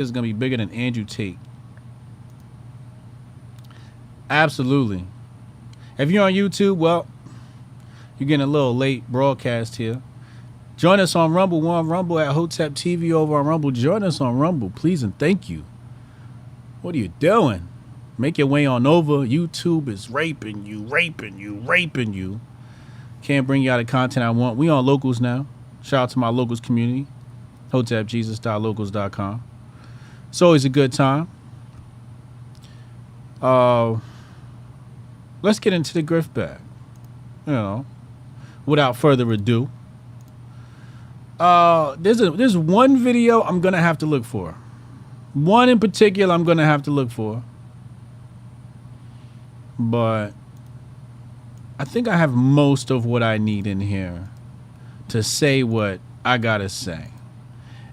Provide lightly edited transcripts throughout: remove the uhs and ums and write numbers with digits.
is gonna be bigger than Andrew Tate. Absolutely. If you're on YouTube, well, you're getting a little late broadcast here. Join us on Rumble. We're on Rumble at Hotep TV over on Rumble. Join us on Rumble, please and thank you. What are you doing? Make your way on over. YouTube is raping you, raping you, raping you. Can't bring you out the content I want. We on Locals now. Shout out to my Locals community. HotepJesus.locals.com. It's always a good time. Let's get into the grift bag. You know, without further ado. There's one video I'm gonna have to look for. One in particular I'm gonna have to look for. But I think I have most of what I need in here to say what I gotta say.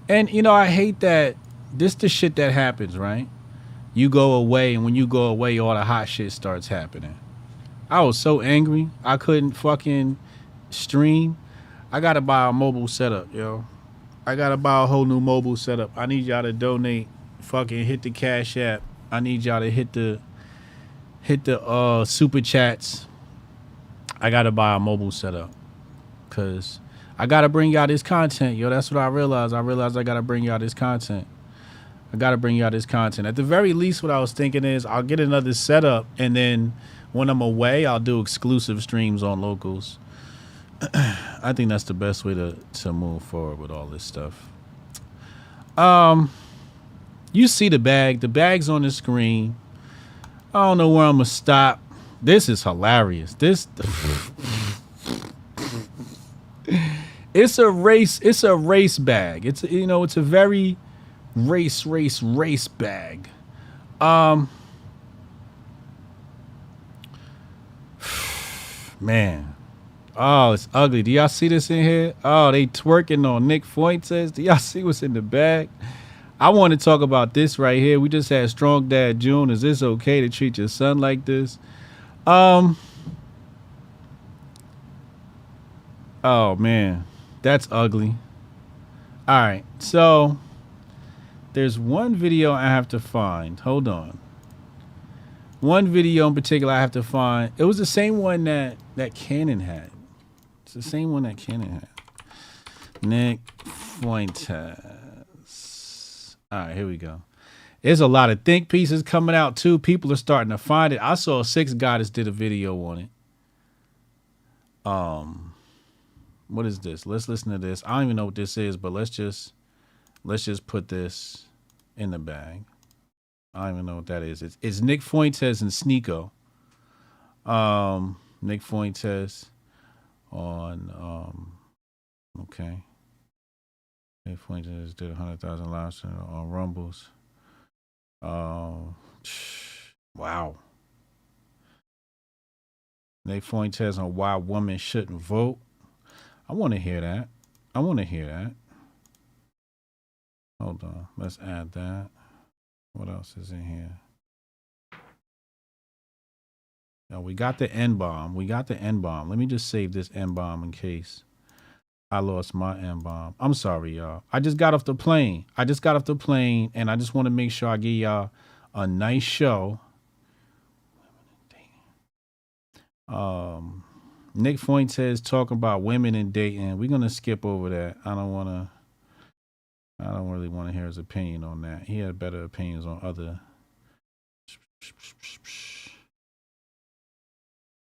And you know, I hate that this the shit that happens, right? You go away, and when you go away, all the hot shit starts happening. I was so angry I couldn't fucking stream. I gotta buy a mobile setup, yo. I gotta buy a whole new mobile setup. I need y'all to donate. Fucking hit the Cash App. I need y'all to hit the super chats. I gotta buy a mobile setup, cause I gotta bring y'all this content, yo. That's what I realized. I gotta bring y'all this content. At the very least, what I was thinking is I'll get another setup, and then when I'm away, I'll do exclusive streams on Locals. I think that's the best way to move forward with all this stuff. You see the bag. The bag's on the screen. I don't know where I'm gonna stop. This is hilarious. It's a race. It's a race bag. It's it's a very race bag. Man. Oh, it's ugly. Do y'all see this in here? Oh, they twerking on Nick Fuentes. Do y'all see what's in the bag? I want to talk about this right here. We just had Strong Dad June. Is this okay to treat your son like this? Oh, man. That's ugly. All right. So there's one video I have to find. Hold on. One video in particular I have to find. It was the same one that Cannon had. It's the same one that Cannon had. Nick Fuentes. All right, here we go. There's a lot of think pieces coming out too. People are starting to find it. I saw Six Goddess did a video on it. What is this? Let's listen to this. I don't even know what this is, but let's just put this in the bag. I don't even know what that is. It's Nick Fuentes and Sneeko. Nick Fuentes on okay. Nick Fuentes did 100,000 lives on Rumbles. Wow. Nick Fuentes on why women shouldn't vote. I want to hear that. Hold on. Let's add that. What else is in here? Now we got the N-bomb. Let me just save this N-bomb in case I lost my N-bomb. I'm sorry, y'all. I just got off the plane. And I just want to make sure I give y'all a nice show. Nick Fuentes talking about women and dating. We're gonna skip over that. I don't really want to hear his opinion on that. He had better opinions on other.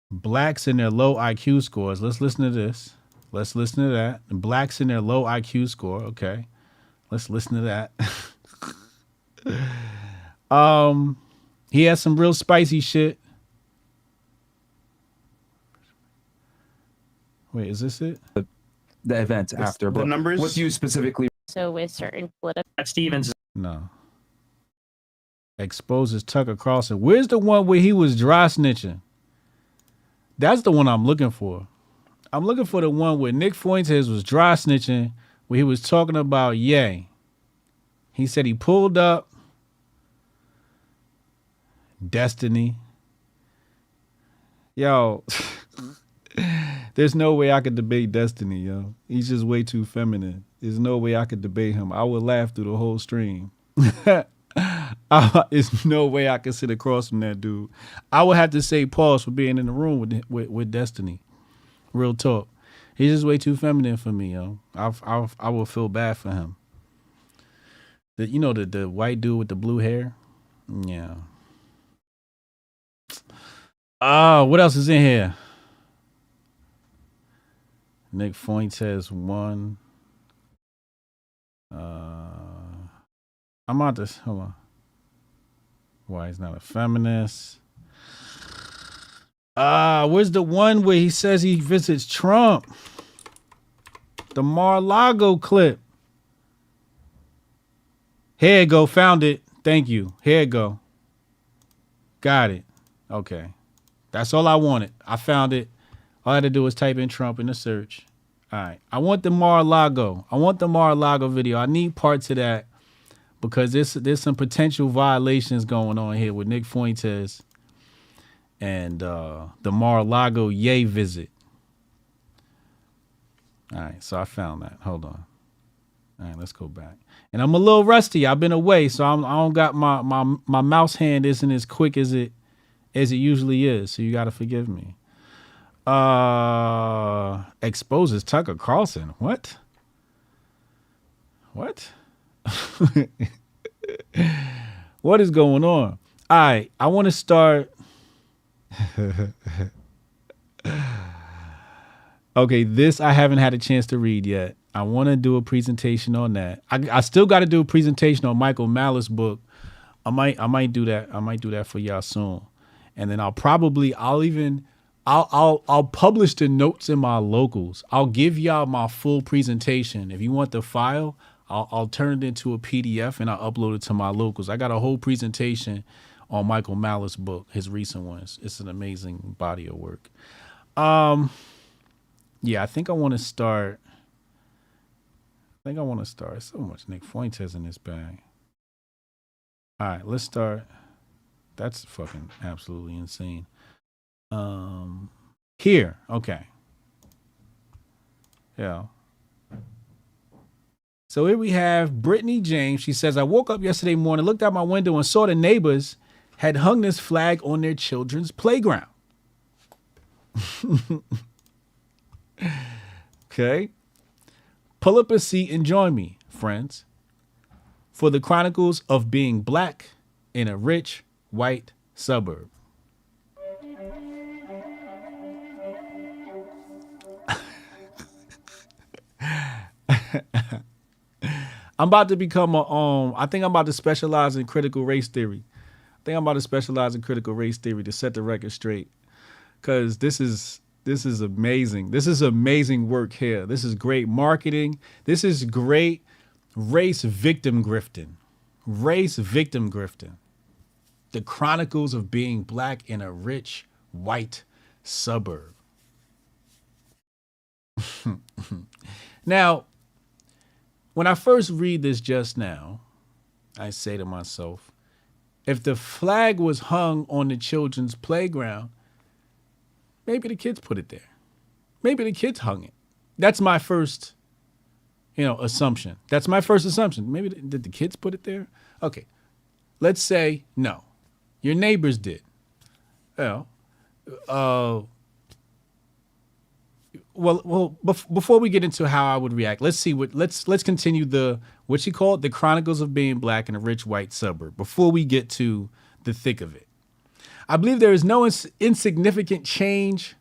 Blacks and their low IQ scores. Let's listen to this. Let's listen to that. Blacks and their low IQ score. Okay. Let's listen to that. He has some real spicy shit. Wait, is this it? The event after. The numbers? What you specifically? So with certain political. Stevens. No. Exposes Tucker Carlson. Where's the one where he was dry snitching? That's the one I'm looking for. I'm looking for the one where Nick Fuentes was dry snitching, where he was talking about Ye. He said he pulled up Destiny. Yo, there's no way I could debate Destiny, yo. He's just way too feminine. There's no way I could debate him. I would laugh through the whole stream. There's no way I can sit across from that dude. I would have to say pause for being in the room with Destiny. Real talk. He's just way too feminine for me, yo. I will feel bad for him. The white dude with the blue hair? Yeah. What else is in here? Nick Fuentes won. I'm out this. Hold on. Why he's not a feminist? Where's the one where he says he visits Trump? The Mar-a-Lago clip. Here it go. Found it. Thank you. Here it go. Got it. Okay. That's all I wanted. I found it. All I had to do was type in Trump in the search. All right. I want the Mar-a-Lago. I want the Mar-a-Lago video. I need parts of that because there's some potential violations going on here with Nick Fuentes and the Mar-a-Lago yay visit. All right. So I found that. Hold on. All right. Let's go back. And I'm a little rusty. I've been away, so I don't got my mouse hand isn't as quick as it usually is. So you got to forgive me. Exposes Tucker Carlson. What? What is going on? All right, I want to start. Okay, this I haven't had a chance to read yet. I want to do a presentation on that. I still got to do a presentation on Michael Malice's book. I might do that. I might do that for y'all soon. And then I'll publish the notes in my locals. I'll give y'all my full presentation. If you want the file, I'll turn it into a PDF and I'll upload it to my locals. I got a whole presentation on Michael Malice's book, his recent ones. It's an amazing body of work. Yeah, I think I want to start. So much Nick Fuentes in this bag. All right, let's start. That's fucking absolutely insane. Here, okay. Yeah. So here we have Brittany James. She says, I woke up yesterday morning, looked out my window and saw the neighbors had hung this flag on their children's playground. Okay. Pull up a seat and join me, friends, for the chronicles of being black in a rich white suburb. I'm about to become I think I'm about to specialize in critical race theory. To set the record straight. Cause this is amazing. This is amazing work here. This is great marketing. This is great race victim grifting. The chronicles of being black in a rich white suburb. Now, when I first read this just now, I say to myself, if the flag was hung on the children's playground, maybe the kids put it there. Maybe the kids hung it. That's my first, assumption. Maybe did the kids put it there? Okay. Let's say no. Your neighbors did. Before we get into how I would react, let's continue the chronicles of being black in a rich white suburb before we get to the thick of it. I believe there is no insignificant change.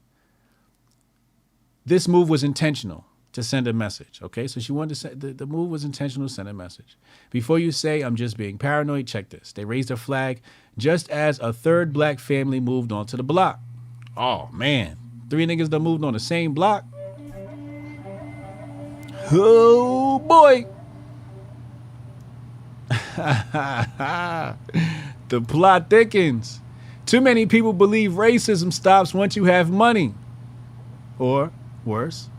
This move was intentional to send a message. Okay, so she wanted to say the move was intentional to send a message. Before you say I'm just being paranoid, check this. They raised a flag just as a third black family moved onto the block. Oh man. 3 niggas that moved on the same block. Oh boy. The plot thickens. Too many people believe racism stops once you have money. Or worse,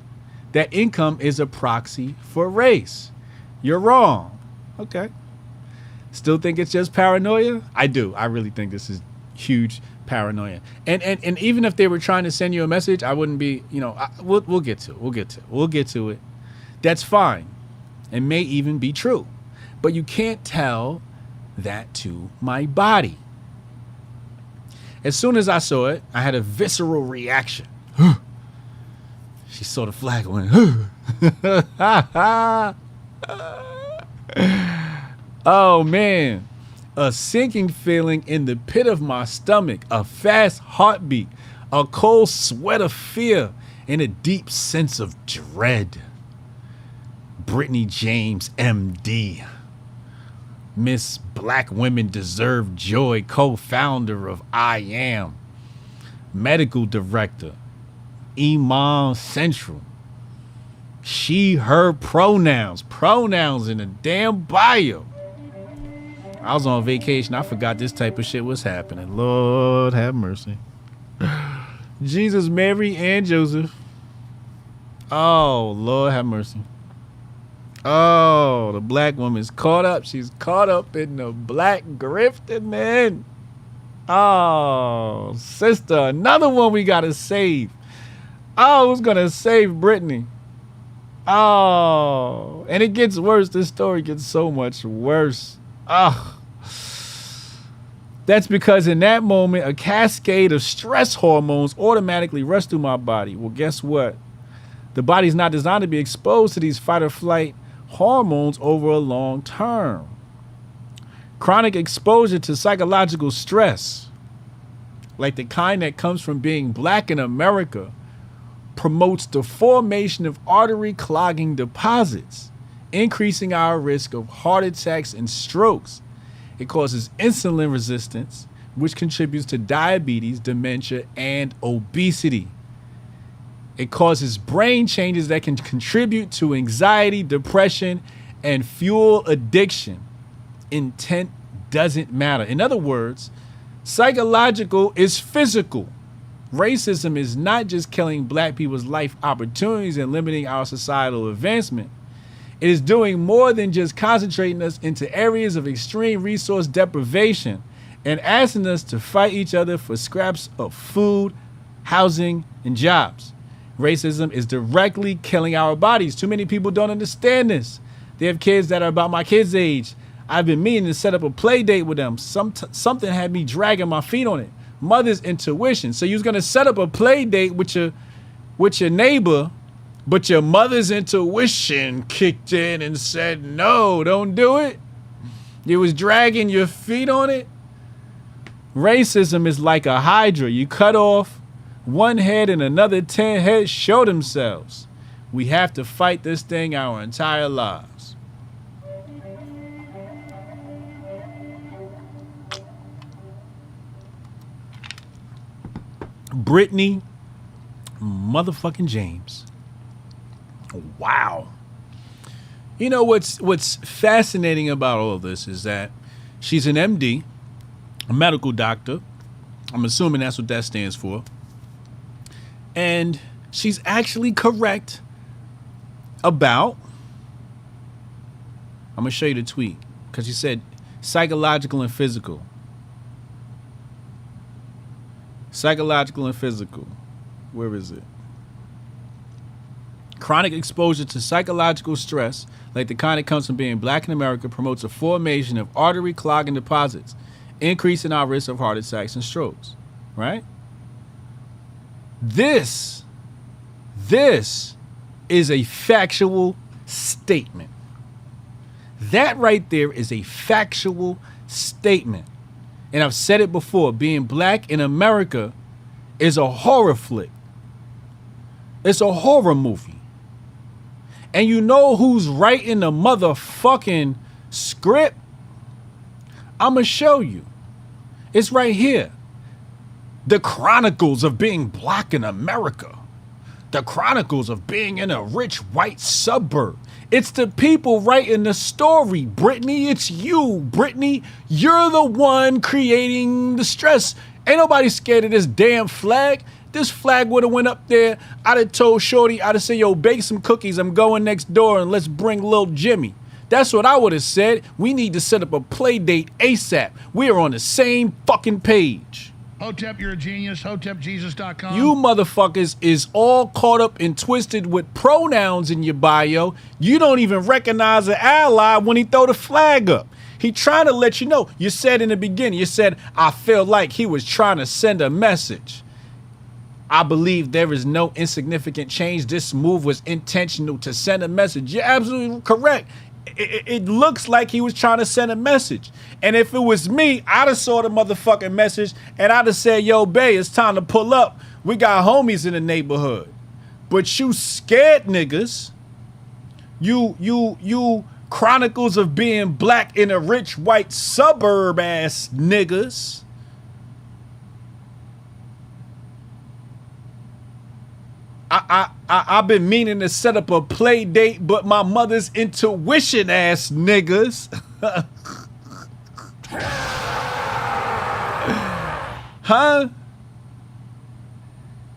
that income is a proxy for race. You're wrong. Okay. Still think it's just paranoia? I do. I really think this is huge paranoia. And even if they were trying to send you a message, I wouldn't be, we'll get to it. That's fine. It may even be true. but you can't tell that to my body. As soon as I saw it, I had a visceral reaction. She saw the flag and went, oh man, a sinking feeling in the pit of my stomach, a fast heartbeat, a cold sweat of fear, and a deep sense of dread. Brittany James, MD. Miss Black Women Deserve Joy, co-founder of I Am. Medical director, Imam Central. She, her pronouns. Pronouns in a damn bio. I was on vacation. I forgot this type of shit was happening. Lord have mercy. Jesus, Mary, and Joseph. Oh, Lord have mercy. Oh, the black woman's caught up. She's caught up in the black grifting, man. Oh, sister, another one we gotta save. Oh, who's gonna save Brittany? Oh, and it gets worse. This story gets so much worse. Oh, that's because in that moment, a cascade of stress hormones automatically rush through my body. Well, guess what? The body's not designed to be exposed to these fight or flight hormones over a long term. Chronic exposure to psychological stress, like the kind that comes from being black in America, promotes the formation of artery clogging deposits, increasing our risk of heart attacks and strokes. It causes insulin resistance, which contributes to diabetes, dementia, and obesity. It causes brain changes that can contribute to anxiety, depression, and fuel addiction. Intent doesn't matter. In other words, psychological is physical. Racism is not just killing black people's life opportunities and limiting our societal advancement. It is doing more than just concentrating us into areas of extreme resource deprivation and asking us to fight each other for scraps of food, housing, and jobs. Racism is directly killing our bodies. Too many people don't understand this. They have kids that are about my kids' age. I've been meaning to set up a play date with them. Something had me dragging my feet on it. Mother's intuition. So you was gonna set up a play date with your neighbor, but your mother's intuition kicked in and said, no, don't do it. You was dragging your feet on it. Racism is like a hydra. You cut off one head and another 10 heads show themselves. We have to fight this thing our entire lives. Brittany motherfucking James. Wow. You know what's fascinating about all of this is that she's an MD, a medical doctor. I'm assuming that's what that stands for. And she's actually correct about, I'm going to show you the tweet, because she said psychological and physical. Psychological and physical. Where is it? Chronic exposure to psychological stress, like the kind that comes from being black in America, promotes a formation of artery clogging deposits, increasing our risk of heart attacks and strokes. Right? This is a factual statement. That right there is a factual statement. And I've said it before, being black in America is a horror flick. It's a horror movie. And you know who's writing the motherfucking script? I'm going to show you. It's right here. The Chronicles of Being Black in America. The Chronicles of Being in a Rich White Suburb. It's the people writing the story, Brittany. It's you, Brittany. You're the one creating the stress. Ain't nobody scared of this damn flag. This flag would have went up there. I'd have told Shorty, I'd have said, yo, bake some cookies. I'm going next door and let's bring little Jimmy. That's what I would have said. We need to set up a play date ASAP. We are on the same fucking page. Hotep, you're a genius. HotepJesus.com. You motherfuckers is all caught up and twisted with pronouns in your bio. You don't even recognize an ally when he throw the flag up. He trying to let you know. You said in the beginning, you said, I feel like he was trying to send a message. I believe there is no insignificant change. This move was intentional to send a message. You're absolutely correct. It looks like he was trying to send a message. And if it was me, I'd have saw the motherfucking message and I'd have said, yo, bae, it's time to pull up. We got homies in the neighborhood. But you scared niggas. You chronicles of being black in a rich white suburb ass niggas. I've been meaning to set up a play date, but my mother's intuition ass niggas. Huh?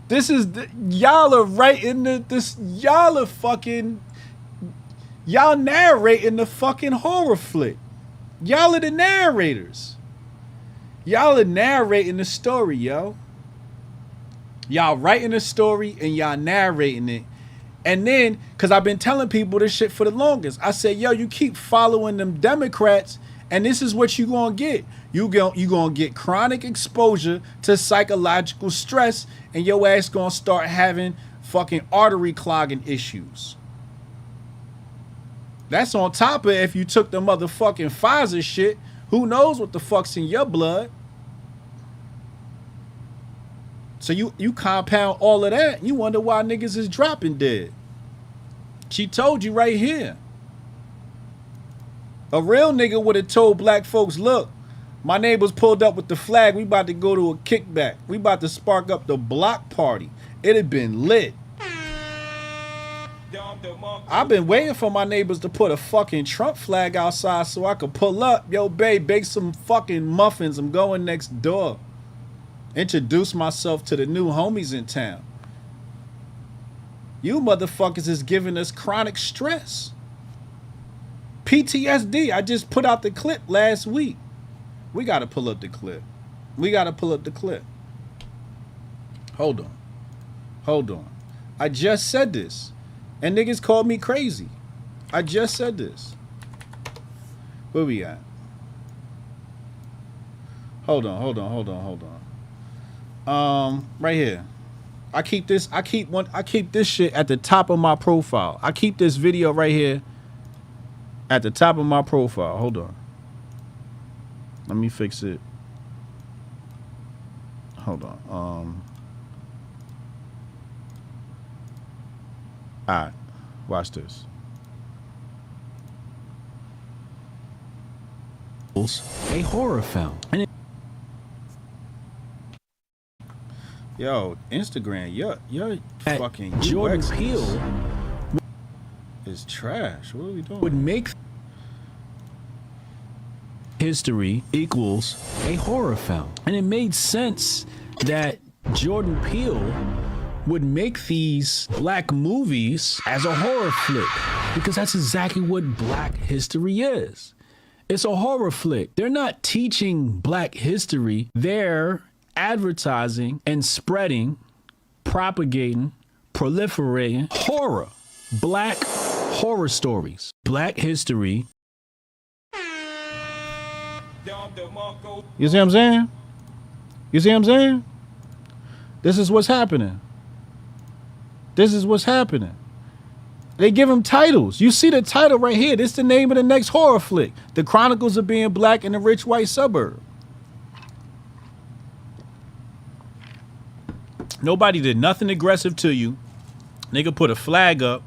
This is y'all are right in this. Y'all are fucking. Y'all narrating the fucking horror flick. Y'all are the narrators. Y'all are narrating the story, yo. Y'all writing a story and y'all narrating it. And then, because I've been telling people this shit for the longest. I said, yo, you keep following them Democrats and this is what you gonna get. You gonna get chronic exposure to psychological stress and your ass gonna start having fucking artery clogging issues. That's on top of if you took the motherfucking Pfizer shit, who knows what the fuck's in your blood. So you compound all of that, you wonder why niggas is dropping dead. She told you right here. A real nigga would have told black folks, look, my neighbors pulled up with the flag. We about to go to a kickback. We about to spark up the block party. It had been lit. I've been waiting for my neighbors to put a fucking Trump flag outside so I could pull up. Yo, babe, bake some fucking muffins. I'm going next door. Introduce myself to the new homies in town. You motherfuckers is giving us chronic stress. PTSD. I just put out the clip last week. We got to pull up the clip. We got to pull up the clip. Hold on. Hold on. I just said this. And niggas called me crazy. I just said this. Where we at? Hold on. Right here. I keep this shit at the top of my profile. I keep this video right here at the top of my profile. Hold on. Let me fix it. Hold on. Alright. Watch this. A horror film. Yo, Instagram, your fucking Jordan UX Peele is trash. What are we doing? would make history equals a horror film. And it made sense that Jordan Peele would make these black movies as a horror flick, because that's exactly what black history is. It's a horror flick. They're not teaching black history. They're advertising and spreading, propagating, proliferating horror. Black horror stories. Black history. You see what I'm saying? You see what I'm saying? This is what's happening. This is what's happening. They give them titles. You see the title right here. This is the name of the next horror flick. The Chronicles of Being Black in a Rich White Suburb. Nobody did nothing aggressive to you. Nigga put a flag up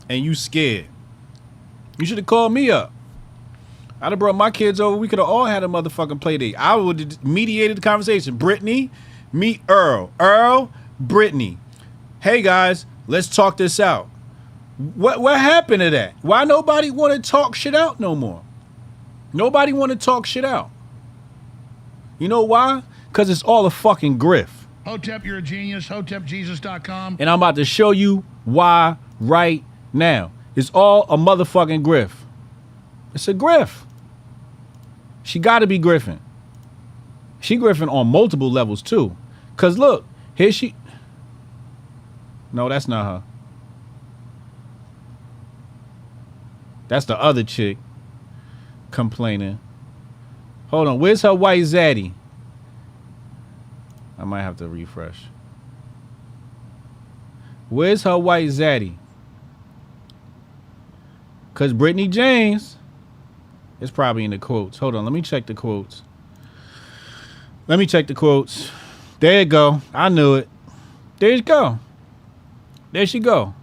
and you scared. You should have called me up. I'd have brought my kids over. We could have all had a motherfucking play date. I would have mediated the conversation. Brittany, meet Earl. Earl, Brittany. Hey guys, let's talk this out. What happened to that? Why nobody want to talk shit out no more? Nobody want to talk shit out. You know why? Because it's all a fucking grift. Hotep, you're a genius. HotepJesus.com. And I'm about to show you why right now. It's all a motherfucking grift. It's a grift. She got to be griffing. She griffing on multiple levels too. Cause look, here she. No, that's not her. That's the other chick complaining. Hold on, where's her white zaddy? I might have to refresh. Where's her white zaddy? Cause Brittany James is probably in the quotes. Hold on, let me check the quotes. Let me check the quotes. There you go. I knew it. There you go. There she go.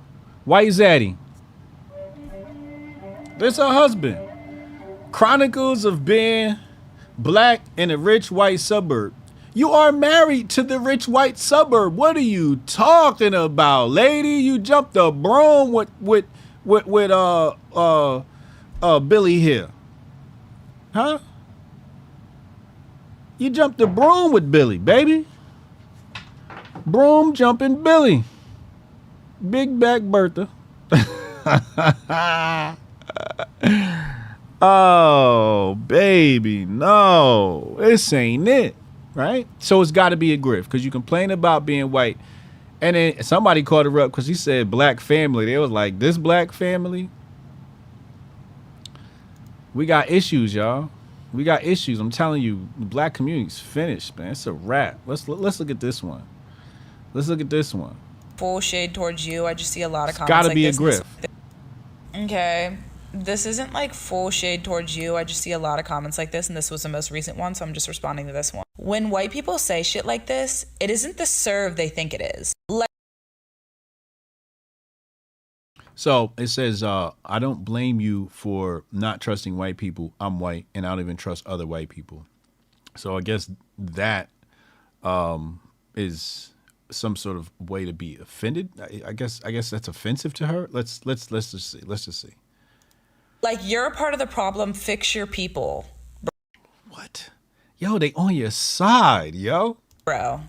White zaddy. This her husband. Chronicles of being black in a rich white suburb. You are married to the rich white suburb. What are you talking about, lady? You jumped the broom with Billy here. Huh? You jumped the broom with Billy, baby. Broom jumping Billy. Big back Bertha. Oh, baby, no. This ain't it, right? So it's got to be a grift because you complain about being white. And then somebody called her up because she said black family. They was like, this black family? We got issues, y'all. We got issues. I'm telling you, the black community's finished, man. It's a wrap. Let's look at this one. Let's look at this one. Full shade towards you. I just see a lot of comments Gotta like be a this. grift. Okay. This isn't like full shade towards you. I just see a lot of comments like this, and this was the most recent one, so I'm just responding to this one. When white people say shit like this, it isn't the serve they think it is. So it says, I don't blame you for not trusting white people. I'm white, and I don't even trust other white people. So I guess that is some sort of way to be offended. I guess that's offensive to her. Let's just see. Let's just see. Like, you're a part of the problem. Fix your people, What? Yo, they on your side, yo. bro.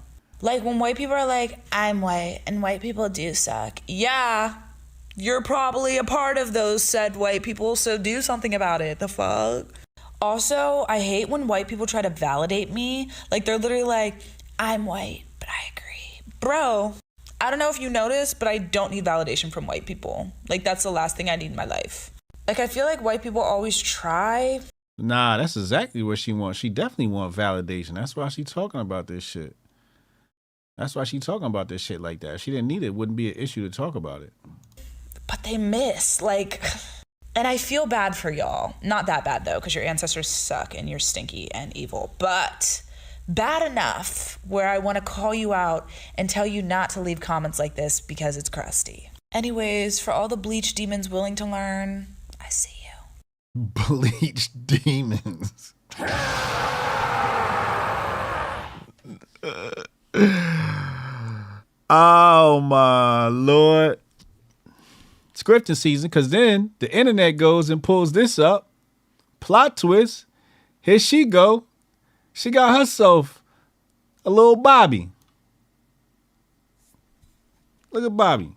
Like, when white people are like, I'm white and white people do suck. Yeah, you're probably a part of those said white people, so do something about it. The fuck? Also, I hate when white people try to validate me. Like, they're literally like, I'm white, but I agree. Bro, I don't know if you noticed, but I don't need validation from white people. Like, that's the last thing I need in my life. Like, I feel like white people always try. Nah, that's exactly what she wants. She definitely wants validation. That's why she talking about this shit. That's why she talking about this shit like that. If she didn't need it, it wouldn't be an issue to talk about it. But they miss, like, and I feel bad for y'all. Not that bad, though, because your ancestors suck and you're stinky and evil. But bad enough where I want to call you out and tell you not to leave comments like this because it's crusty. Anyways, for all the bleach demons willing to learn, I see you. Bleach demons. Oh my Lord. Scripting season, because then the internet goes and pulls this up. Plot twist. Here she go. She got herself a little Bobby. Look at Bobby.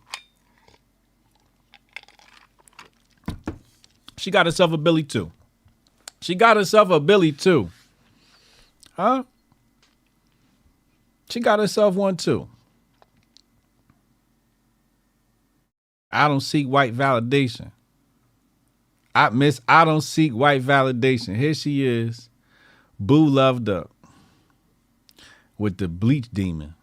She got herself a Billy too. She got herself a Billy too. Huh? She got herself one too. I don't seek white validation. I don't seek white validation. Here she is. Boo loved up. With the bleach demon.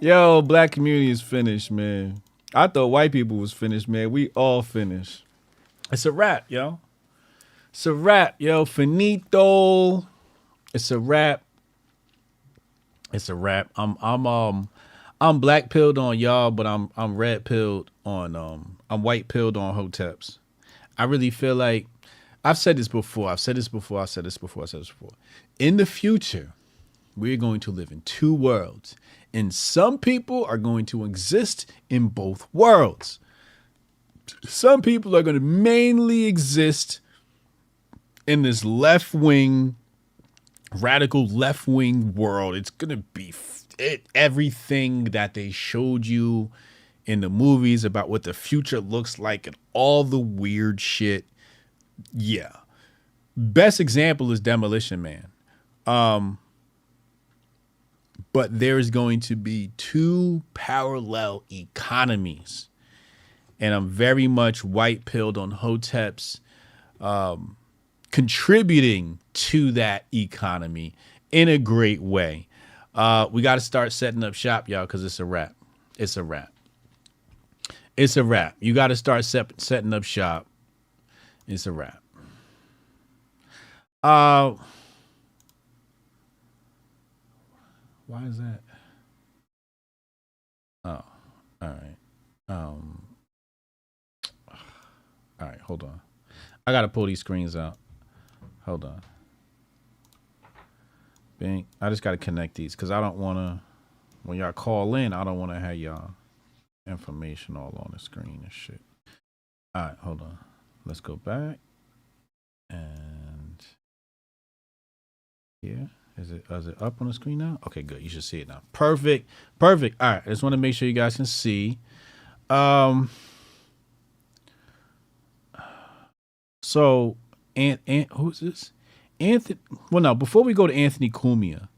Yo, black community is finished, man. I thought white people was finished, man. We all finished. It's a wrap, yo. It's a wrap, yo. Finito. It's a wrap. It's a wrap. I'm black pilled on y'all, but I'm red pilled on I'm white pilled on Hoteps. I really feel like I've said this before. In the future, we're going to live in two worlds. And some people are going to exist in both worlds. Some people are going to mainly exist in this left-wing, radical left-wing world. It's going to be everything that they showed you in the movies about what the future looks like and all the weird shit. Yeah. Best example is Demolition Man. But there's going to be two parallel economies. And I'm very much white-pilled on Hotep's contributing to that economy in a great way. We got to start setting up shop, y'all, because it's a wrap. It's a wrap. It's a wrap. You got to start setting up shop. It's a wrap. Why is that? Oh, all right. All right, hold on. I got to pull these screens out. Hold on. Bing. I just got to connect these because I don't want to, when y'all call in, I don't want to have y'all information all on the screen and shit. All right, hold on. Let's go back. And yeah, is it up on the screen now? Okay, good. You should see it now. Perfect. Perfect. All right, I just want to make sure you guys can see. So, who's this? Anthony. Well, no, before we go to Anthony Cumia,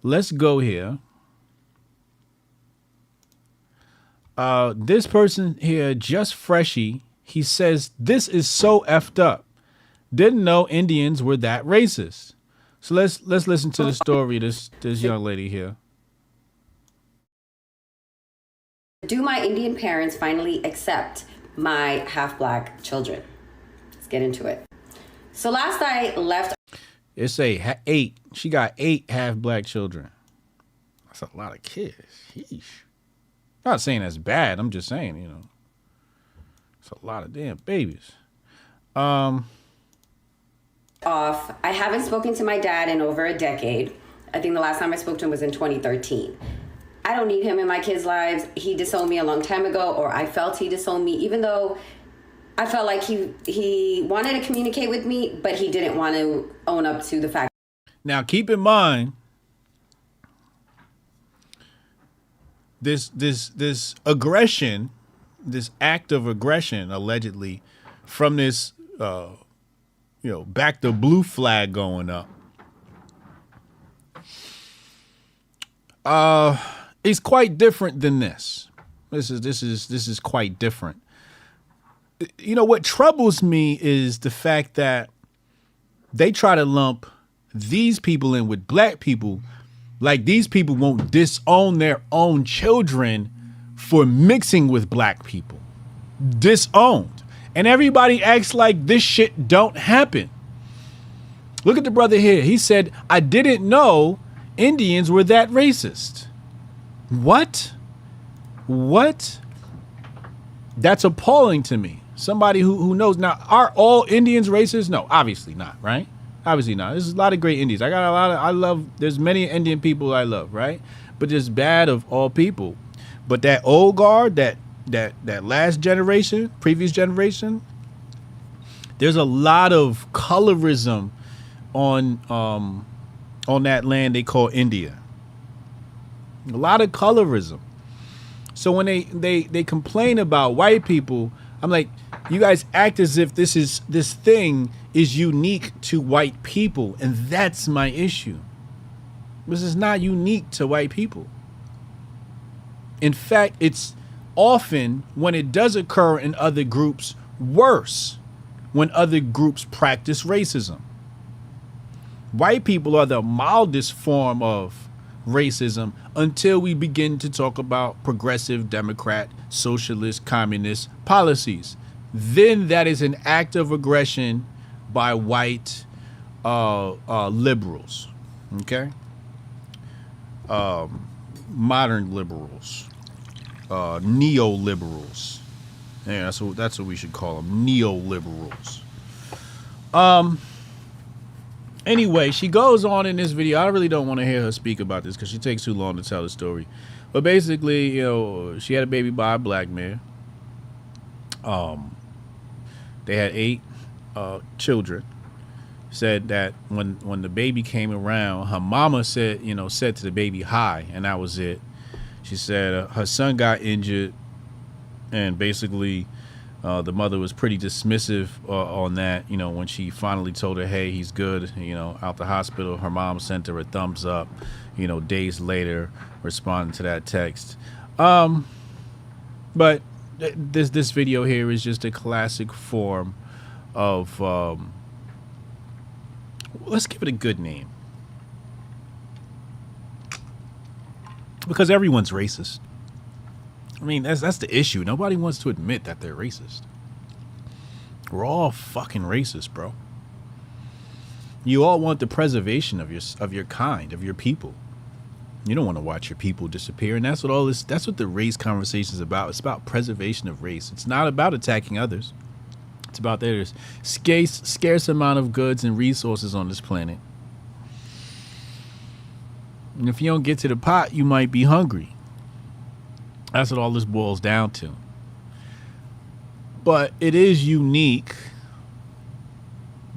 let's go here. This person here, Just Freshie, he says, this is so effed up. Didn't know Indians were that racist. So let's listen to the story of this young lady here. Do my Indian parents finally accept my half-black children? Let's get into it. So last I left... It's eight. She got 8 half-black children. That's a lot of kids. Sheesh. Not saying that's bad. I'm just saying, you know, it's a lot of damn babies. I haven't spoken to my dad in over a decade. I think the last time I spoke to him was in 2013. I don't need him in my kids' lives. He disowned me a long time ago, or I felt he disowned me, even though I felt like he wanted to communicate with me, but he didn't want to own up to the fact. Now, keep in mind, this aggression, this act of aggression, allegedly, from this, back the blue flag going up, is quite different than this. This is quite different. You know, what troubles me is the fact that they try to lump these people in with black people, like these people won't disown their own children for mixing with black people. Disowned. And everybody acts like this shit don't happen. Look at the brother here. He said, I didn't know Indians were that racist. What? That's appalling to me. Somebody who knows. Now, are all Indians racist? No, obviously not, right? Obviously not. There's a lot of great Indians. There's many Indian people I love, right? But there's bad of all people. But that old guard, that last generation, previous generation, there's a lot of colorism on that land they call India. A lot of colorism. So when they complain about white people, I'm like, you guys act as if this thing is unique to white people, and that's my issue. This is not unique to white people. In fact, it's often, when it does occur in other groups, worse when other groups practice racism. White people are the mildest form of racism until we begin to talk about progressive, Democrat, socialist, communist policies. Then that is an act of aggression by white liberals, okay? Modern liberals, neoliberals. Yeah, that's what we should call them, neoliberals. Anyway, she goes on in this video. I really don't want to hear her speak about this because she takes too long to tell the story. But basically, she had a baby by a black man. They had 8 children. Said that when the baby came around, her mama said to the baby hi, and that was it. She said her son got injured And basically, the mother was pretty dismissive on that. You know, when she finally told her, hey, he's good, you know, out the hospital, her mom sent her a thumbs up, you know, days later, responding to that text. But this video here is just a classic form of, let's give it a good name. Because everyone's racist. I mean, that's the issue. Nobody wants to admit that they're racist. We're all fucking racist, bro. You all want the preservation of your kind, of your people. You don't want to watch your people disappear, and that's what the race conversation is about. It's about preservation of race. It's not about attacking others. It's about there's scarce amount of goods and resources on this planet. And if you don't get to the pot, you might be hungry. That's what all this boils down to. But it is unique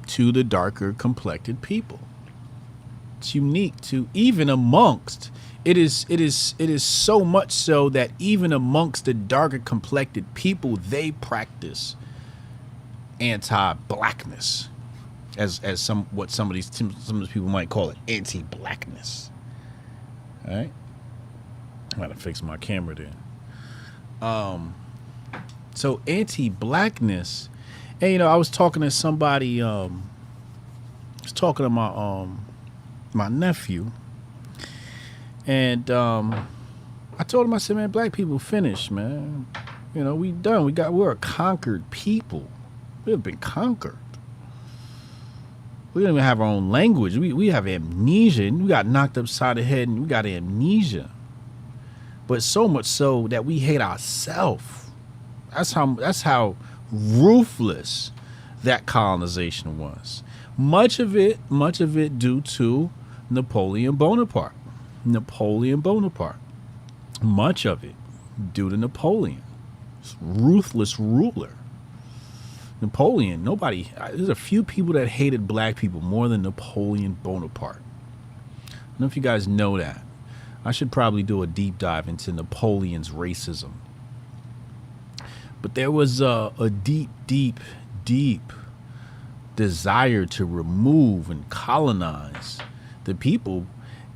to the darker complected people. It's unique to even amongst it is so much so that even amongst the darker complected people, they practice anti-blackness, as some of these people might call it, anti-blackness. All right, I'm gonna fix my camera then. So anti-blackness, and you know, I was talking to somebody. I was talking to my nephew, and I told him, I said, man, black people finished, man. You know, we done. We're a conquered people. We have been conquered. We don't even have our own language. We have amnesia, and we got knocked upside the head, and we got amnesia. But so much so that we hate ourselves. That's how ruthless that colonization was. Much of it due to Napoleon Bonaparte. Much of it due to Napoleon. Ruthless ruler. Napoleon, there's a few people that hated black people more than Napoleon Bonaparte. I don't know if you guys know that. I should probably do a deep dive into Napoleon's racism. But there was a deep desire to remove and colonize the people.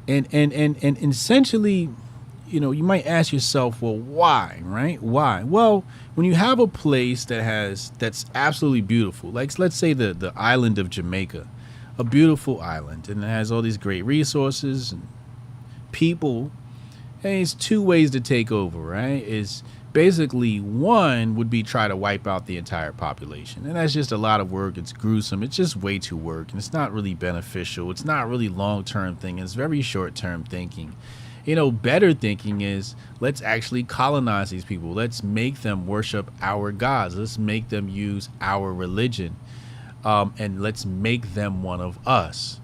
And essentially, you know, you might ask yourself, well, why, right? Why? Well, when you have a place that's absolutely beautiful, like let's say the island of Jamaica, a beautiful island, and it has all these great resources and people, and it's two ways to take over, right? It's basically one would be try to wipe out the entire population, and that's just a lot of work. It's gruesome. It's just way too work, and it's not really beneficial. It's not really long-term thinking. It's very short-term thinking. You know, better thinking is let's actually colonize these people. Let's make them worship our gods. Let's make them use our religion, and let's make them one of us.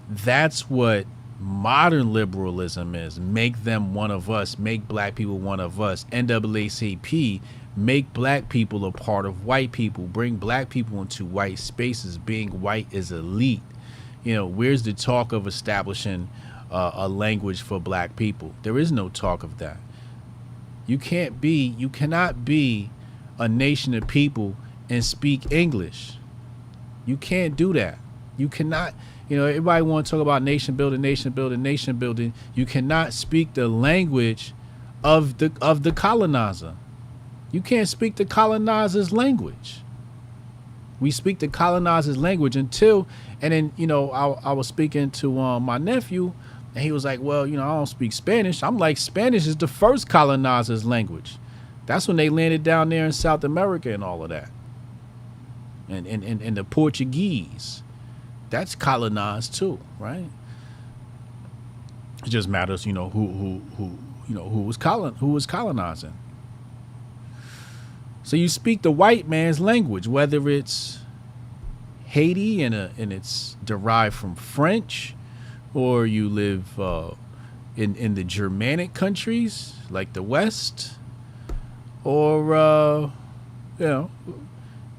That's what modern liberalism is. Make them one of us. Make black people one of us. NAACP, make black people a part of white people. Bring black people into white spaces. Being white is elite. You know, where's the talk of establishing a language for black people? There is no talk of that. You cannot be a nation of people and speak English. You can't do that. You cannot. You know, everybody want to talk about nation building. You cannot speak the language of the colonizer. You can't speak the colonizer's language. We speak the colonizer's language until, and then, you know, I was speaking to my nephew, and he was like, well, you know, I don't speak Spanish. I'm like, Spanish is the first colonizer's language. That's when they landed down there in South America and all of that. And the Portuguese. That's colonized too, right? It just matters, you know, who was colonizing. So you speak the white man's language, whether it's Haiti and it's derived from French, or you live in the Germanic countries like the West, or you know,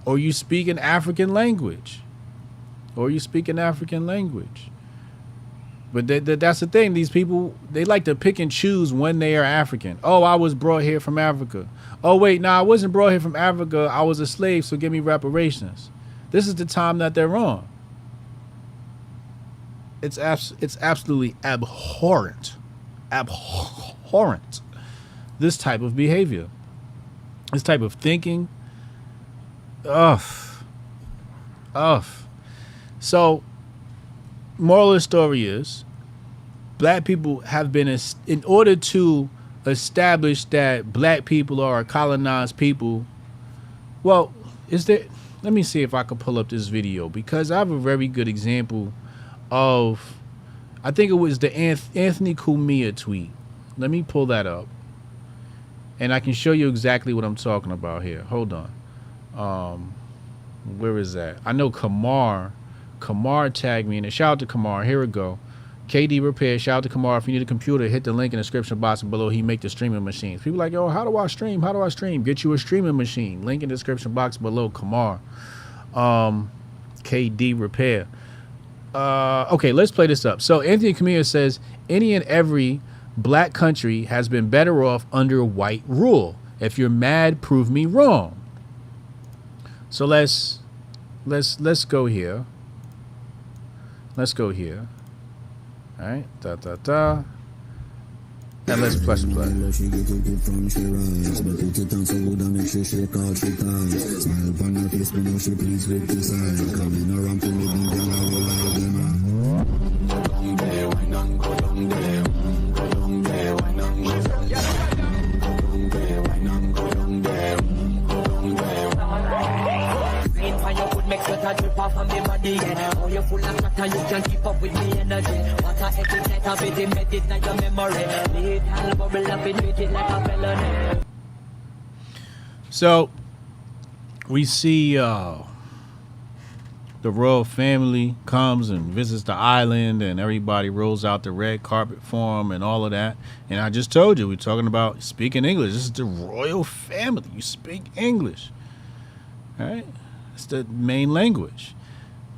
or you speak an African language. But that's the thing. These people, they like to pick and choose when they are African. Oh, I was brought here from Africa. Oh, wait, no, I wasn't brought here from Africa. I was a slave, so give me reparations. This is the time that they're on. It's absolutely abhorrent. Abhorrent. This type of behavior. This type of thinking. Ugh. So, moral of the story is, black people have been, in order to establish that black people are a colonized people. Well, let me see if I can pull up this video, because I have a very good example of, I think it was the Anthony Cumia tweet. Let me pull that up, and I can show you exactly what I'm talking about here. Hold on. Where is that? I know Kamar tagged me in it. Shout out to Kamar. Here we go. KD Repair. Shout out to Kamar. If you need a computer, hit the link in the description box below. He make the streaming machines. People like, yo, how do I stream? How do I stream? Get you a streaming machine. Link in the description box below. Kamar. KD Repair. Okay, let's play this up. So Anthony Camilla says, any and every black country has been better off under white rule. If you're mad, prove me wrong. So let's go here. Let's go here. All right. And let's press play. So we see the royal family comes and visits the island, and everybody rolls out the red carpet for them and all of that. And I just told you, we're talking about speaking English. This is the royal family. You speak English. All right? It's the main language.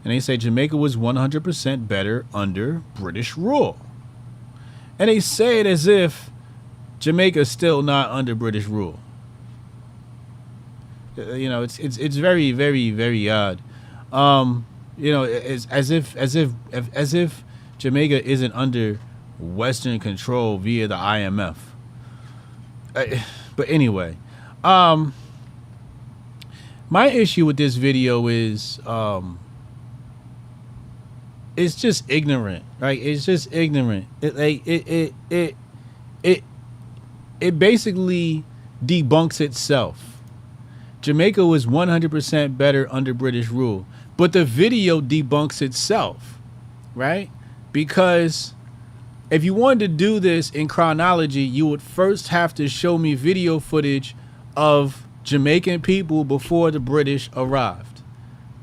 And they say Jamaica was 100% better under British rule. And they say it as if Jamaica's still not under British rule. You know, it's very, very, very odd. You know, it's as if Jamaica isn't under Western control via the IMF. But anyway, my issue with this video is it's just ignorant, right? It's just ignorant. It basically debunks itself. Jamaica was 100% better under British rule, but the video debunks itself, right? Because if you wanted to do this in chronology, you would first have to show me video footage of Jamaican people before the British arrived.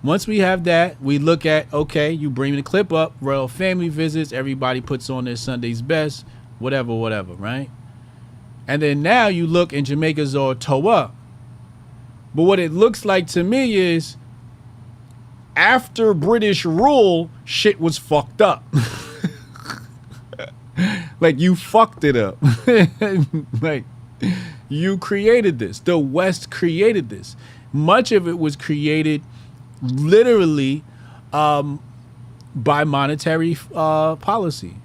Once we have that, we look at, okay, you bring the clip up, royal family visits, everybody puts on their Sunday's best, whatever, right? And then now you look and Jamaica's all toe up. But what it looks like to me is after British rule, shit was fucked up. Like, you fucked it up. Like, you created this. The West created this. Much of it was created literally by monetary policy.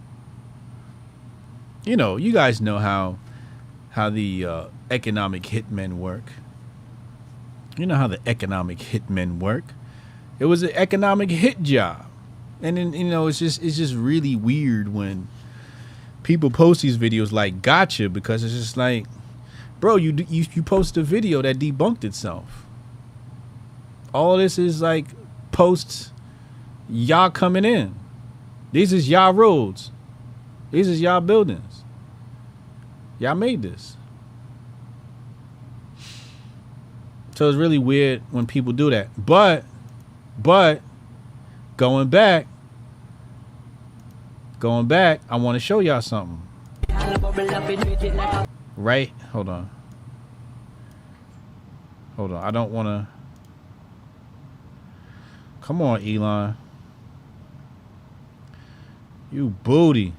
You know, you guys know how the economic hitmen work. You know how the economic hitmen work. It was an economic hit job. And then, you know, it's just really weird when people post these videos like gotcha, because it's just like, bro, you posted a video that debunked itself. All of this is like posts y'all coming in. These is y'all roads. These is y'all buildings. Y'all made this. So it's really weird when people do that. But going back, I want to show y'all something. Right? Hold on. I don't want to. Come on, Elon. You booty.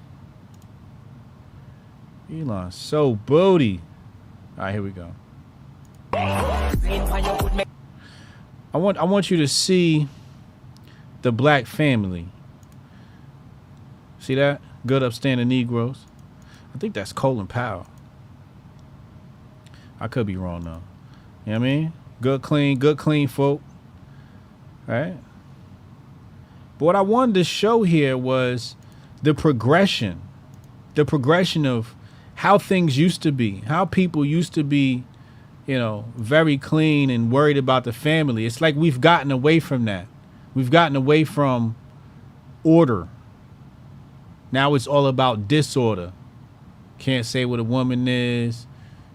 Elon, so booty. All right, here we go. I want you to see the black family. See that? Good upstanding Negroes. I think that's Colin Powell. I could be wrong though. You know what I mean? Good clean folk. All right? But what I wanted to show here was the progression of how things used to be, how people used to be, you know, very clean and worried about the family. It's like we've gotten away from that. We've gotten away from order. Now it's all about disorder. Can't say what a woman is.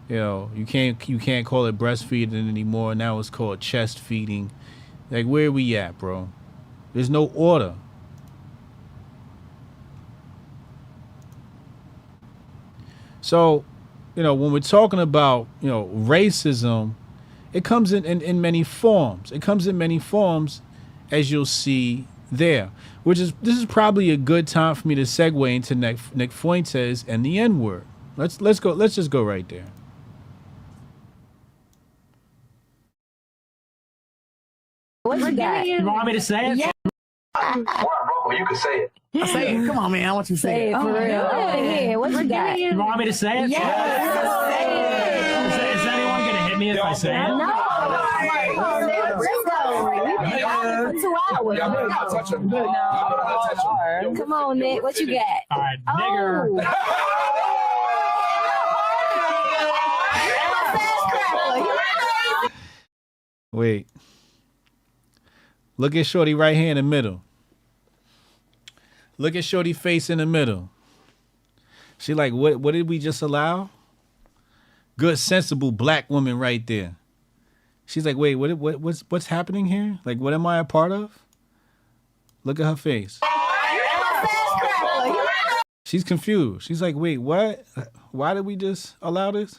You know, you can't call it breastfeeding anymore. Now it's called chest feeding. Like, where are we at, bro? There's no order. So, you know, when we're talking about, you know, racism, it comes in many forms. It comes in many forms, as you'll see there. This is probably a good time for me to segue into Nick Fuentes and the N-word. Let's just go right there. What you got? You want me to say it? Yeah. Well, you can say it. Say it. Come on, man. I want you to say it. For real. I want to hear. What you got? You want me to say it? Yes. Is anyone going to hit me if I say it? No. Let's go. We've been talking for 2 hours. Y'all better not touch him. Y'all better not touch him. Come on, Nick. What you got? All right, nigger. Wait. Look at Shorty right here in the middle. Look at Shorty face in the middle. She like, what did we just allow? Good, sensible black woman right there. She's like, wait, what's happening here? Like, what am I a part of? Look at her face. She's confused. She's like, wait, what? Why did we just allow this?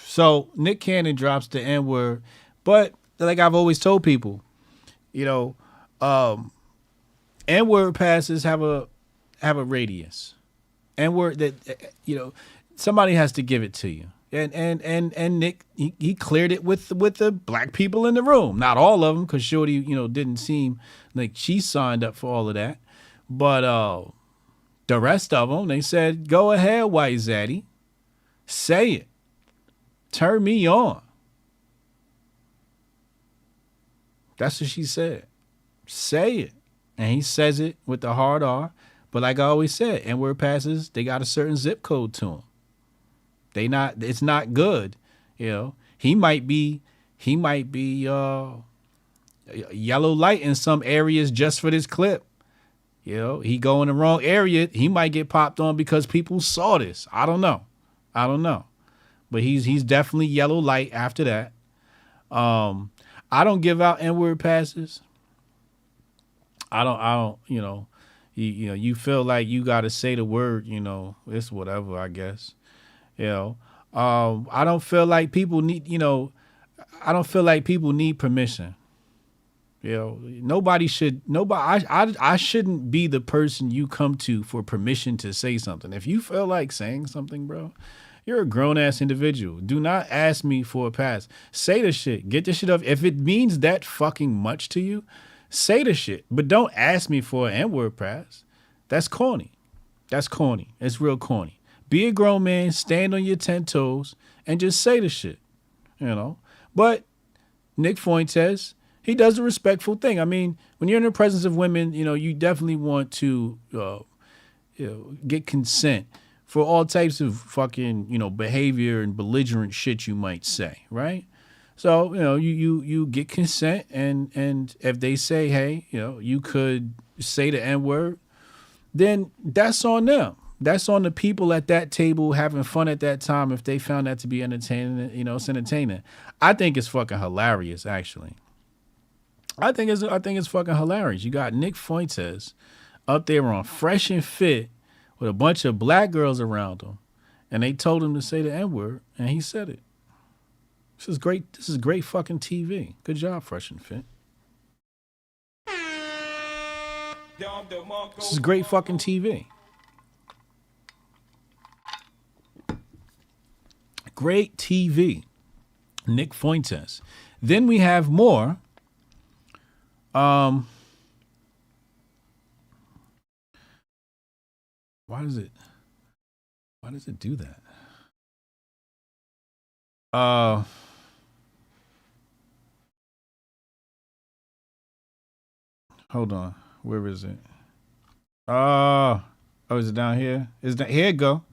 So Nick Cannon drops the N-word, but like I've always told people, you know, N-word passes have a radius. N-word that, you know, somebody has to give it to you. And Nick, he cleared it with the black people in the room. Not all of them, because Shorty, you know, didn't seem like she signed up for all of that. But the rest of them, they said, go ahead, white zaddy. Say it. Turn me on. That's what she said. Say it. And he says it with the hard R. But like I always said, N-word passes, they got a certain zip code to them. It's not good. You know, he might be yellow light in some areas just for this clip. You know, he go in the wrong area. He might get popped on because people saw this. I don't know. But he's definitely yellow light after that. I don't give out N-word passes. I don't, you know, you feel like you got to say the word, you know, it's whatever, I guess. You know, I don't feel like people need, you know, I don't feel like people need permission. You know, I shouldn't be the person you come to for permission to say something. If you feel like saying something, bro, you're a grown-ass individual. Do not ask me for a pass. Say the shit. Get the shit off. If it means that fucking much to you, say the shit. But don't ask me for an N-word pass. That's corny. It's real corny. Be a grown man, stand on your 10 toes, and just say the shit. You know? But Nick Fuentes, he does a respectful thing. I mean, when you're in the presence of women, you know, you definitely want to get consent for all types of fucking, you know, behavior and belligerent shit you might say, right? So, you know, you get consent, and if they say, hey, you know, you could say the N-word, then that's on them. That's on the people at that table having fun at that time if they found that to be entertaining. You know, it's entertaining. I think it's fucking hilarious, actually. I think it's fucking hilarious. You got Nick Fuentes up there on Fresh and Fit with a bunch of black girls around him, and they told him to say the N-word, and he said it. This is great. This is great fucking TV. Good job, Fresh and Fit. This is great fucking TV. Great TV. Nick Fuentes. Then we have more. Why does it do that? Hold on. Where is it? Oh, is it down here? Here it go.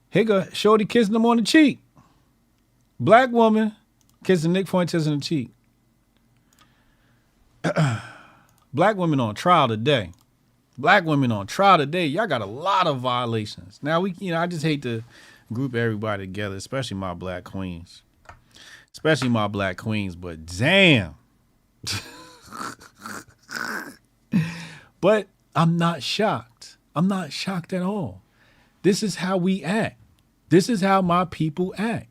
Here go. Shorty kissing him on the cheek. Black woman kissing Nick Fuentes on the cheek. Black women on trial today. Black women on trial today. Y'all got a lot of violations. Now I just hate to group everybody together, especially my black queens. But damn. But I'm not shocked. I'm not shocked at all. This is how we act. This is how my people act.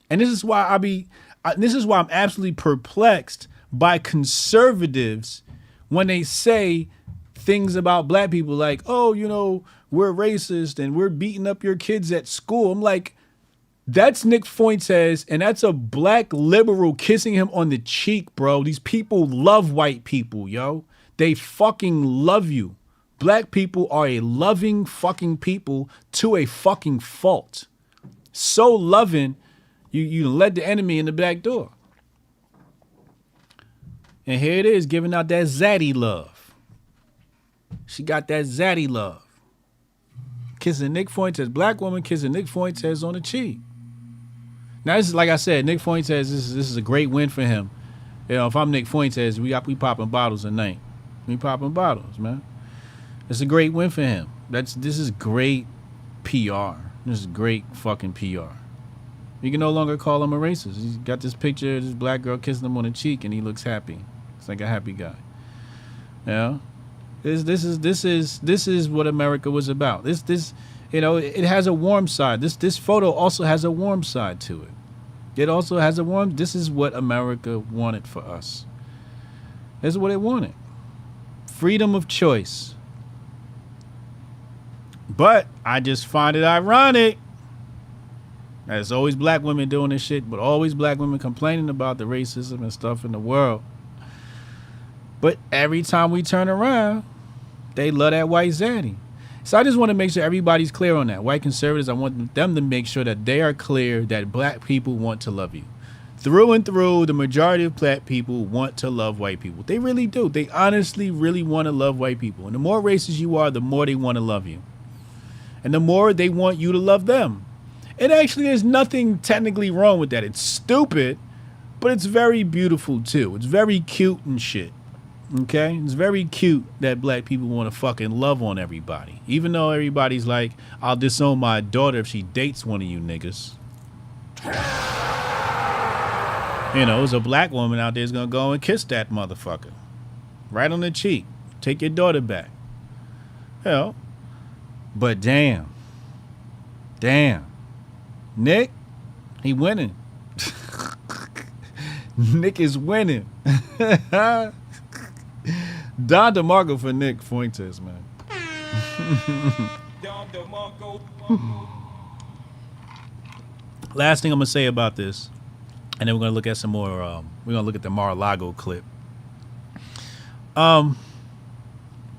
And this is why I'm absolutely perplexed by conservatives when they say things about black people like, oh, we're racist and we're beating up your kids at school. I'm like, that's Nick Fuentes and that's a black liberal kissing him on the cheek, bro. These people love white people, yo. They fucking love you. Black people are a loving fucking people to a fucking fault. So loving, you let the enemy in the back door. And here it is, giving out that zaddy love. She got that zaddy love. Kissing Nick Fuentes, black woman kissing Nick Fuentes on the cheek. Now, this is, like I said, Nick Fuentes, this is a great win for him. If I'm Nick Fuentes, we popping bottles at night. We popping bottles, man. It's a great win for him. This is great PR. This is great fucking PR. You can no longer call him a racist. He's got this picture of this black girl kissing him on the cheek, and he looks happy. It's like a happy guy. This is what America was about. It has a warm side. This photo also has a warm side to it. It also has a warm. This is what America wanted for us. This is what it wanted. Freedom of choice. But I just find it ironic. There's always black women doing this shit, but always black women complaining about the racism and stuff in the world. But every time we turn around, they love that white zaddy. So I just want to make sure everybody's clear on that. White conservatives, I want them to make sure that they are clear that black people want to love you. Through and through, the majority of black people want to love white people. They really do. They honestly really want to love white people. And the more racist you are, the more they want to love you. And the more they want you to love them. And actually, there's nothing technically wrong with that. It's stupid, but it's very beautiful too. It's very cute and shit. Okay? It's very cute that black people want to fucking love on everybody. Even though everybody's like, I'll disown my daughter if she dates one of you niggas. There's a black woman out there who's going to go and kiss that motherfucker. Right on the cheek. Take your daughter back. But damn. Nick, he winning. Nick is winning. Don DeMarco for Nick Fuentes, man. Last thing I'm gonna say about this, and then we're gonna look at some more. We're gonna look at the Mar-a-Lago clip.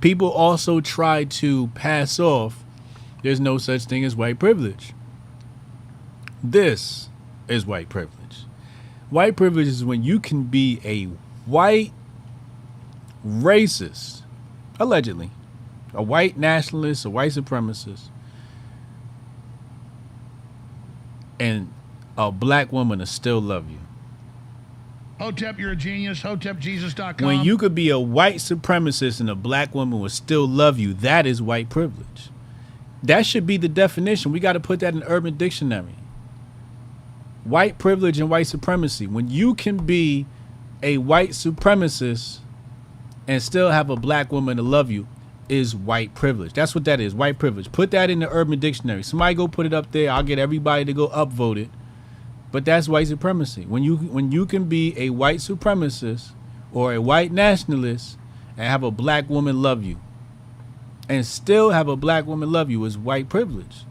People also try to pass off there's no such thing as white privilege. This is white privilege. White privilege is when you can be a white racist, allegedly, a white nationalist, a white supremacist, and a black woman to still love you. Hotep, you're a genius. HotepJesus.com. When you could be a white supremacist and a black woman would still love you, that is white privilege. That should be the definition. We got to put that in Urban Dictionary. White privilege and white supremacy. When you can be a white supremacist and still have a black woman to love you is white privilege. That's what that is, white privilege. Put that in the Urban Dictionary. Somebody go put it up there. I'll get everybody to go upvote it. But that's white supremacy. When you can be a white supremacist or a white nationalist and have a black woman love you, and still have a black woman love you, is white privilege.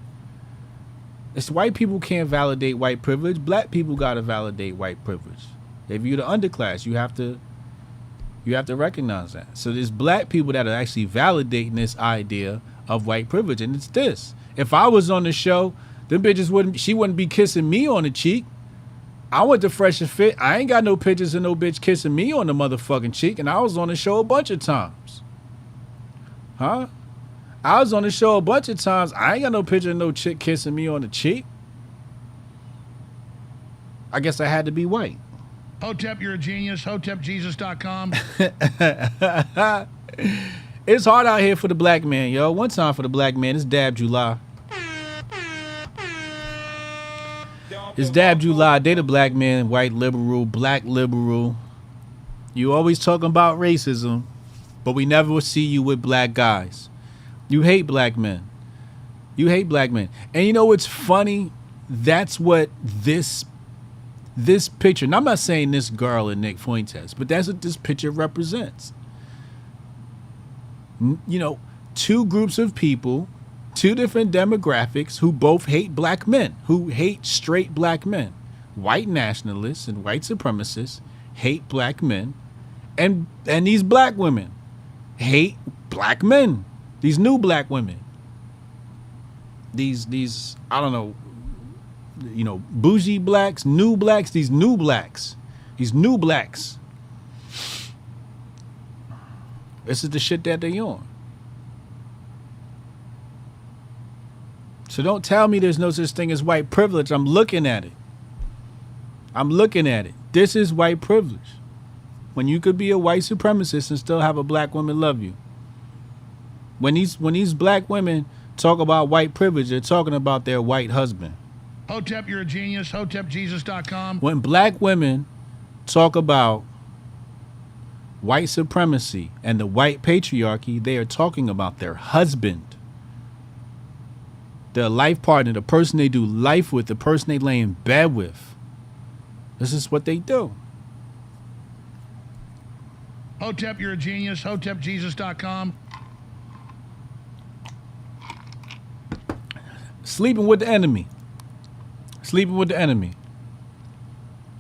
It's white people can't validate white privilege. Black people gotta validate white privilege. If you're the underclass, you have to recognize that. So there's black people that are actually validating this idea of white privilege, and it's this. If I was on the show, them bitches wouldn't be kissing me on the cheek. I went to Fresh and Fit. I ain't got no pictures of no bitch kissing me on the motherfucking cheek, and I was on the show a bunch of times. Huh? I was on the show a bunch of times. I ain't got no picture of no chick kissing me on the cheek. I guess I had to be white. Hotep, you're a genius. HotepJesus.com. It's hard out here for the black man, yo. One time for the black man, it's Dab July. It's Dab July. They the black man, white liberal, black liberal. You always talking about racism, but we never will see you with black guys. You hate black men. You hate black men. And you know what's funny? That's what this picture, and I'm not saying this girl and Nick Fuentes, but that's what this picture represents. You know, two groups of people, two different demographics who both hate black men, who hate straight black men. White nationalists and white supremacists hate black men, and these black women hate black men. These new black women. These I don't know, you know, bougie blacks, new blacks, these new blacks. These new blacks. This is the shit that they on. So don't tell me there's no such thing as white privilege. I'm looking at it. I'm looking at it. This is white privilege. When you could be a white supremacist and still have a black woman love you. When these black women talk about white privilege, they're talking about their white husband. Hotep, you're a genius. HotepJesus.com. When black women talk about white supremacy and the white patriarchy, they are talking about their husband, their life partner, the person they do life with, the person they lay in bed with. This is what they do. Hotep, you're a genius. HotepJesus.com. Sleeping with the enemy. Sleeping with the enemy.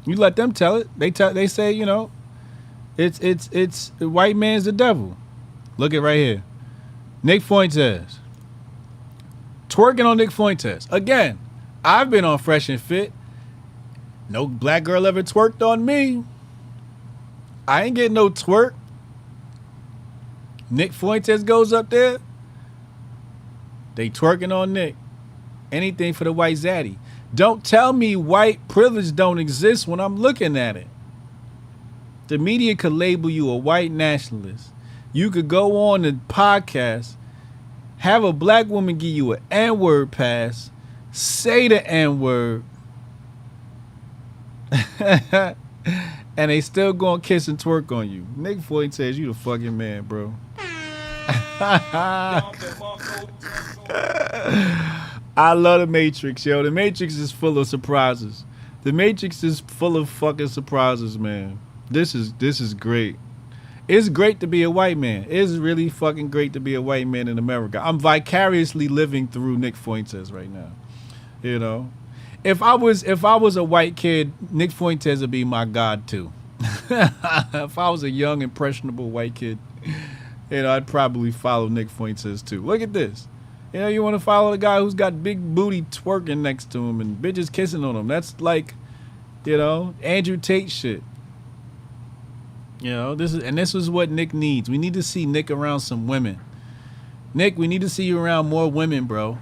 You let them tell it. They say, you know, it's the white man's the devil. Look at right here. Nick Fuentes. Twerking on Nick Fuentes. Again, I've been on Fresh and Fit. No black girl ever twerked on me. I ain't getting no twerk. Nick Fuentes goes up there. They twerking on Nick. Anything for the white zaddy. Don't tell me white privilege don't exist when I'm looking at it. The media could label you a white nationalist. You could go on the podcast, have a black woman give you an N-word pass, say the N-word, and they still gonna kiss and twerk on you. Nick Fuentes, you the fucking man, bro. I love The Matrix, yo. The Matrix is full of surprises. The Matrix is full of fucking surprises, man. This is great. It's great to be a white man. It's really fucking great to be a white man in America. I'm vicariously living through Nick Fuentes right now. You know? If I was a white kid, Nick Fuentes would be my god too. If I was a young, impressionable white kid, you know, I'd probably follow Nick Fuentes too. Look at this. You know, you want to follow the guy who's got big booty twerking next to him and bitches kissing on him. That's like, you know, Andrew Tate shit. You know, this is what Nick needs. We need to see Nick around some women. Nick, we need to see you around more women, bro.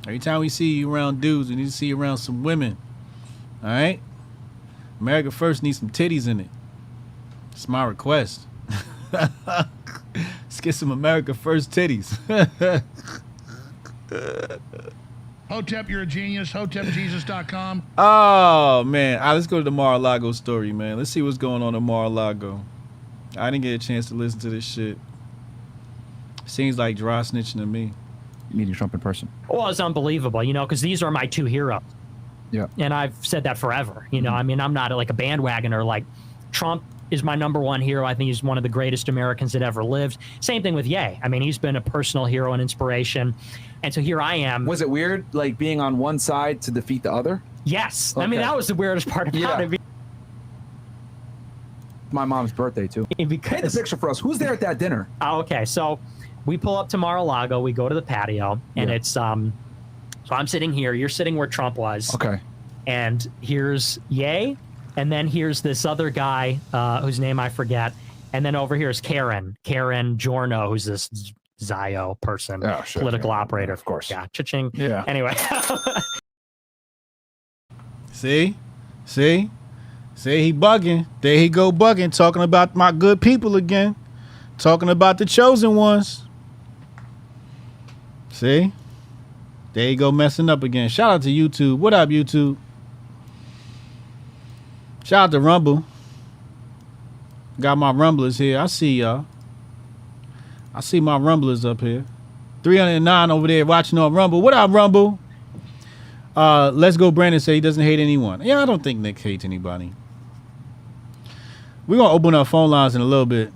Every time we see you around dudes, we need to see you around some women. All right? America First needs some titties in it. It's my request. Let's get some America First titties. Hotep, you're a genius. HotepJesus.com. Oh, man. All right, let's go to the Mar-a-Lago story, man. Let's see what's going on in Mar-a-Lago. I didn't get a chance to listen to this shit. Seems like dry snitching to me. Meeting Trump in person. Well, it's unbelievable, you know, because these are my two heroes. Yeah. And I've said that forever. You know, I mean, I'm not like a bandwagoner. Like, Trump is my number one hero. I think he's one of the greatest Americans that ever lived. Same thing with Ye. I mean, he's been a personal hero and inspiration. And so here I am. Was it weird, like being on one side to defeat the other? Yes. Okay. I mean, that was the weirdest part about it. My mom's birthday too. Because, paint the picture for us. Who's there at that dinner? Oh, okay. So we pull up to Mar-a-Lago. We go to the patio, and it's so I'm sitting here. You're sitting where Trump was. Okay. And here's Ye, and then here's this other guy whose name I forget, and then over here is Karen Giorno, who's this Zio person, political operator, of course. Yeah, cha-ching. Yeah. Anyway. See, he bugging. There he go bugging, talking about my good people again, talking about the chosen ones. See, there you go messing up again. Shout out to YouTube. What up, YouTube? Shout out to Rumble. Got my Rumblers here. I see y'all. I see my Rumblers up here. 309 over there watching on Rumble. What up, Rumble? Let's go. Brandon say he doesn't hate anyone. Yeah, I don't think Nick hates anybody. We're gonna open up phone lines in a little bit.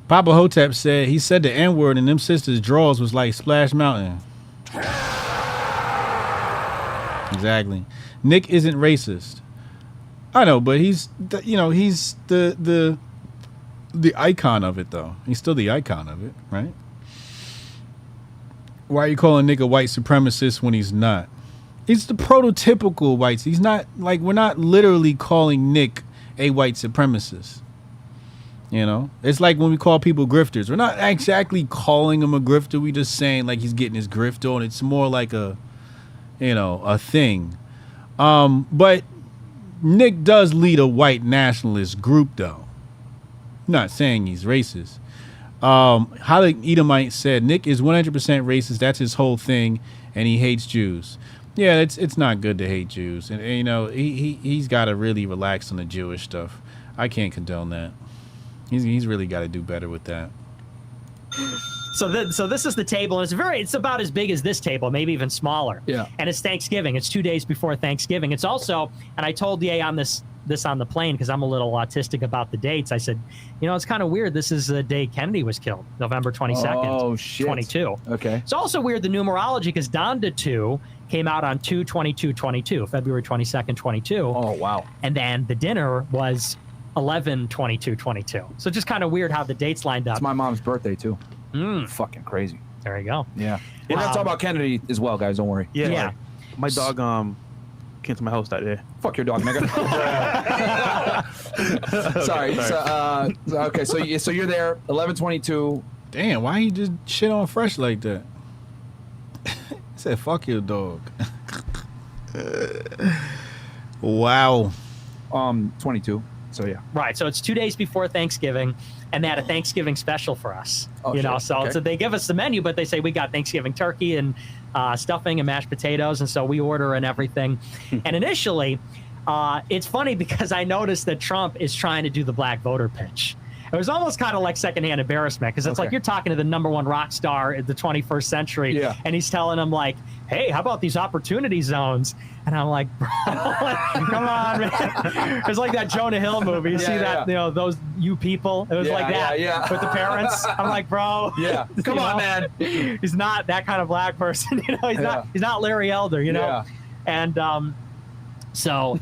Papa Hotep said he said the N-word and them sisters' drawers was like Splash Mountain. Exactly. Nick isn't racist. I know, but he's the icon of it though. He's still the icon of it, right? Why are you calling Nick a white supremacist when he's not? He's the prototypical white. He's not like, we're not literally calling Nick a white supremacist. You know, it's like when we call people grifters. We're not exactly calling him a grifter. We just saying like he's getting his grift on. It's more like a thing. But Nick does lead a white nationalist group though. I'm not saying he's racist. Holly Edomite said Nick is 100% racist. That's his whole thing, and he hates Jews. Yeah, it's not good to hate Jews, and you know he's got to really relax on the Jewish stuff. I can't condone that. He's really got to do better with that. So this is the table. It's about as big as this table, maybe even smaller. Yeah. And it's Thanksgiving. It's 2 days before Thanksgiving. It's also, and I told Ye on this on the plane because I'm a little autistic about the dates. I said, you know, it's kind of weird. This is the day Kennedy was killed, November 22nd, oh, shit. 22. Okay. It's also weird the numerology because Donda 2 came out on 2/22/22, February 22nd, 22. Oh, wow. And then the dinner was 11/22/22. So just kind of weird how the dates lined up. It's my mom's birthday too. Fucking crazy. There you go. Yeah. We're gonna talk about Kennedy as well, guys. Don't worry. Yeah. My dog came to my house that day. Fuck your dog, nigga. Sorry. Okay. So you're there. 11/22. Damn, why he just shit on Fresh like that? He said, "Fuck your dog." Wow. 22. So yeah. Right. So it's 2 days before Thanksgiving, and they had a Thanksgiving special for us. Oh, you know, shit. so, Okay. so they give us the menu, but they say we got Thanksgiving turkey and stuffing and mashed potatoes, and so we order and everything. And initially, it's funny because I noticed that Trump is trying to do the black voter pitch. It was almost kind of like secondhand embarrassment because it's like you're talking to the number one rock star in the 21st century, and he's telling them like, "Hey, how about these opportunity zones?" And I'm like, "Bro, come on, man!" It's like that Jonah Hill movie. You see that? You know, those you people. It was like that with the parents. I'm like, bro, come on, man. He's not that kind of black person. You know, he's not Larry Elder. You know, and so,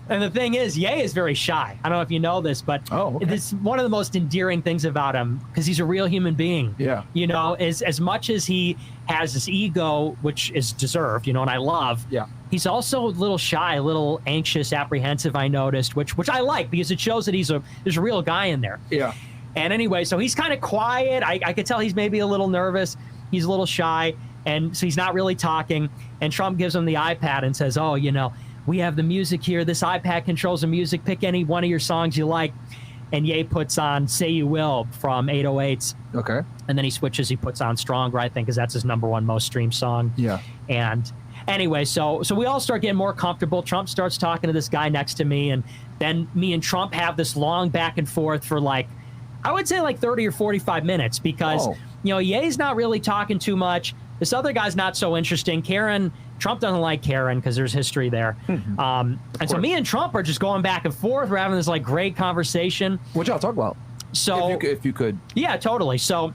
and the thing is, Ye is very shy. I don't know if you know this, but it's one of the most endearing things about him because he's a real human being. Yeah. You know, as much as he has this ego, which is deserved, you know, and I love. Yeah. He's also a little shy, a little anxious, apprehensive. I noticed, which I like because it shows that there's a real guy in there. Yeah. And anyway, so he's kind of quiet. I could tell he's maybe a little nervous. He's a little shy, and so he's not really talking. And Trump gives him the iPad and says, "Oh, you know, we have the music here. This iPad controls the music. Pick any one of your songs you like." And Ye puts on "Say You Will" from 808s. Okay. And then he switches. He puts on "Stronger," I think, because that's his number one most streamed song. Yeah. And anyway, so we all start getting more comfortable. Trump starts talking to this guy next to me, and then me and Trump have this long back and forth for I would say 30 or 45 minutes because, you know, Ye's not really talking too much. This other guy's not so interesting. Karen, Trump doesn't like Karen because there's history there. And so me and Trump are just going back and forth. We're having this like great conversation. What y'all talk about? So if you could. Yeah, totally. So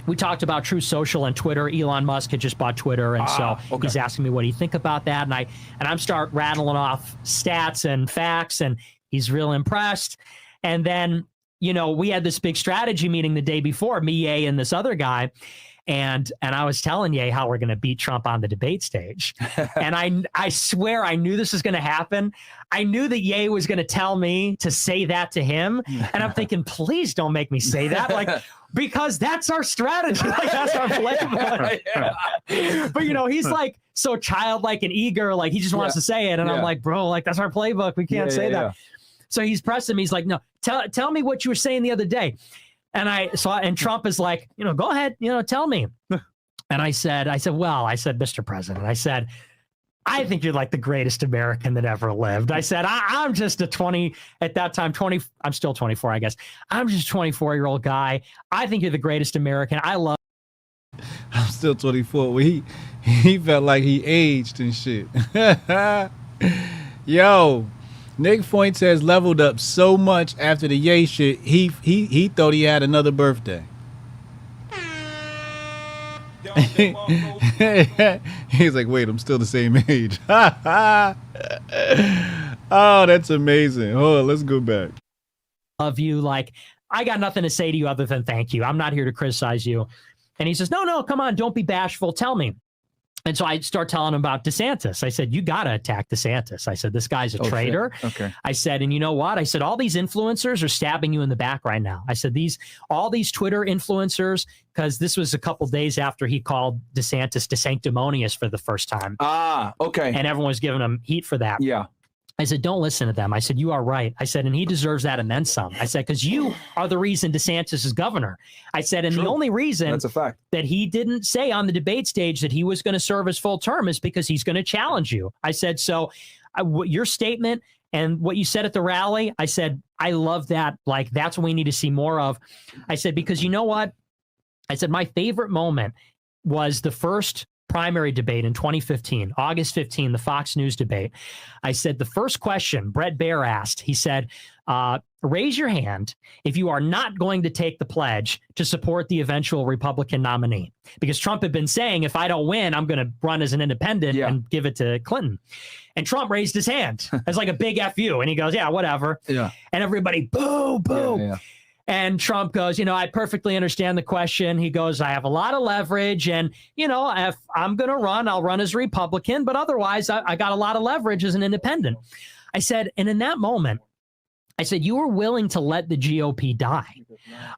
we talked about Truth Social and Twitter. Elon Musk had just bought Twitter, and so he's asking me what do you think about that, and I'm start rattling off stats and facts, and he's real impressed. And then, you know, we had this big strategy meeting the day before, me, Ye, and this other guy. And I was telling Ye how we're going to beat Trump on the debate stage. And I swear I knew this was going to happen. I knew that Ye was going to tell me to say that to him. And I'm thinking, please don't make me say that. Like, because that's our strategy. Like, that's our playbook. But, you know, he's like so childlike and eager. Like, he just wants to say it. And I'm like, bro, like, that's our playbook. We can't say that. So he's pressing me. He's like, no, tell me what you were saying the other day. And Trump is like, you know, go ahead, you know, tell me. And I said, Mr. President, I said, I think you're like the greatest American that ever lived. I said, I'm just a 20, at that time, 20, I'm still 24, I guess. I'm just a 24-year-old guy. I think you're the greatest American. I love. I'm still 24. Well, he felt like he aged and shit. Yo. Nick Fuentes has leveled up so much after the Ye shit, he thought he had another birthday. He's like, wait, I'm still the same age. Oh, that's amazing. Hold on, let's go back. Of you, like, I got nothing to say to you other than thank you. I'm not here to criticize you. And he says, no, come on, don't be bashful. Tell me. And so I start telling him about DeSantis. I said, you got to attack DeSantis. I said, this guy's a traitor. Shit. Okay. I said, and you know what? I said, all these influencers are stabbing you in the back right now. I said, all these Twitter influencers, because this was a couple days after he called DeSantis DeSanctimonious for the first time. Okay. And everyone was giving him heat for that. Yeah. I said, don't listen to them. I said, you are right. I said, and he deserves that and then some. I said, because you are the reason DeSantis is governor. I said, and the only reason that's a fact that he didn't say on the debate stage that he was going to serve his full term is because he's going to challenge you. I said, so your statement and what you said at the rally, I said, I love that. Like, that's what we need to see more of. I said, because you know what? I said, my favorite moment was the first primary debate in 2015, August 15, the Fox News debate. I said, the first question Brett Baer asked, he said, raise your hand if you are not going to take the pledge to support the eventual Republican nominee. Because Trump had been saying, if I don't win, I'm going to run as an independent and give it to Clinton. And Trump raised his hand as like a big F you. And he goes, yeah, whatever. Yeah. And everybody, boo, boo. Yeah. And Trump goes, you know, I perfectly understand the question. He goes, I have a lot of leverage. And, you know, if I'm going to run, I'll run as a Republican. But otherwise, I got a lot of leverage as an independent. I said, and in that moment, I said, you were willing to let the GOP die.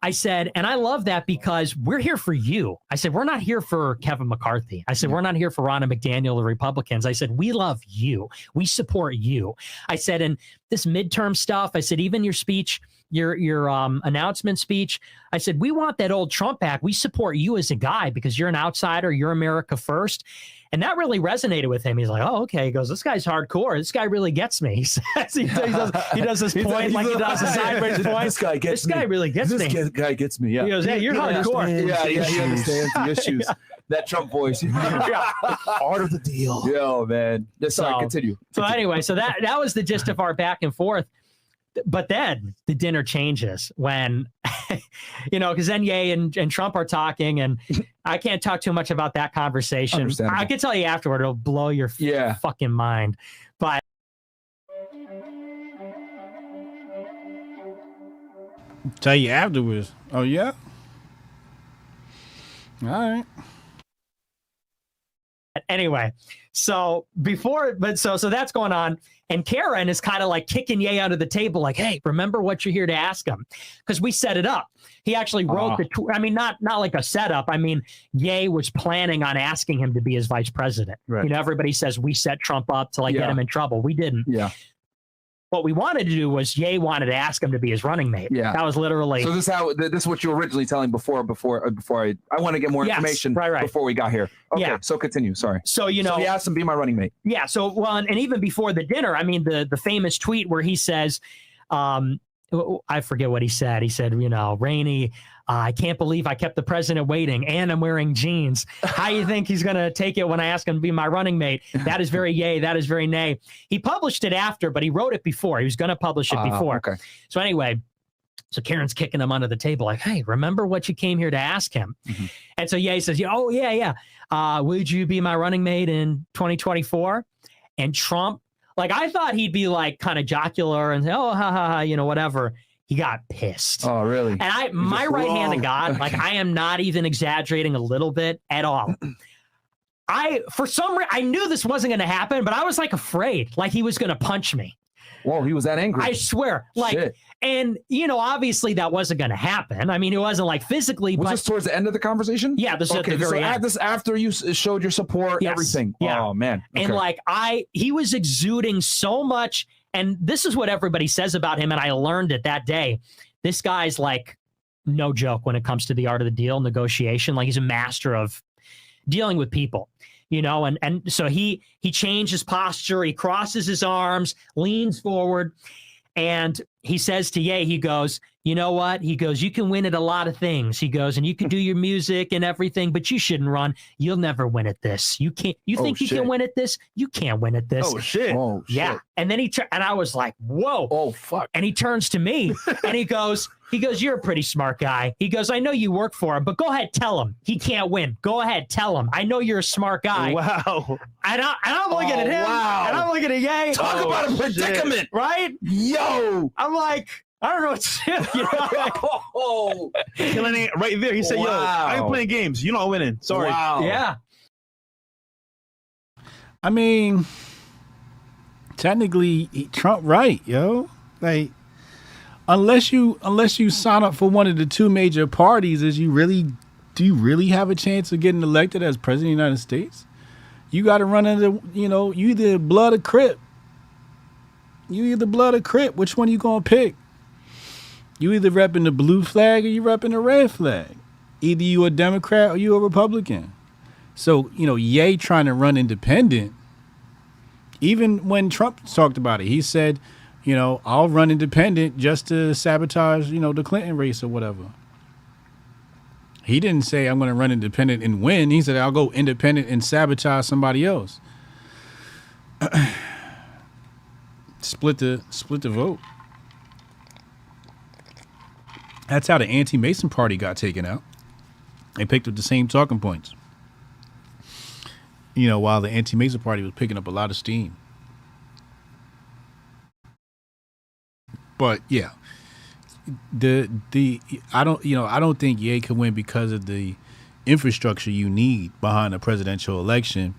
I said, and I love that because we're here for you. I said, we're not here for Kevin McCarthy. I said, we're not here for Ronna McDaniel, the Republicans. I said, we love you. We support you. I said, and this midterm stuff, I said, even your speech, your announcement speech, I said, we want that old Trump Act. We support you as a guy because you're an outsider. You're America first. And that really resonated with him. He's like, oh, okay. He goes, this guy's hardcore. This guy really gets me. He says, he does this point like he does a sideways point. This guy really gets me. This guy gets me, yeah. He goes, hey, you're hardcore. Yeah, he understands the issues. That Trump voice. Part of the deal. Yo, man. Sorry, continue. So anyway, so that was the gist of our back and forth. But then the dinner changes when, you know, because then Ye and Trump are talking, and I can't talk too much about that conversation. I can tell you afterward, it'll blow your fucking mind. But tell you afterwards. Oh, yeah? All right. Anyway, so that's going on. And Karen is kind of like kicking Ye under the table, like, hey, remember what you're here to ask him. Because we set it up. He actually wrote I mean, not like a setup. I mean, Ye was planning on asking him to be his vice president. Right. You know, everybody says we set Trump up to like get him in trouble. We didn't. Yeah. What we wanted to do was Ye wanted to ask him to be his running mate. Yeah. That was literally. So this is what you were originally telling before I want to get more information before we got here. Okay. So continue. Sorry. So, you know. So he asked him to be my running mate. Yeah. So, well, and even before the dinner, I mean, the famous tweet where he says, I forget what he said. He said, Rainey, I can't believe I kept the president waiting, and I'm wearing jeans. How you think he's going to take it when I ask him to be my running mate? That is very yay. That is very nay. He published it after, but he wrote it before. He was going to publish it before. Okay. So anyway, so Karen's kicking him under the table like, hey, remember what you came here to ask him? Mm-hmm. And so Ye says, oh, yeah. Would you be my running mate in 2024? And Trump, like, I thought he'd be like kind of jocular and say, oh, whatever. He got pissed. Oh, really? And my right hand to God, like, I am not even exaggerating a little bit at all. For some reason, I knew this wasn't going to happen, but I was like afraid, like he was going to punch me. Whoa, he was that angry. I swear. Like, shit. And, obviously that wasn't going to happen. I mean, it wasn't like physically. Was this towards the end of the conversation? Yeah, this is at the very end. This after you showed your support, yes, everything. Yeah. Oh, man. Okay. And like, he was exuding so much. And this is what everybody says about him. And I learned it that day. This guy's like no joke when it comes to the art of the deal, negotiation. Like, he's a master of dealing with people. And so he changed his posture. He crosses his arms, leans forward, and he says to Ye, he goes, you know what? He goes, you can win at a lot of things. He goes, and you can do your music and everything, but you shouldn't run. You'll never win at this. You can't. You think you can win at this? You can't win at this. Oh, shit. Oh, yeah. Shit. And then and I was like, whoa. Oh, fuck. And he turns to me and he goes, you're a pretty smart guy. He goes, I know you work for him, but go ahead, tell him he can't win. Go ahead, tell him. I know you're a smart guy. Wow. And I'm looking at him. Wow. And I'm looking at Ye. Talk about a predicament. Shit. Right? Yo. I'm like, I don't know what to do. Killing it right there. He said, yo, I ain't playing games. You're not winning. Sorry. Wow. Yeah. I mean, technically, Trump right, yo. Like, unless you sign up for one of the two major parties, do you really have a chance of getting elected as president of the United States? You got to run into, you either blood or Crip. Which one you gonna pick? You either repping the blue flag or you repping the red flag. Either you a Democrat or you a Republican. So, Ye trying to run independent. Even when Trump talked about it, he said, I'll run independent just to sabotage, the Clinton race or whatever. He didn't say I'm going to run independent and win. He said I'll go independent and sabotage somebody else. Split the vote. That's how the anti-Mason party got taken out. They picked up the same talking points. While the anti-Mason party was picking up a lot of steam. But yeah, I don't think Ye can win because of the infrastructure you need behind a presidential election.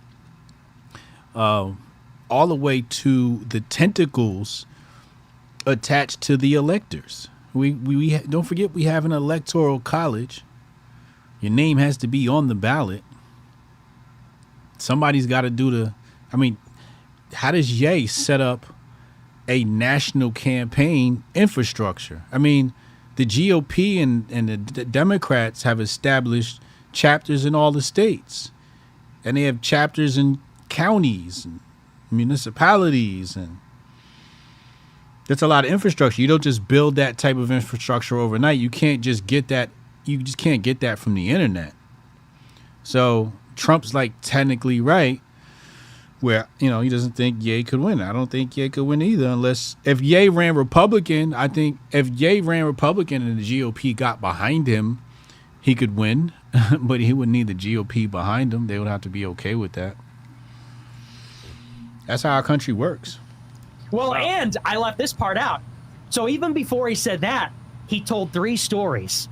All the way to the tentacles attached to the electors. We don't forget we have an electoral college. Your name has to be on the ballot. Somebody's got to do how does Ye set up a national campaign infrastructure? I mean, the GOP and the Democrats have established chapters in all the states. And they have chapters in counties and municipalities, and that's a lot of infrastructure. You don't just build that type of infrastructure overnight. You can't just get that. You just can't get that from the internet. So Trump's like technically right, where he doesn't think Ye could win. I don't think Ye could win either, unless if Ye ran Republican. I think if Ye ran Republican and the GOP got behind him, he could win, but he would need the GOP behind him. They would have to be okay with that. That's how our country works. Well, and I left this part out. So even before he said that, he told 3 stories.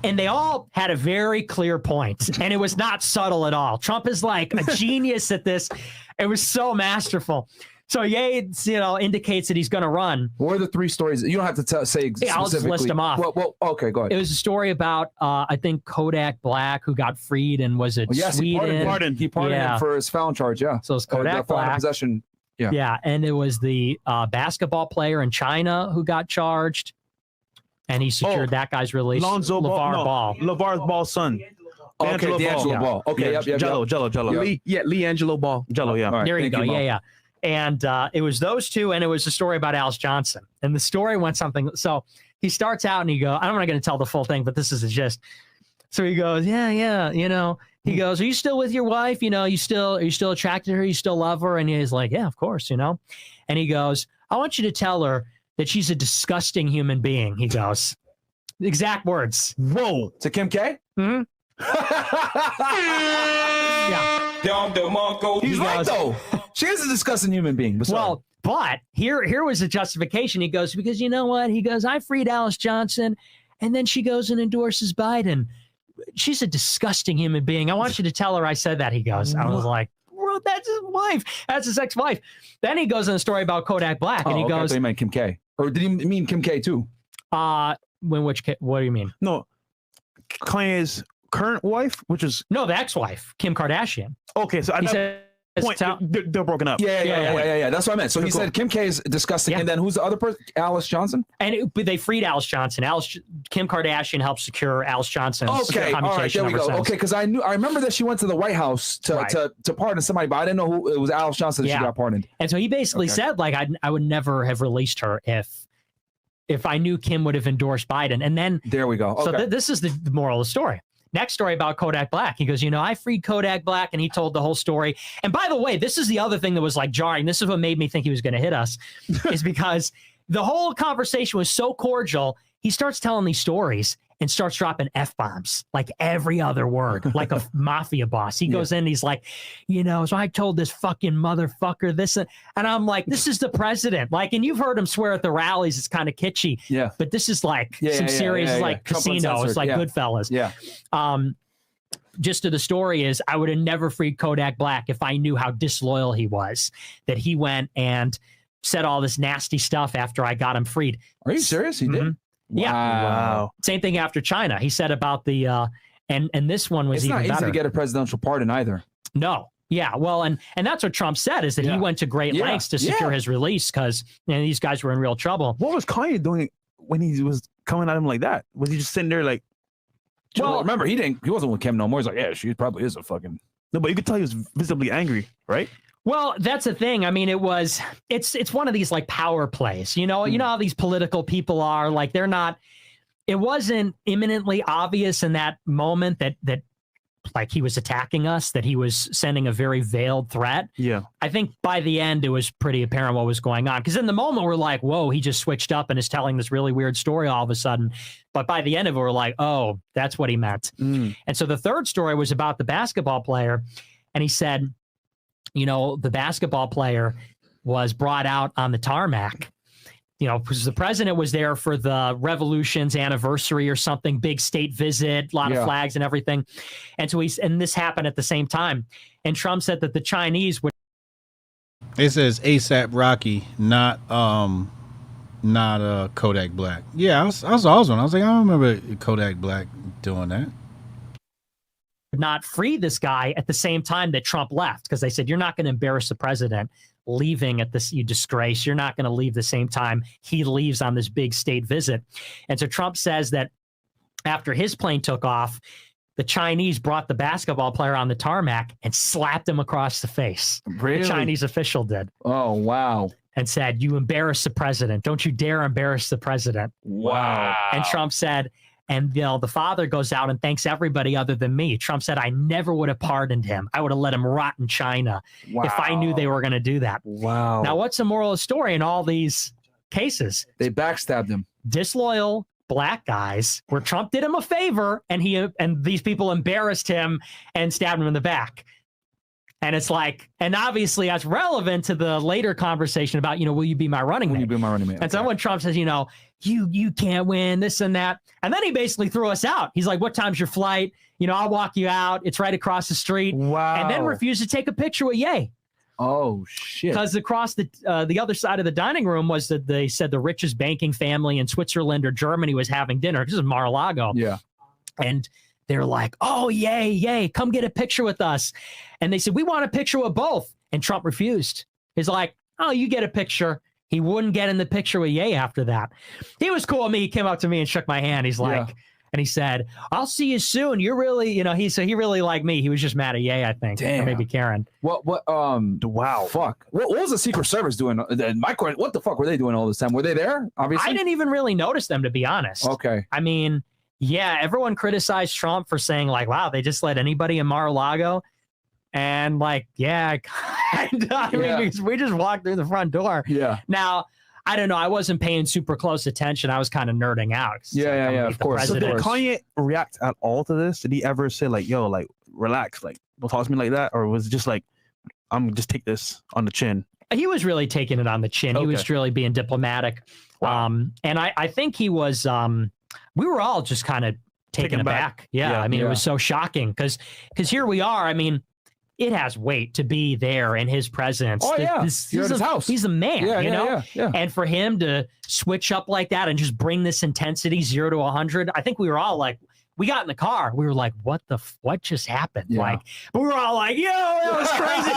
And they all had a very clear point. And it was not subtle at all. Trump is like a genius at this. It was so masterful. So Ye, indicates that he's going to run. What are the 3 stories? You don't have to say specifically. I'll just list them off. Well, okay, go ahead. It was a story about, I think, Kodak Black, who got freed and was it Sweden? He pardoned him for his felon charge, yeah. So it's Kodak Black. Possession, yeah. Yeah, and it was the basketball player in China who got charged, and he secured that guy's release. LeVar Ball. LeVar Ball's son. Okay, D'Angelo Ball. Okay, yeah, Jello. LeAngelo Ball. Jello, yeah. Right, there you go, yeah. And it was those 2, and it was a story about Alice Johnson. And the story went something. So he starts out and he goes, I'm not going to tell the full thing, but this is the gist. So he goes, yeah, he goes, are you still with your wife? Are you still attracted to her? You still love her? And he's like, yeah, of course, And he goes, I want you to tell her that she's a disgusting human being. He goes, exact words. Whoa. To Kim K? Mm-hmm. Yeah. He's right, though. She is a disgusting human being. Well, but here was a justification. He goes, because you know what? He goes, I freed Alice Johnson, and then she goes and endorses Biden. She's a disgusting human being. I want you to tell her I said that, he goes. I was like, bro, that's his wife. That's his ex-wife. Then he goes in a story about Kodak Black, and he goes... I thought he meant Kim K. Or did he mean Kim K, too? What do you mean? No, Kanye's current wife, which is... No, the ex-wife, Kim Kardashian. Okay, so he said... They're broken up. Yeah. That's what I meant. So he said Kim K is disgusting, and then who's the other person? Alice Johnson. And they freed Alice Johnson. Kim Kardashian helped secure Alice Johnson's okay, all right, there we go. Okay, because I remember that she went to the White House to pardon somebody, but I didn't know who it was. Alice Johnson that she got pardoned. And so he basically said, like, I would never have released her if I knew Kim would have endorsed Biden. And then there we go. So this is the moral of the story. Next story about Kodak Black. He goes, I freed Kodak Black, and he told the whole story. And by the way, this is the other thing that was like jarring. This is what made me think he was going to hit us, is because the whole conversation was so cordial. He starts telling these stories and starts dropping F-bombs, like every other word, like a mafia boss. He goes in and he's like, so I told this fucking motherfucker this. And I'm like, this is the president. Like, and you've heard him swear at the rallies. It's kind of kitschy. Yeah. But this is like some serious, like Casino. It's like Goodfellas. Yeah. Just to the story is, I would have never freed Kodak Black if I knew how disloyal he was, that he went and said all this nasty stuff after I got him freed. Are you serious? He did? Yeah. Wow. Same thing after China. He said about the and this one was even better. It's not easy to get a presidential pardon either. No. Yeah. Well, and that's what Trump said, is that he went to great lengths to secure his release because these guys were in real trouble. What was Kanye doing when he was coming at him like that? Was he just sitting there like? Well, remember he wasn't with Kim no more. He's like, yeah, she probably is a fucking. No, but you could tell he was visibly angry, right? Well, that's the thing. I mean, it's one of these like power plays, you know how these political people are, like it wasn't imminently obvious in that moment that like he was attacking us, that he was sending a very veiled threat. Yeah. I think by the end, it was pretty apparent what was going on. Because in the moment, we're like, whoa, he just switched up and is telling this really weird story all of a sudden. But by the end of it, we're like, oh, that's what he meant. And so the third story was about the basketball player. And he said, the basketball player was brought out on the tarmac, because the president was there for the revolution's anniversary or something, big state visit, a lot of flags and everything. And so and this happened at the same time. And Trump said that the Chinese would. It says ASAP Rocky, not Kodak Black. Yeah, I saw one. I was like, I don't remember Kodak Black doing that. Not free this guy at the same time that Trump left, because they said, you're not going to embarrass the president leaving at this, you disgrace. You're not going to leave the same time he leaves on this big state visit. And so Trump says that after his plane took off, the Chinese brought the basketball player on the tarmac and slapped him across the face. Really? The Chinese official did. Oh, wow. And said, you embarrass the president. Don't you dare embarrass the president. Wow. And Trump said, and the father goes out and thanks everybody other than me. Trump said, I never would have pardoned him. I would have let him rot in China if I knew they were going to do that. Wow. Now, what's the moral of the story in all these cases? They backstabbed him. Disloyal black guys, where Trump did him a favor and these people embarrassed him and stabbed him in the back. And it's like, and obviously that's relevant to the later conversation about, will you be my running mate? Will you be my running mate? And so when Trump says, you can't win this and that. And then he basically threw us out. He's like, what time's your flight? I'll walk you out. It's right across the street. Wow. And then refused to take a picture with Ye. Oh, shit. Because across the other side of the dining room was that they said the richest banking family in Switzerland or Germany was having dinner. This is Mar-a-Lago. Yeah. And they're like, oh, yay, come get a picture with us. And they said, we want a picture with both. And Trump refused. He's like, oh, you get a picture. He wouldn't get in the picture with Ye after that. He was cool with me. He came up to me and shook my hand. He's like, And he said, "I'll see you soon. You're really, he really liked me. He was just mad at Ye, I think. Damn. Or maybe Karen. Wow. Fuck. What was the Secret Service doing? My question, what the fuck were they doing all this time? Were they there? Obviously. I didn't even really notice them, to be honest. Okay. I mean, yeah, everyone criticized Trump for saying like, wow, they just let anybody in Mar-a-Lago. And like, yeah, kind of. Because we just walked through the front door. Yeah. Now, I don't know. I wasn't paying super close attention. I was kind of nerding out. Yeah, of course. So did Kanye react at all to this? Did he ever say like, yo, like, relax, like, don't talk to me like that? Or was it just like, I'm just take this on the chin? He was really taking it on the chin. He was really being diplomatic. Wow. And I think he was, we were all just kind of taken aback. Yeah. I mean, it was so shocking because here we are. I mean, it has weight to be there in his presence. Oh, yeah. You're at his house. He's a man, you know? Yeah. And for him to switch up like that and just bring this intensity 0 to 100, I think we were all like, we got in the car. We were like, what just happened? Yeah. Like, we were all like, yo, that was crazy.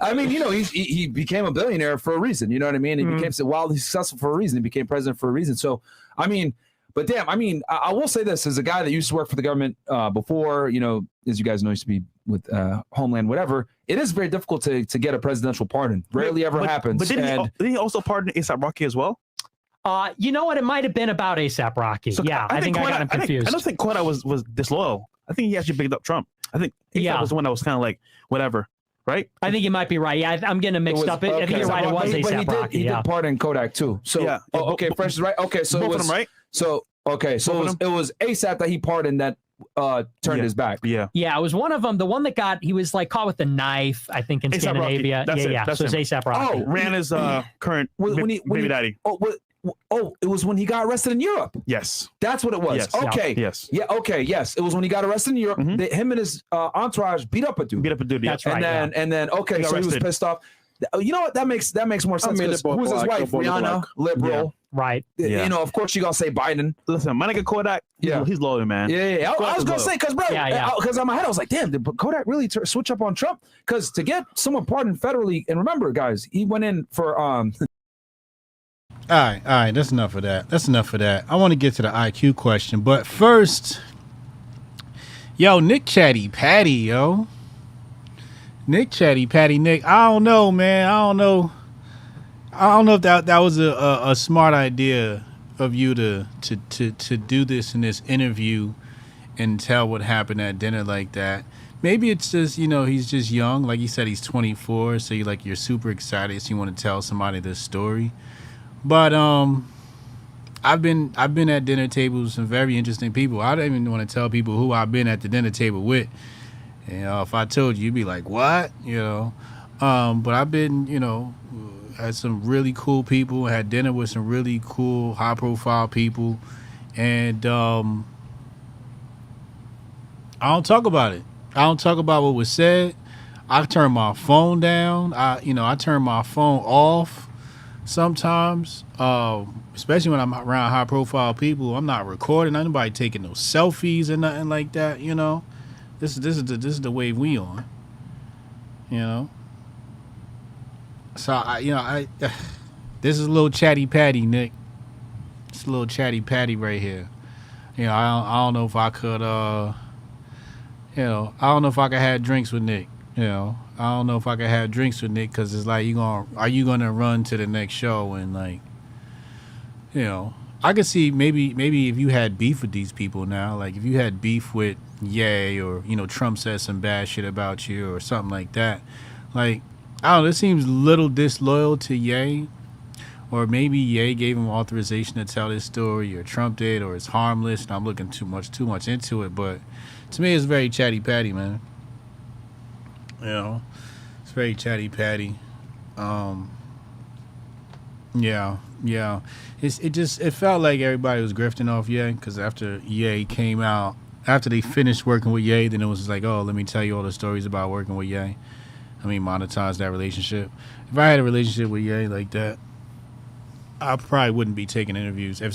I mean, he became a billionaire for a reason. You know what I mean? He became wildly successful for a reason. He became president for a reason. So, I mean, but damn, I mean, I will say this as a guy that used to work for the government before, as you guys know, used to be with Homeland, whatever. It is very difficult to get a presidential pardon. Rarely ever happens. But did he also pardon A$AP Rocky as well? You know what? It might have been about A$AP Rocky. So I think I got him confused. I don't think Kodak was disloyal. I think he actually picked up Trump. I think A$AP was the one that was kind of like, whatever, right? I think you might be right. Yeah, I'm getting mixed up. I think you're right. It was A$AP Rocky. He did pardon Kodak too. So, okay, Fresh is right. Okay, so both it was, of them, right? So, okay, so it was A$AP that he pardoned that turned his back. Yeah, it was one of them. The one that he was like caught with a knife, I think, in Scandinavia. That's it. So it's A$AP Rocky. Oh, ran his current baby daddy. It was when he got arrested in Europe. Yes. That's what it was. Yes. Okay. Yes. Yeah, okay, yes. It was when he got arrested in Europe. Him and his entourage beat up a dude. That's right. And then okay, so he was pissed off. You know what? That makes more sense. Who's his wife? Rihanna, liberal. Right. Of course you're gonna say Biden. Listen, my nigga Kodak, he's loyal, man. Yeah. I was gonna say, because bro, because on my head I was like, damn, did Kodak really switch up on Trump? Because to get someone pardoned federally, and remember, guys, he went in for All right. That's enough of that. I want to get to the IQ question, but first, Nick Chatty Patty, Nick. I don't know, man. I don't know if that was a smart idea of you to do this in this interview and tell what happened at dinner like that. Maybe it's just he's just young, like you said, he's 24, so you're super excited, so you want to tell somebody this story. But I've been at dinner tables with some very interesting people. I don't even want to tell people who I've been at the dinner table with. If I told you, you'd be like, what? But I've been, had some really cool people, had dinner with some really cool, high profile people. And I don't talk about it. I don't talk about what was said. I turn my phone down. I turn my phone off. Sometimes, especially when I'm around high profile people, I'm not recording. Nobody taking no selfies or nothing like that. This is the wave we on. So I this is a little chatty patty, Nick. It's a little chatty patty right here. I don't know if I could. I don't know if I could have drinks with Nick. I don't know if I could have drinks with Nick because it's like, are you gonna run to the next show and I could see maybe if you had beef with these people now, like if you had beef with Ye or Trump said some bad shit about you or something like that, like I don't know, it seems a little disloyal to Ye, or maybe Ye gave him authorization to tell this story, or Trump did, or it's harmless and I'm looking too much into it, but to me it's very chatty patty, man. It's very chatty patty. Yeah. It felt like everybody was grifting off Ye, because after Ye came out, after they finished working with Ye, then it was like, oh, let me tell you all the stories about working with Ye. Monetize that relationship. If I had a relationship with Ye like that, I probably wouldn't be taking interviews. In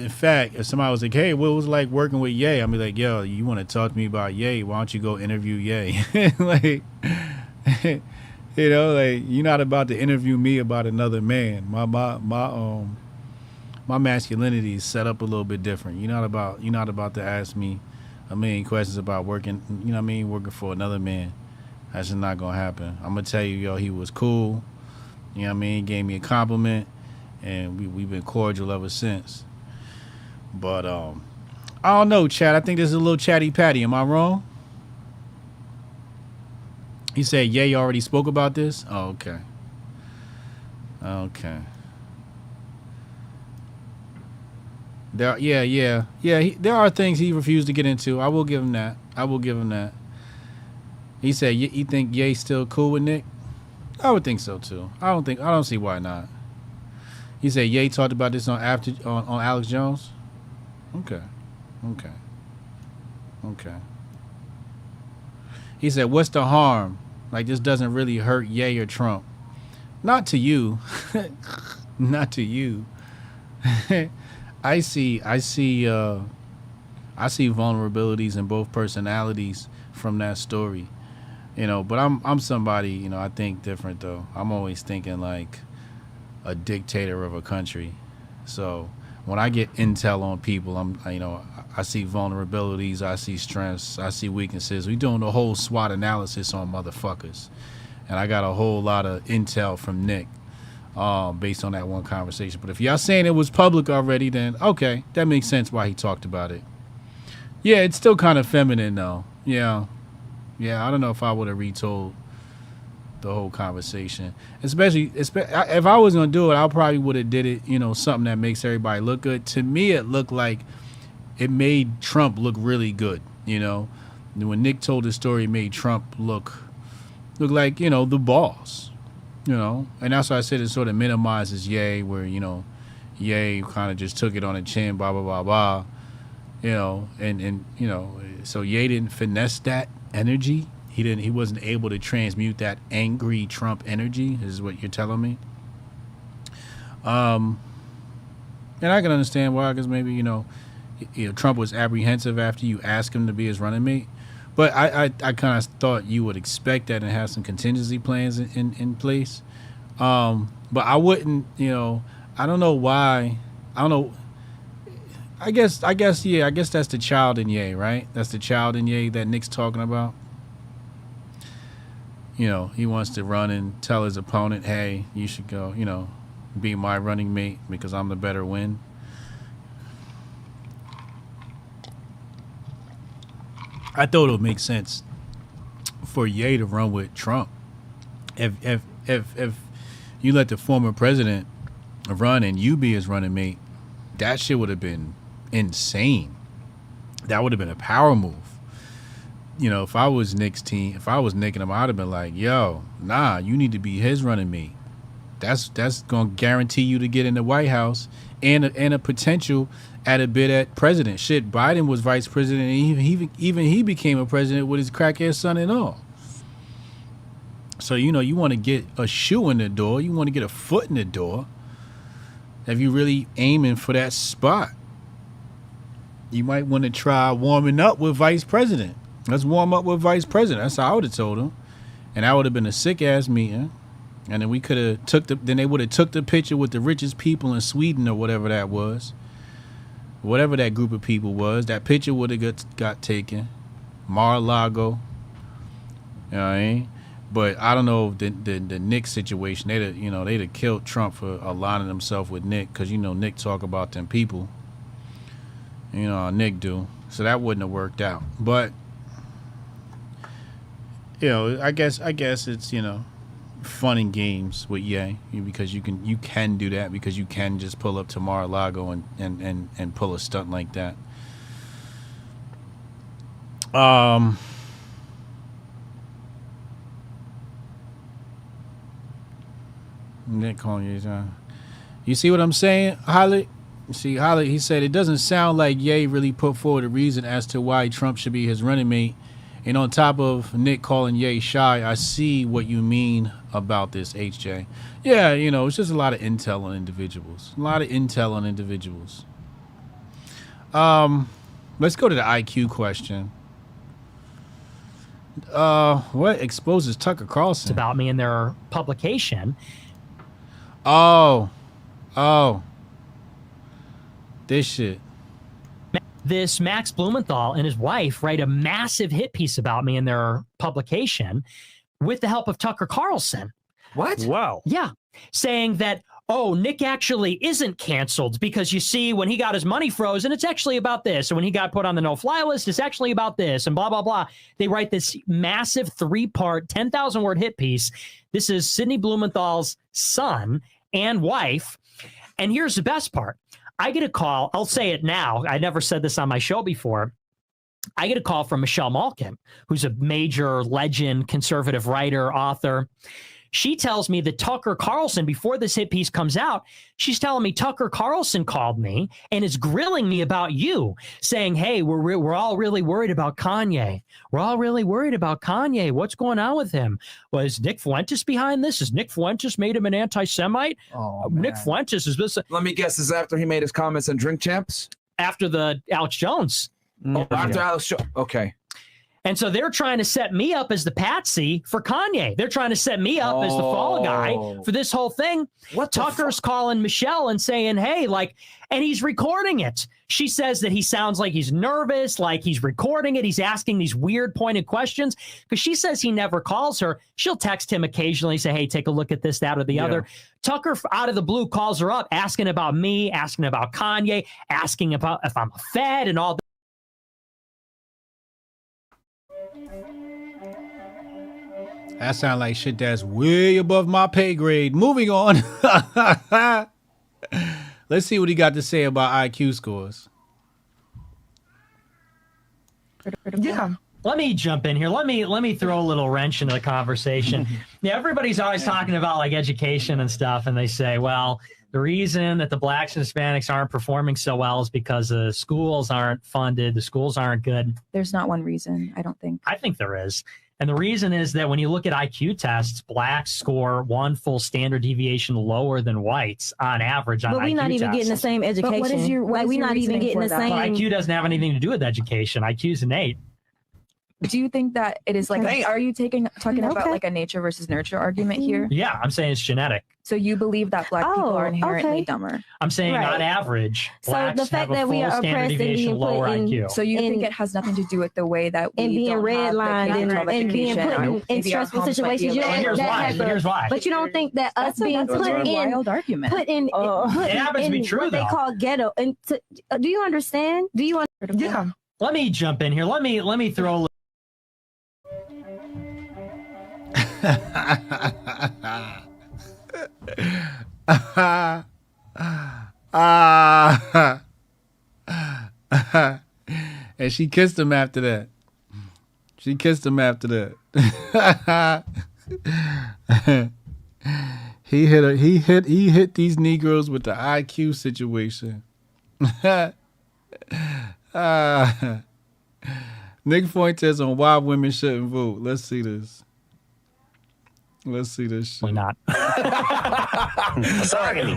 fact, if somebody was like, hey, what was it like working with Ye? I'd be like, yo, you want to talk to me about Ye? Why don't you go interview Ye? Like, you're not about to interview me about another man. my masculinity is set up a little bit different. You're not about to ask me a million questions about working, you know what I mean, working for another man. That's just not gonna happen. I'm gonna tell you, yo, he was cool. You know what I mean? He gave me a compliment, and we've been cordial ever since. But I don't know, Chad. I think this is a little chatty patty. Am I wrong? He said, "Yeah, you already spoke about this." Oh, okay. Okay. There are things he refused to get into. I will give him that. He said, "You think Ye's still cool with Nick?" I would think so too. I don't see why not. He said Ye talked about this on Alex Jones. Okay. He said, "What's the harm? Like, this doesn't really hurt Ye or Trump." Not to you. Not to you. I see vulnerabilities in both personalities from that story. You know, but I'm somebody, you know, I think different though. I'm always thinking like a dictator of a country. So when I get intel on people, I see vulnerabilities, I see strengths, I see weaknesses. We doing a whole SWOT analysis on motherfuckers. And I got a whole lot of intel from Nick based on that one conversation. But if y'all saying it was public already, then okay, that makes sense why he talked about it. Yeah, it's still kind of feminine though. Yeah, I don't know if I would have retold the whole conversation. Especially if I was going to do it, I probably would have did it, you know, something that makes everybody look good. To me, it looked like it made Trump look really good, you know. When Nick told his story, it made Trump look like, you know, the boss, you know. And that's why I said it sort of minimizes Ye, where, you know, Ye kind of just took it on the chin, blah, blah, blah, blah, you know. And you know, so Ye didn't finesse that energy. He wasn't able to transmute that angry Trump energy, is what you're telling me. And I can understand why, because maybe, you know, Trump was apprehensive after you asked him to be his running mate. But I kind of thought you would expect that and have some contingency plans in place. But I wouldn't, you know, I don't know why. I don't know. I guess that's the child in Ye, right? That's the child in Ye that Nick's talking about. You know, he wants to run and tell his opponent, hey, you should go, you know, be my running mate because I'm the better win. I thought it would make sense for Ye to run with Trump. If you let the former president run and you be his running mate, that shit would have been insane. That would have been a power move. You know, if I was Nick's team, if I was Nick and him, I'd have been like, yo, nah, you need to be his running mate. That's gonna guarantee you to get in the White House and a potential at a bid at president. Shit, Biden was vice president, and even he became a president with his crackhead son and all. So, you know, you want to get a shoe in the door, you want to get a foot in the door. If you really aiming for that spot, you might want to try warming up with vice president. Let's warm up with vice president. That's how I would have told him. And that would have been a sick ass meeting. And then we could have they would have took the picture with the richest people in Sweden or whatever that was. Whatever that group of people was. That picture would have got taken. Mar-a-Lago. You know what I mean? But I don't know the Nick situation. They'd have killed Trump for aligning himself with Nick, because, you know, Nick talk about them people. You know how Nick do. So that wouldn't have worked out. But, you know, I guess it's, you know, fun and games with Ye, because you can do that, because you can just pull up to Mar-a-Lago and pull a stunt like that. Nick calling you. You see what I'm saying, Holly? See, Holly, he said it doesn't sound like Ye really put forward a reason as to why Trump should be his running mate. And on top of Nick calling Ye shy, I see what you mean about this, HJ. Yeah, you know, it's just a lot of intel on individuals. Let's go to the IQ question. What exposes Tucker Carlson? It's about me in their publication. Oh. this shit. This Max Blumenthal and his wife write a massive hit piece about me in their publication with the help of Tucker Carlson. What? Wow. Yeah. Saying that, oh, Nick actually isn't canceled because you see, when he got his money frozen, it's actually about this. And when he got put on the no-fly list, it's actually about this and blah, blah, blah. They write this massive 3-part, 10,000-word hit piece. This is Sidney Blumenthal's son and wife. And here's the best part. I get a call. I'll say it now. I never said this on my show before. I get a call from Michelle Malkin, who's a major legend, conservative writer, author. She tells me that Tucker Carlson, before this hit piece comes out, she's telling me Tucker Carlson called me and is grilling me about you, saying, hey, we're all really worried about Kanye. We're all really worried about Kanye. What's going on with him? Was Nick Fuentes behind this? Has Nick Fuentes made him an anti-Semite? Oh, Nick Fuentes is this? Let me guess. This is after he made his comments on Drink Champs? After the Alex Jones. Oh, after Alex Jones. Okay. And so they're trying to set me up as the patsy for Kanye. They're trying to set me up as the fall guy for this whole thing. What Tucker's calling Michelle and saying, hey, like, and he's recording it. She says that he sounds like he's nervous, like he's recording it. He's asking these weird pointed questions because she says he never calls her. She'll text him occasionally, say, hey, take a look at this, that, or the other. Tucker, out of the blue, calls her up, asking about me, asking about Kanye, asking about if I'm a Fed and all that. That sounds like shit that's way above my pay grade. Moving on. Let's see what he got to say about IQ scores. Yeah. Let me jump in here. Let me throw a little wrench into the conversation. Yeah, everybody's always talking about like education and stuff, and they say, well, the reason that the blacks and Hispanics aren't performing so well is because the schools aren't funded, the schools aren't good. There's not one reason, I don't think. I think there is. And the reason is that when you look at IQ tests, blacks score 1 full standard deviation lower than whites on average on IQ tests. But we're not even getting the same education. But what is your, like, we're not even getting the same. Well, IQ doesn't have anything to do with education. IQ is innate. Do you think that it is like, are you talking about like a nature versus nurture argument here? Yeah, I'm saying it's genetic. So you believe that black people are inherently dumber? I'm saying on average, blacks the fact have a that we full are standard oppressed and deviation being lower put in, IQ. So you think it has nothing to do with the way that we and being redlined and being put in stressful situations? You know, Here's why. But you don't think that us being put in wild argument. put in It happens to be true, what they though. call ghetto? And do you understand? Do you understand? Yeah. Let me jump in here. Let me throw a little. And she kissed him after that. He hit these Negroes with the IQ situation. Nick Fuentes on why women shouldn't vote. Let's see this. Why not? Sorry.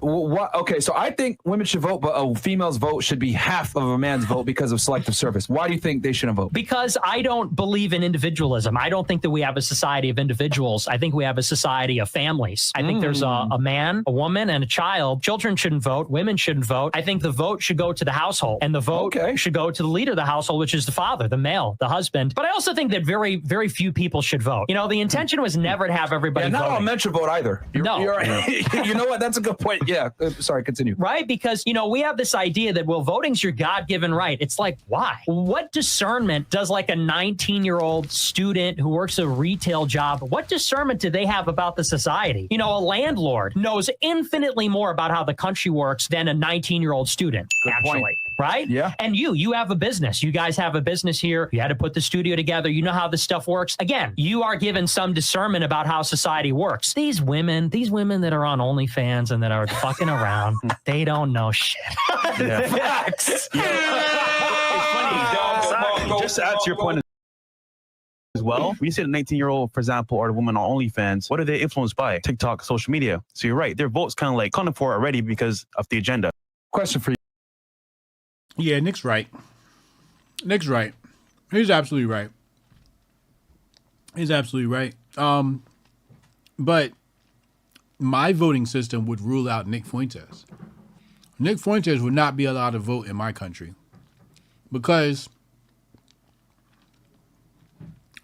What? Okay, so I think women should vote, but a female's vote should be half of a man's vote because of selective service. Why do you think they shouldn't vote? Because I don't believe in individualism. I don't think that we have a society of individuals. I think we have a society of families. I think there's a man, a woman, and a child. Children shouldn't vote. Women shouldn't vote. I think the vote should go to the household, and the vote should go to the leader of the household, which is the father, the male, the husband. But I also think that very, very few people should vote. You know, the intention was never to have everybody not voting. all men should vote either. You're right. You know what? That's a good point. Yeah. Sorry, continue. Right? Because, you know, we have this idea that, well, voting's your God-given right. It's like, why? What discernment does like a 19-year-old student who works a retail job, what discernment do they have about the society? You know, a landlord knows infinitely more about how the country works than a 19-year-old student, Good actually. point. Right? Yeah. And you have a business. You guys have a business here. You had to put the studio together. You know how this stuff works. Again, you are given some discernment about how society works. These women that are on OnlyFans and that are fucking around, they don't know shit. Facts. It's funny. Just to add to your point as well, when you see a 19-year-old, for example, or a woman on OnlyFans, what are they influenced by? TikTok, social media. So you're right. Their vote's kind of like accounted for already because of the agenda. Question for you. Yeah, Nick's right. He's absolutely right. But my voting system would rule out Nick Fuentes. Nick Fuentes would not be allowed to vote in my country because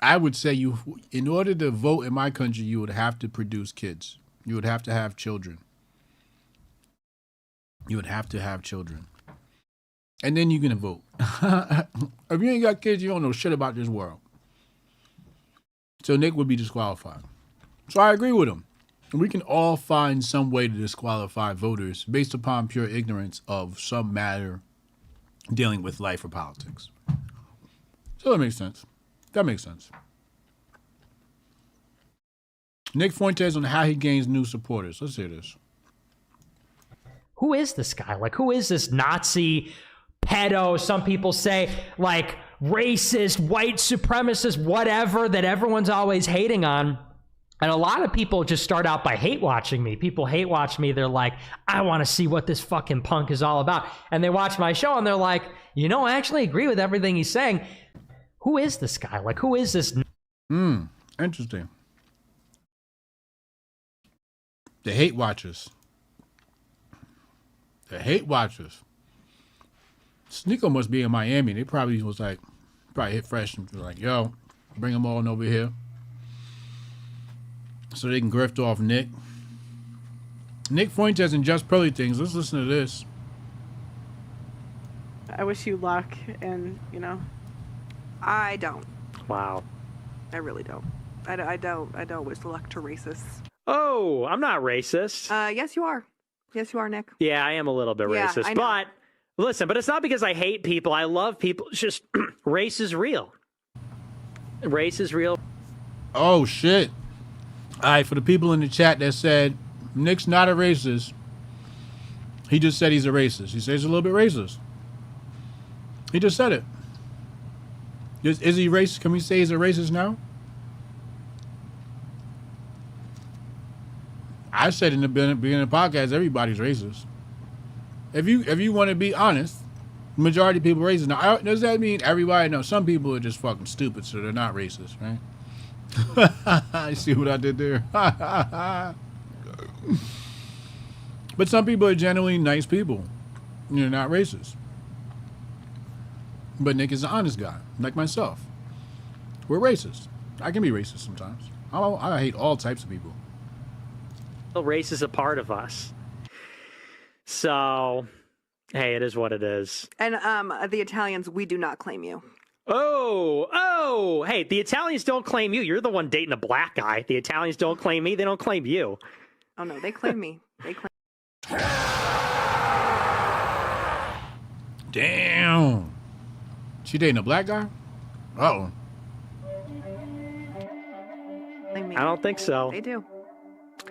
I would say in order to vote in my country, you would have to produce kids. You would have to have children. You would have to have children. And then you can vote. If you ain't got kids, you don't know shit about this world. So Nick would be disqualified. So I agree with him. We can all find some way to disqualify voters based upon pure ignorance of some matter dealing with life or politics. So that makes sense. That makes sense. Nick Fuentes on how he gains new supporters. Let's hear this. Who is this guy? Like, who is this Nazi, pedo, some people say, like, racist, white supremacist, whatever, that everyone's always hating on? And a lot of people just start out by hate watching me. People hate watch me. They're like, I want to see what this fucking punk is all about. And they watch my show and they're like, you know, I actually agree with everything he's saying. Who is this guy? Like, who is this? Interesting. The hate watchers. The hate watchers. Sneeko must be in Miami. They probably was like, hit fresh and was like, yo, bring them all over here so they can grift off Nick. Nick Fuentes and Just Pearly Things. Let's listen to this. I wish you luck, and, you know, I don't. Wow. I really don't. I don't wish luck to racists. Oh, I'm not racist. Yes, you are. Yes, you are, Nick. Yeah, I am a little bit Yeah, racist. I know. But listen, but it's not because I hate people. I love people. It's just race is real. Race is real. Oh, shit. All right, for the people in the chat that said Nick's not a racist, he just said he's a racist. He says he's a little bit racist. He just said it. Is he racist? Can we say he's a racist now? I said in the beginning of the podcast, everybody's racist. If you want to be honest, the majority of people are racist. Now, does that mean everybody? No, some people are just fucking stupid, so they're not racist, right? I see what I did there. But some people are genuinely nice people. They're not racist. But Nick is an honest guy, like myself. We're racist. I can be racist sometimes. I hate all types of people. Race is a part of us. So, hey, it is what it is. And the Italians, we do not claim you. Oh, hey, the Italians don't claim you. You're the one dating a black guy. The Italians don't claim me. They don't claim you. Oh, no, they claim me. They claim. Damn. She dating a black guy? Uh-oh. I don't think so. They do.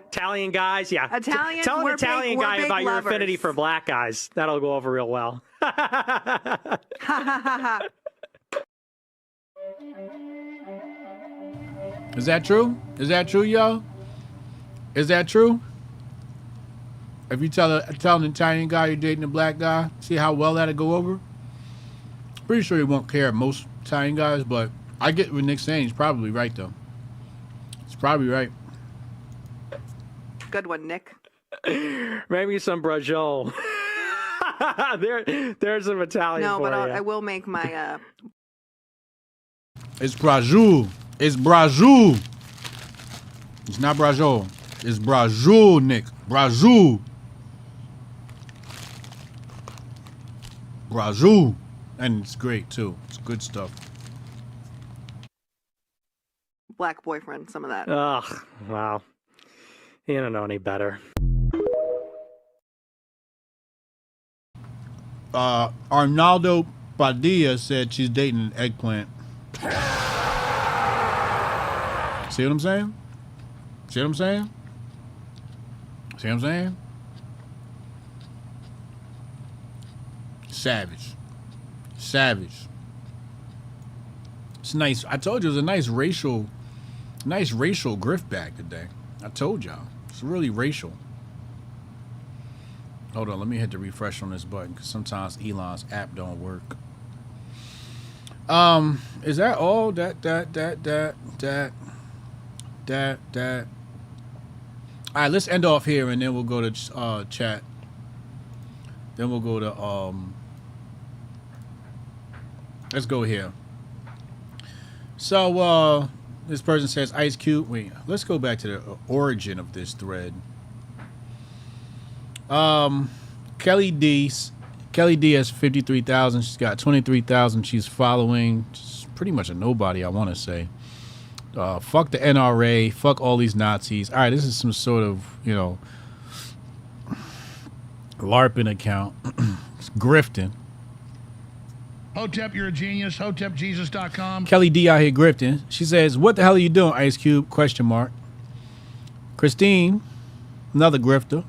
Italian guys, yeah. Italians, Tell an we're Italian big- guy we're big about your lovers. affinity for black guys. That'll go over real well. Is that true? Is that true, y'all? Is that true? If you tell an Italian guy you're dating a black guy, see how well that'll go over? Pretty sure he won't care, most Italian guys, but I get what Nick's saying. He's probably right, though. He's probably right. Good one, Nick. Maybe some Braciole. There's some Italian No, for but you. I will make my. It's Braciole. It's Braciole. It's not Braciole. It's Braciole, Nick. Braciole. Braciole. And it's great, too. It's good stuff. Black boyfriend, some of that. Ugh, wow. You don't know any better. Arnaldo Padilla said she's dating an eggplant. See what I'm saying? See what I'm saying? See what I'm saying? Savage. Savage. It's nice. I told you it was a nice racial grift bag today. I told y'all. It's really racial. Hold on, let me hit the refresh on this button because sometimes Elon's app don't work. Is that all? That. All right, let's end off here and then we'll go to chat. Then we'll go to let's go here. So this person says Ice Cube. Wait, let's go back to the origin of this thread. Kelly D has 53,000. She's got 23,000. She's following. She's pretty much a nobody, I want to say. Fuck the NRA. Fuck all these Nazis. All right, this is some sort of, LARPing account. It's grifting. Hotep, you're a genius. HotepJesus.com. Kelly D out here grifting. She says, "What the hell are you doing, Ice Cube?" ? Christine, another grifter,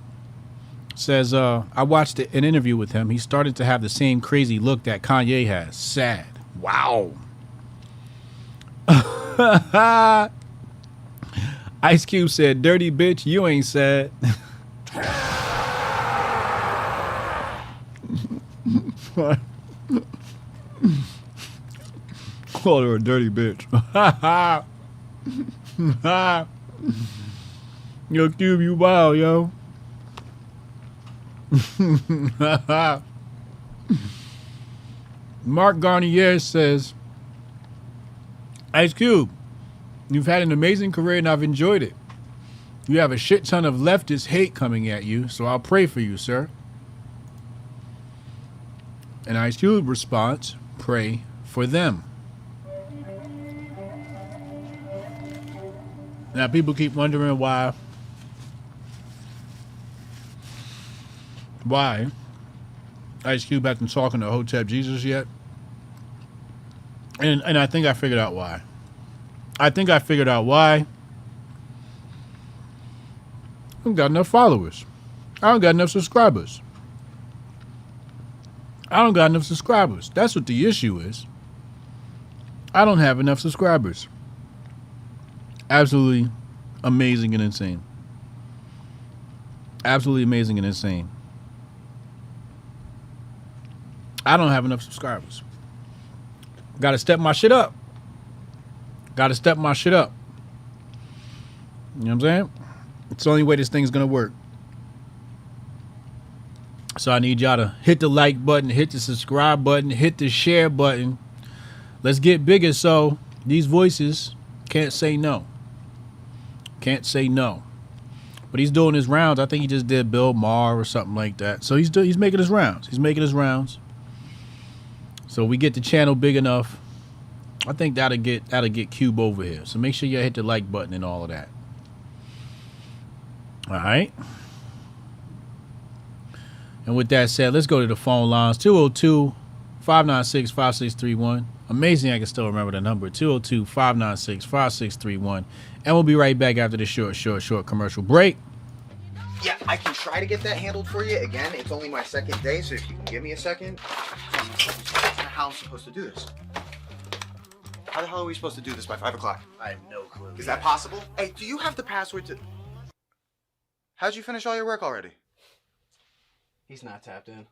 says, "I watched an interview with him. He started to have the same crazy look that Kanye has. Sad." Wow. Ice Cube said, "Dirty bitch, you ain't sad." Called her a dirty bitch. Yo, Cube, you wild, yo. Mark Garnier says, "Ice Cube, you've had an amazing career and I've enjoyed it. You have a shit ton of leftist hate coming at you, so I'll pray for you, sir." And Ice Cube response, "Pray for them." Now people keep wondering why Ice Cube hasn't talking to Hotep Jesus yet. And I think I figured out why. I don't got enough followers. I don't got enough subscribers. That's what the issue is. I don't have enough subscribers. Absolutely amazing and insane. Absolutely amazing and insane. I don't have enough subscribers. Got to step my shit up. You know what I'm saying? It's the only way this thing's going to work. So I need y'all to hit the like button, hit the subscribe button, hit the share button. Let's get bigger so these voices can't say no. But he's doing his rounds. I think he just did Bill Maher or something like that. So he's making his rounds. So we get the channel big enough. I think that'll get Cube over here. So make sure you hit the like button and all of that. All right. And with that said, let's go to the phone lines. 202-596-5631. Amazing I can still remember the number. 202-596-5631. And we'll be right back after this short commercial break. Yeah, I can try to get that handled for you. Again, it's only my second day, so if you can give me a second. How am I supposed to do this? How the hell are we supposed to do this by 5 o'clock? I have no clue. Is that possible? Hey, do you have the password to... How'd you finish all your work already? He's not tapped in.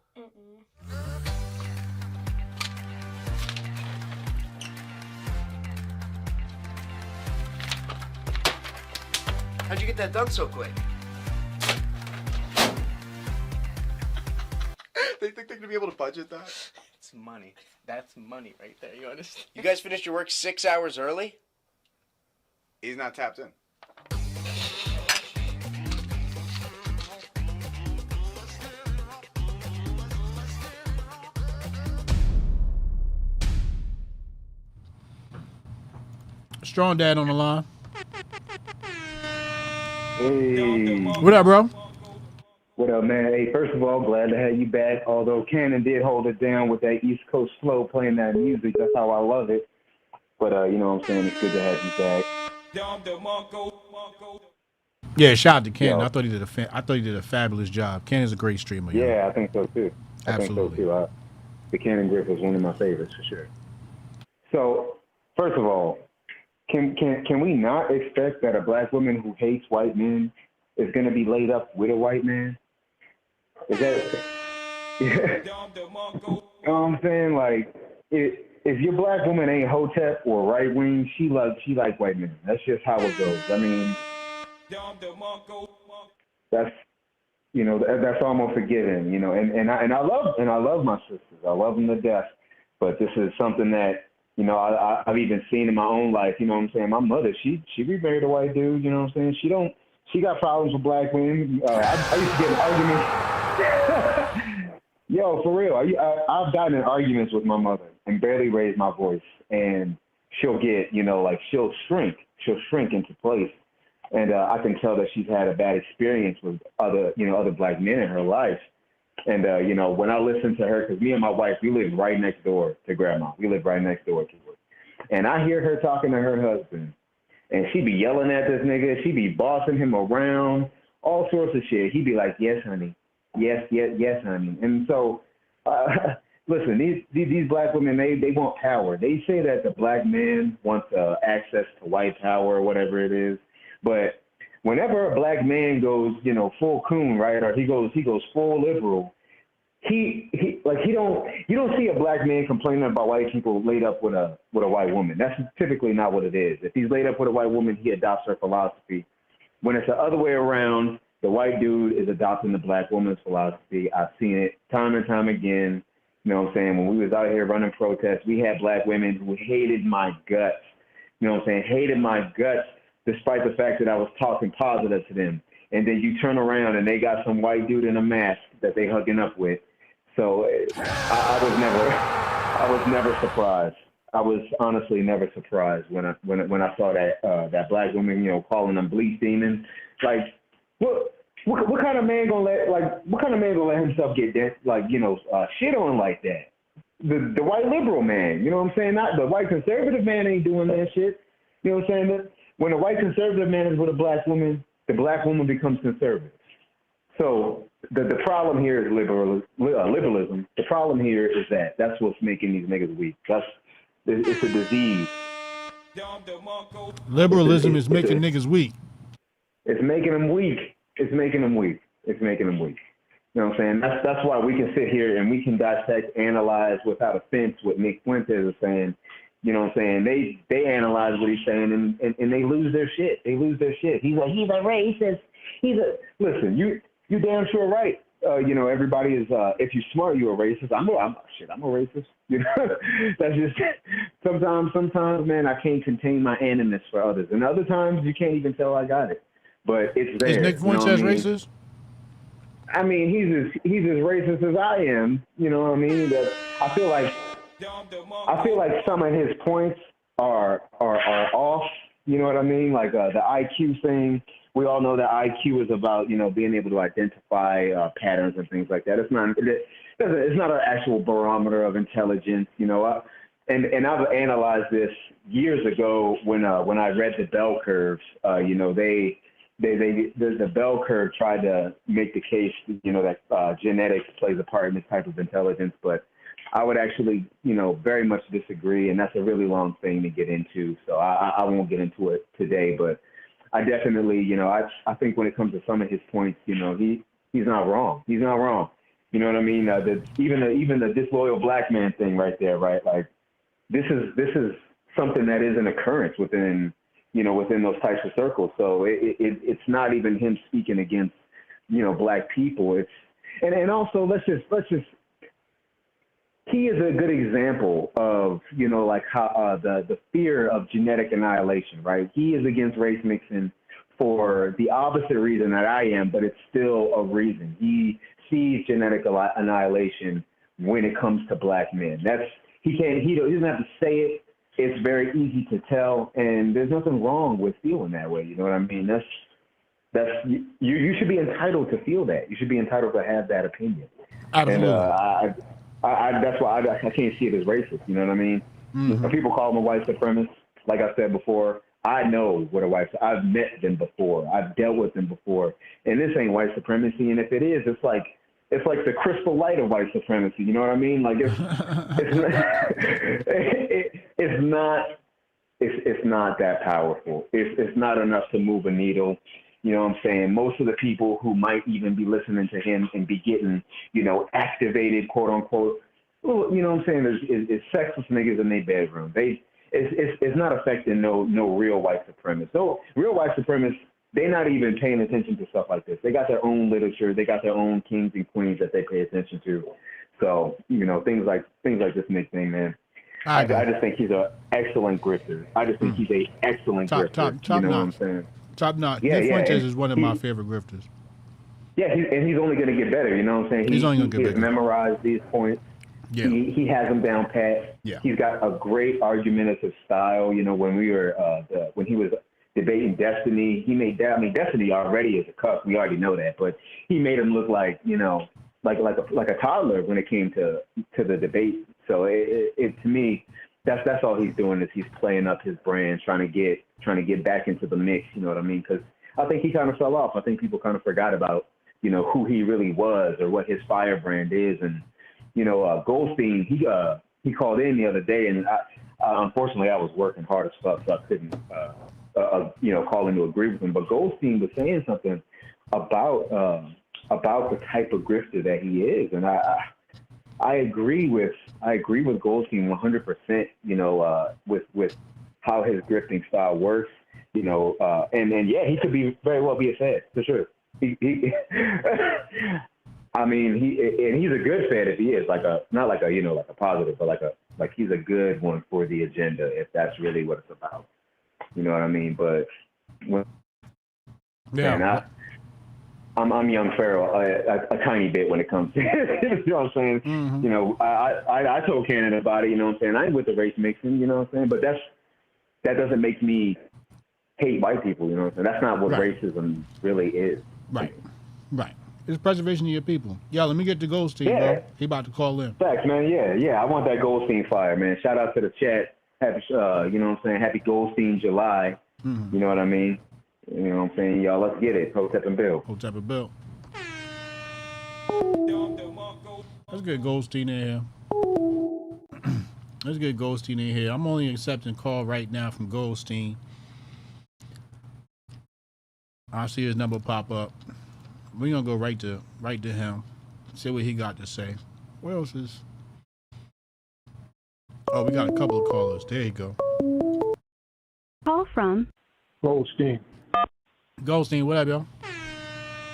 How'd you get that done so quick? They think they're gonna be able to budget that? It's money. That's money right there, you understand? You guys finished your work 6 hours early? He's not tapped in. Strong Dad on the line. Hey. What up, bro? What up, man? Hey, first of all, glad to have you back. Although Cannon did hold it down with that East Coast flow, playing that music. That's how I love it. But you know what I'm saying? It's good to have you back. Yeah, shout out to Ken. I thought he did a fabulous job. Ken is a great streamer. Yeah, I think so too. Absolutely. I think so too. The Cannon Grift was one of my favorites for sure. So, first of all, can we not expect that a black woman who hates white men is going to be laid up with a white man? Is that... You know what I'm saying? Like, if your black woman ain't Hotep or right wing, she like white men. That's just how it goes. I mean, You know, that's almost a given. You know, and I love my sisters. I love them to death. But this is something that, you know, I've even seen in my own life. You know what I'm saying? My mother, she remarried a white dude. You know what I'm saying? She got problems with black women. I used to get in arguments. Yo, for real. I've gotten in arguments with my mother and barely raised my voice. And she'll get, you know, like she'll shrink into place. And I can tell that she's had a bad experience with other black men in her life. And, you know, when I listen to her, because me and my wife, we live right next door to grandma. We live right next door to her. And I hear her talking to her husband. And she be yelling at this nigga. She be bossing him around, all sorts of shit. He be like, yes, honey. Yes, honey. And so, listen, these black women, they want power. They say that the black man wants access to white power or whatever it is. But whenever a black man goes, you know, full coon, right, or he goes full liberal, you don't see a black man complaining about white people laid up with a white woman. That's typically not what it is. If he's laid up with a white woman, he adopts her philosophy. When it's the other way around, the white dude is adopting the black woman's philosophy. I've seen it time and time again. You know what I'm saying? When we was out here running protests, we had black women who hated my guts. You know what I'm saying? Hated my guts, despite the fact that I was talking positive to them. And then you turn around and they got some white dude in a mask that they hugging up with. So I was never surprised. I was honestly never surprised when I saw that black woman, you know, calling them bleach demons. Like, what kind of man gonna let himself get shit on like that? The white liberal man, you know what I'm saying? Not the white conservative man ain't doing that shit. You know what I'm saying? When a white conservative man is with a black woman, the black woman becomes conservative. So the problem here is liberalism. The problem here is that's what's making these niggas weak. It's a disease. Liberalism is making niggas weak. It's making them weak. It's making them weak. You know what I'm saying? That's why we can sit here and we can dissect, analyze without offense what Nick Fuentes is saying. You know what I'm saying? They analyze what he's saying and they lose their shit. He's a racist. Listen, you damn sure right. You know, everybody is, if you're smart, you're a racist. I'm a racist. You know, that's just, sometimes, man, I can't contain my animus for others. And other times you can't even tell I got it. But it's there. Is Nick Fuentes racist? I mean, he's as racist as I am. You know what I mean? But I feel like some of his points are off. You know what I mean? Like the IQ thing. We all know that IQ is about, you know, being able to identify patterns and things like that. It's not an actual barometer of intelligence, you know. And I've analyzed this years ago when I read the bell curves. You know, the bell curve tried to make the case, you know, that genetics plays a part in this type of intelligence, but I would actually, you know, very much disagree, and that's a really long thing to get into. So I won't get into it today, but I definitely, you know, I think when it comes to some of his points, you know, he's not wrong. You know what I mean? Even the disloyal black man thing right there, right? Like this is something that is an occurrence within those types of circles. So it's not even him speaking against, you know, black people. And also let's just he is a good example of, you know, like how the fear of genetic annihilation, right? He is against race mixing for the opposite reason that I am, but it's still a reason. He sees genetic annihilation when it comes to black men. He doesn't have to say it. It's very easy to tell, and there's nothing wrong with feeling that way. You know what I mean? You should be entitled to feel that. You should be entitled to have that opinion. Absolutely. And that's why I can't see it as racist. You know what I mean? Mm-hmm. When people call them a white supremacist, like I said before, I know what I've met them before. I've dealt with them before, and this ain't white supremacy. And if it is, it's like the crystal light of white supremacy. You know what I mean? Like it's not that powerful. It's not enough to move a needle. You know what I'm saying? Most of the people who might even be listening to him and be getting, you know, activated, quote unquote, you know what I'm saying, is sexless niggas in their bedroom. It's not affecting no real white supremacists. So real white supremacists, they're not even paying attention to stuff like this. They got their own literature. They got their own kings and queens that they pay attention to. So, you know, things like this Nick thing, man. I just think he's an excellent grifter. I just think he's an excellent grifter. Top you know notch. what I'm saying? Top notch. Yeah, Nick Fuentes and is one of my favorite grifters. Yeah, he's only going to get better. You know what I'm saying? He's only going to get better. Memorized these points. Yeah. He has them down pat. Yeah. He's got a great argumentative style. You know, when we were when he was debating Destiny, he made that. I mean, Destiny already is a cuss. We already know that, but he made him look like, you know, like a toddler when it came to the debate. So it to me, that's all he's doing is he's playing up his brand, trying to get back into the mix. You know what I mean? Because I think he kind of fell off. I think people kind of forgot about, you know, who he really was or what his firebrand is. And you know, Goldstein, he called in the other day, and unfortunately I was working hard as fuck, so I couldn't you know, call in to agree with him. But Goldstein was saying something about the type of grifter that he is, and I agree with Goldstein 100%. You know, with how his grifting style works. You know, and yeah, he could very well be a Fed for sure. I mean, he's a good Fed if he is not like a positive, but like he's a good one for the agenda if that's really what it's about. You know what I mean? But I'm young Pharaoh a tiny bit when it comes to you know what I'm saying. Mm-hmm. You know, I told Cannon about it. You know what I'm saying? I ain't with the race mixing. You know what I'm saying? But that doesn't make me hate white people. You know what I'm saying? That's not what racism really is. Right. It's preservation of your people. Yeah, let me get to Goldstein, bro. He about to call in. Thanks, man. Yeah. I want that Goldstein fire, man. Shout out to the chat. Happy, you know what I'm saying? Happy Goldstein July. Mm-hmm. You know what I mean? You know what I'm saying? Y'all, let's get it. Hotep and Bill. Hotep and Bill. Let's get Goldstein in here. Let's get Goldstein in here. I'm only accepting call right now from Goldstein. I see his number pop up. We're gonna go right to him. See what he got to say. What else is? Oh, we got a couple of callers. There you go. Call from Goldstein. Goldstein, what up, yo?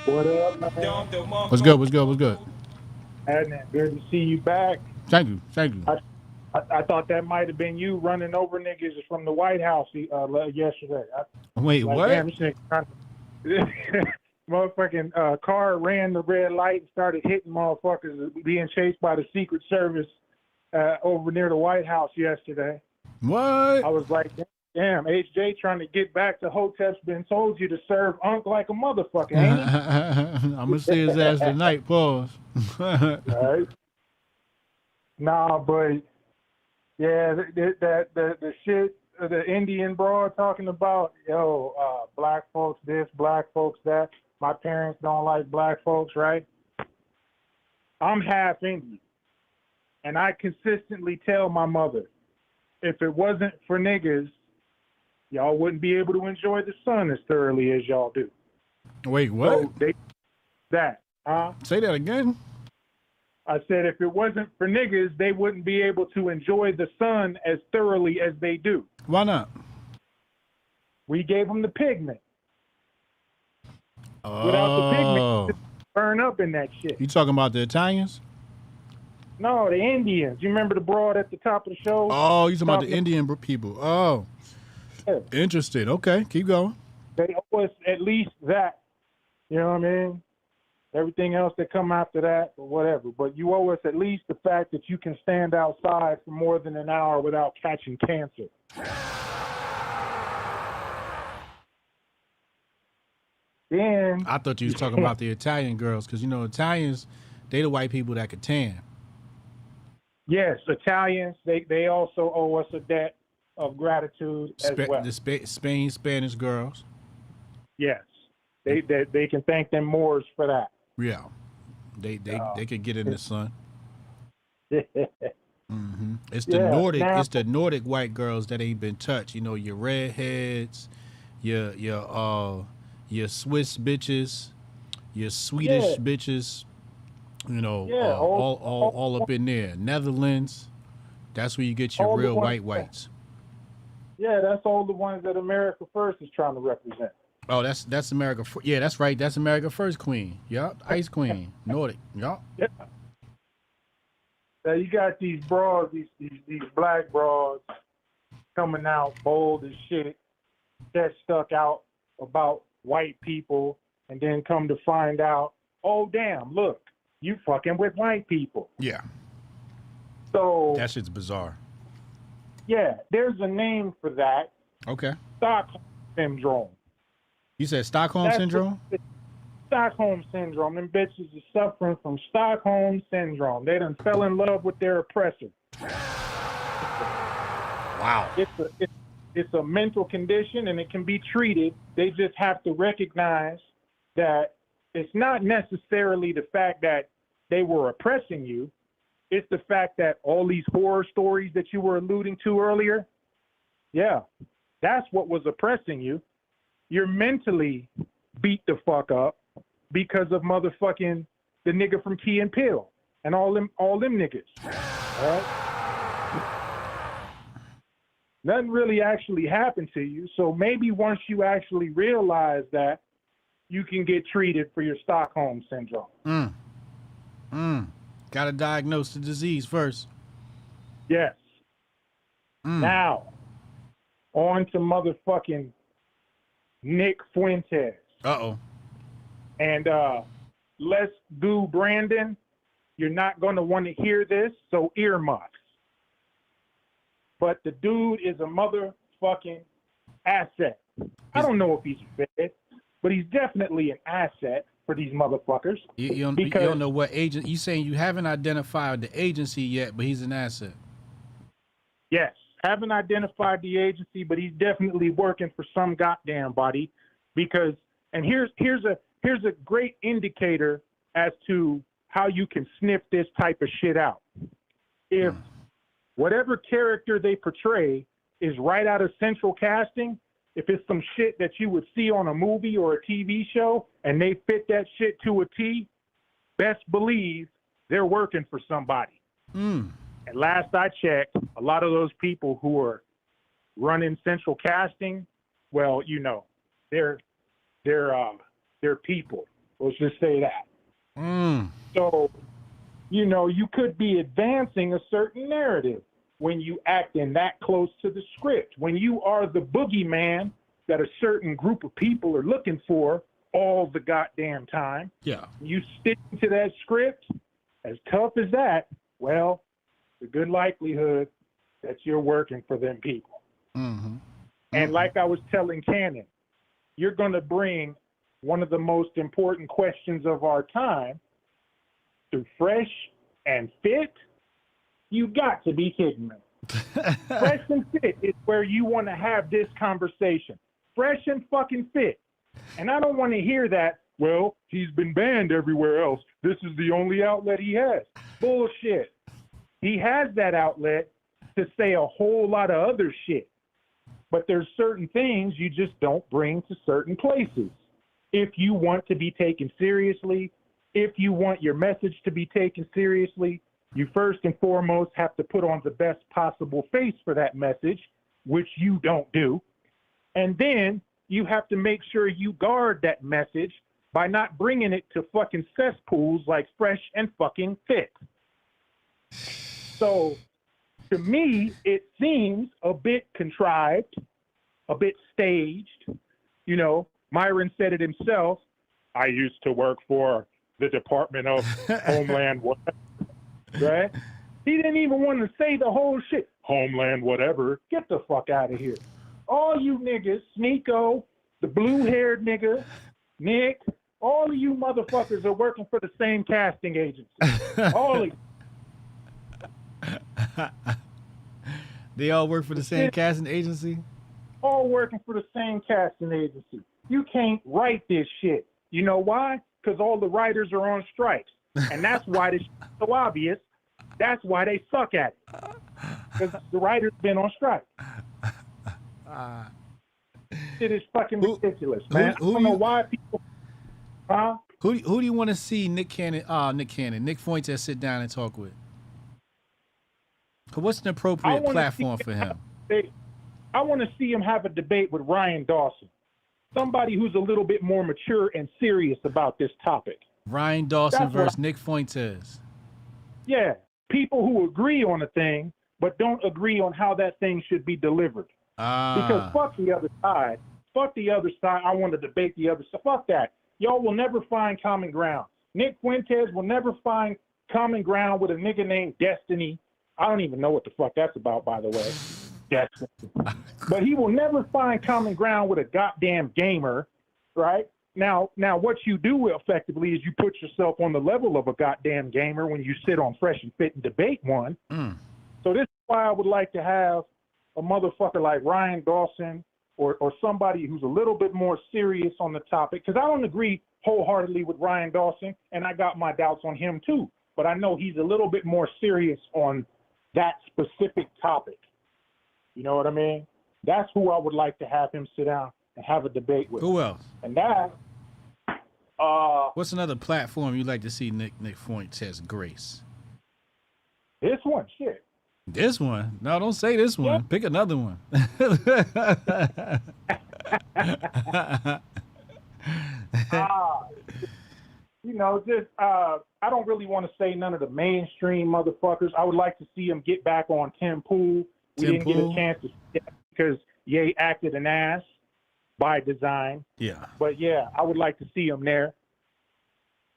What up, man? What's good? Adnan, good to see you back. Thank you. I thought that might have been you running over niggas from the White House yesterday. Wait, what? Damn, this nigga motherfucking car ran the red light and started hitting motherfuckers being chased by the Secret Service over near the White House yesterday. What? I was like, damn, HJ trying to get back to Hotep's been told you to serve Unc like a motherfucker, ain't he? I'm gonna see his ass tonight. Pause. Right. Nah, but yeah, the shit the Indian broad talking about, black folks this, black folks that. My parents don't like black folks, right? I'm half Indian. And I consistently tell my mother, if it wasn't for niggas, y'all wouldn't be able to enjoy the sun as thoroughly as y'all do. Wait, what? So say that again. I said, if it wasn't for niggas, they wouldn't be able to enjoy the sun as thoroughly as they do. Why not? We gave them the pigment. Without the pigment, burn up in that shit. You talking about the Italians? No, the Indians. You remember the broad at the top of the show? Oh, you talking about the Indian people? Oh, yeah. Interesting. Okay, keep going. They owe us at least that. You know what I mean? Everything else that come after that, or whatever. But you owe us at least the fact that you can stand outside for more than an hour without catching cancer. Then I thought you was talking about the Italian girls, because Italians, they the white people that could tan. Yes, Italians, they also owe us a debt of gratitude as well. The Spain Spanish girls. Yes, they can thank them Moors for that. Yeah, they could get in the sun. Mm-hmm. It's the Nordic. It's the Nordic white girls that ain't been touched. Your redheads, your Swiss bitches, your Swedish bitches. All up in there. Netherlands. That's where you get your real whites. Yeah, that's all the ones that America First is trying to represent. Oh, that's America. Yeah, that's right. That's America First Queen. Yup. Ice Queen. Nordic. Yup. Yeah. Now you got these broads, these black broads coming out bold as shit, that stuck out about white people, and then come to find out, oh damn, look, you fucking with white people. Yeah. So that shit's bizarre. Yeah, there's a name for that. Okay. Stockholm syndrome. You said Stockholm syndrome? Stockholm syndrome. Them bitches are suffering from Stockholm syndrome. They done fell in love with their oppressor. Wow. It's a mental condition and it can be treated. They just have to recognize that it's not necessarily the fact that they were oppressing you. It's the fact that all these horror stories that you were alluding to earlier, yeah, that's what was oppressing you. You're mentally beat the fuck up because of motherfucking the nigga from Key and Peele and all them niggas. All right? Nothing really actually happened to you. So maybe once you actually realize that, you can get treated for your Stockholm syndrome. Got to diagnose the disease first. Yes. Now, on to motherfucking Nick Fuentes. Uh-oh. And let's do Brandon. You're not going to want to hear this, so earmuffs. But the dude is a motherfucking asset. I don't know if he's fit, but he's definitely an asset for these motherfuckers. You don't know what agent. You saying you haven't identified the agency yet, but he's an asset. Yes, haven't identified the agency, but he's definitely working for some goddamn body. Because, and here's a great indicator as to how you can sniff this type of shit out. If whatever character they portray is right out of central casting, if it's some shit that you would see on a movie or a TV show and they fit that shit to a T, best believe they're working for somebody. And last I checked, a lot of those people who are running central casting, well, you know, they're people. Let's just say that. So, you know, you could be advancing a certain narrative when you act in that close to the script. When you are the boogeyman that a certain group of people are looking for all the goddamn time. Yeah. You stick to that script, as tough as that, well, the good likelihood that you're working for them people. And like I was telling Cannon, you're going to bring one of the most important questions of our time to fresh and fit. You got to be kidding me. Fresh and fit is where you want to have this conversation. Fresh and fucking fit. And I don't want to hear that, well, he's been banned everywhere else. This is the only outlet he has. Bullshit. He has that outlet to say a whole lot of other shit. But there's certain things you just don't bring to certain places. If you want to be taken seriously, if you want your message to be taken seriously, you first and foremost have to put on the best possible face for that message, which you don't do. And then you have to make sure you guard that message by not bringing it to fucking cesspools like Fresh and fucking Fit. So to me, it seems a bit contrived, a bit staged. You know, Myron said it himself. I used to work for the Department of Homeland whatever, right? He didn't even want to say the whole shit. Homeland whatever. Get the fuck out of here. All you niggas, Sneeko, the blue-haired nigga, Nick, all of you motherfuckers are working for the same casting agency. All of you. They all work for the same casting agency? All working for the same casting agency. You can't write this shit. You know why? Because all the writers are on strikes. And that's why this is so obvious. That's why they suck at it. Because the writers been on strike. It is fucking ridiculous, man. I don't know why people... Huh? Who do you want to see Nick Fuentes sit down and talk with? What's an appropriate platform for him? I want to see him have a debate with Ryan Dawson. somebody who's a little bit more mature and serious about this topic. Ryan Dawson That's what versus Nick Fuentes. Yeah, people who agree on a thing but don't agree on how that thing should be delivered. Because fuck the other side. Fuck the other side. I want to debate the other side. Fuck that. Y'all will never find common ground. Nick Fuentes will never find common ground with a nigga named Destiny. I don't even know what the fuck that's about, by the way. Destiny. But he will never find common ground with a goddamn gamer, right? Now, what you do effectively is you put yourself on the level of a goddamn gamer when you sit on Fresh and Fit and debate one. So this is why I would like to have a motherfucker like Ryan Dawson or somebody who's a little bit more serious on the topic, because I don't agree wholeheartedly with Ryan Dawson, and I got my doubts on him too. But I know he's a little bit more serious on that specific topic. You know what I mean? That's who I would like to have him sit down and have a debate with. Who else? And that, what's another platform you'd like to see Nick Fuentes grace? This one, shit. This one? No, don't say this one. Yeah. Pick another one. You know, just I don't really want to say none of the mainstream motherfuckers. I would like to see him get back on Tim Pool. We didn't get a chance to see that because Ye acted an ass by design. Yeah. But yeah, I would like to see him there.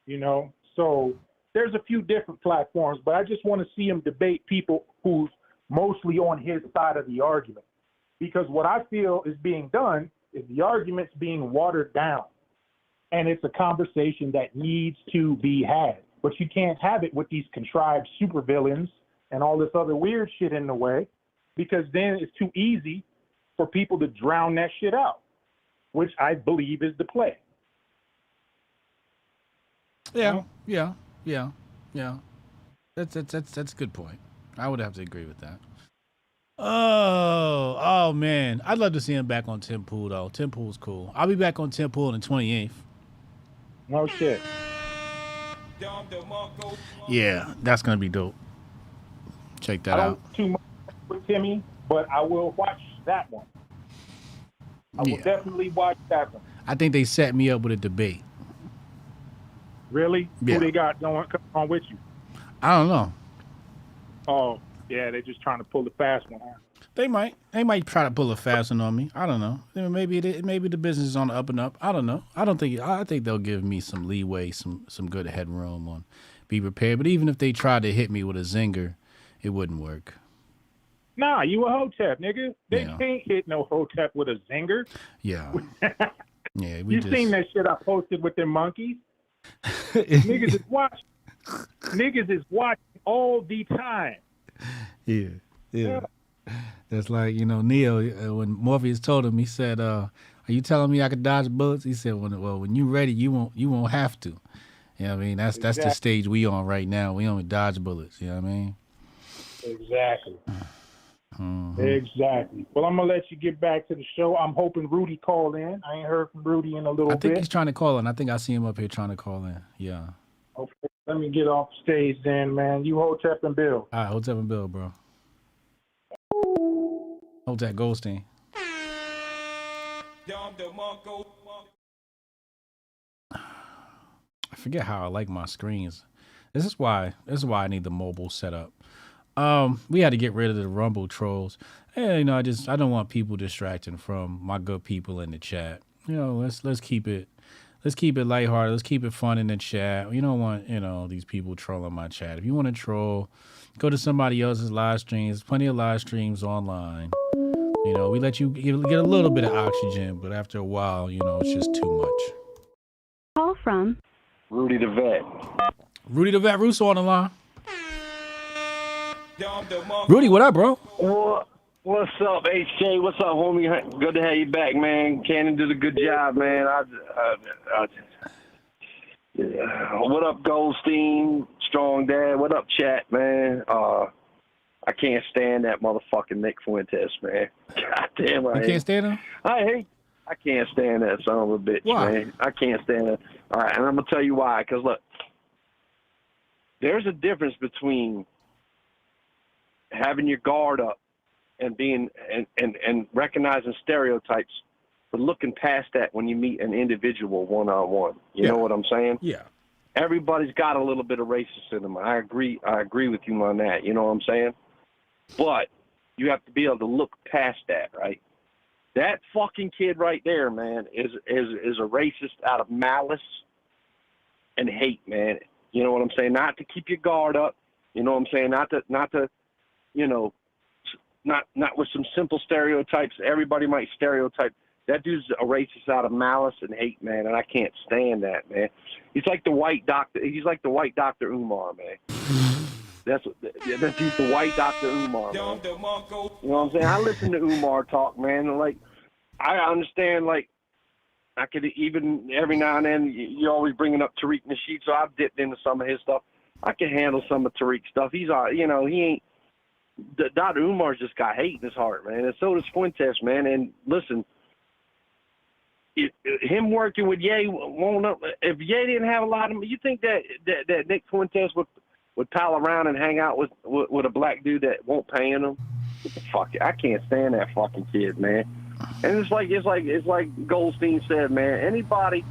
You know, so there's a few different platforms, but I just want to see him debate people who's mostly on his side of the argument. Because what I feel is being done is the argument's being watered down. And it's a conversation that needs to be had. But you can't have it with these contrived supervillains and all this other weird shit in the way, because then it's too easy for people to drown that shit out, which I believe is the play. Yeah. That's a good point. I would have to agree with that. Oh man, I'd love to see him back on Tim Pool though. Tim Pool's cool. I'll be back on Tim Pool on the 28th. No shit. Yeah, that's gonna be dope. Check that out. Too much with Timmy, but I will watch that one. I will definitely watch that one. I think they set me up with a debate. Really? Yeah. Who they got going on with you? I don't know. Oh, yeah, they're just trying to pull the fast one, huh? They might try to pull a fast one on me. I don't know. Maybe the business is on the up and up. I don't know. I think they'll give me some leeway, some good headroom on be prepared. But even if they tried to hit me with a zinger, it wouldn't work. Nah, you a Hotep, nigga. They can't hit no Hotep with a zinger. Yeah. Yeah. You seen that shit I posted with them monkeys? Niggas is watching all the time. Yeah. That's like, Neo, when Morpheus told him, he said, are you telling me I could dodge bullets? He said, when you're ready, you won't have to. You know what I mean? That's the stage we on right now. We only dodge bullets. You know what I mean? Exactly. Mm-hmm. Exactly. Well, I'm going to let you get back to the show. I'm hoping Rudy called in. I ain't heard from Rudy in a little bit. I think he's trying to call in. I think I see him up here trying to call in. Yeah. Okay. Let me get off stage then, man. You Hotep and Bill. All right, Hotep and Bill, bro. Hotep Goldstein. I forget how I like my screens. This is why I need the mobile setup. We had to get rid of the Rumble trolls. And, I don't want people distracting from my good people in the chat. Let's keep it lighthearted. Let's keep it fun in the chat. We don't want, these people trolling my chat. If you want to troll, go to somebody else's live streams. Plenty of live streams online. We let you get a little bit of oxygen, but after a while, it's just too much. Call from Rudy the Vet. Rudy the Vet Russo on the line. Rudy, what up, bro? What's up, HJ? What's up, homie? Good to have you back, man. Cannon did a good job, man. What up, Goldstein? Strong Dad. What up, chat, man? I can't stand that motherfucking Nick Fuentes, man. God damn, You can't stand him? I can't stand that son of a bitch, why? Man. I can't stand it. All right, and I'm going to tell you why. Because, look, there's a difference between having your guard up and being and recognizing stereotypes but looking past that when you meet an individual one-on-one. You know what I'm saying? Yeah. Everybody's got a little bit of racist in them. I agree with you on that. You know what I'm saying? But you have to be able to look past that, right? That fucking kid right there, man, is a racist out of malice and hate, man. You know what I'm saying? Not to keep your guard up. You know what I'm saying? Not to, you know, not with some simple stereotypes. Everybody might stereotype. That dude's a racist out of malice and hate, man, and I can't stand that, man. He's like the white doctor. He's like the white Dr. Umar, man. He's the white Dr. Umar, man. You know what I'm saying? I listen to Umar talk, man, and like I understand, like I could even every now and then you're always bringing up Tariq Nasheed, so I've dipped into some of his stuff. I can handle some of Tariq's stuff. He's you know, he ain't. Dr. Umar's just got hate in his heart, man, and so does Fuentes, man. And listen, him working with Ye won't. If Ye didn't have a lot of, you think that Nick Fuentes would pal around and hang out with a black dude that won't pay him? What the fuck? I can't stand that fucking kid, man. And it's like Goldstein said, man. Anybody,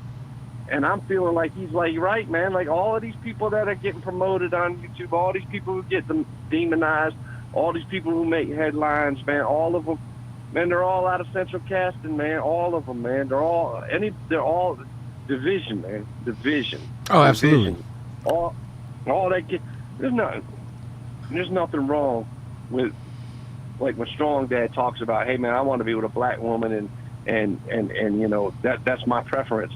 and I'm feeling like he's like right, man. Like all of these people that are getting promoted on YouTube, all these people who get them demonized, all these people who make headlines, man. All of them, man. They're all out of central casting, man. All of them, man. They're all division, man. Division. Oh, absolutely. All that. There's nothing wrong with. Like when Strong Dad talks about, hey man, I want to be with a black woman and you know that's my preference,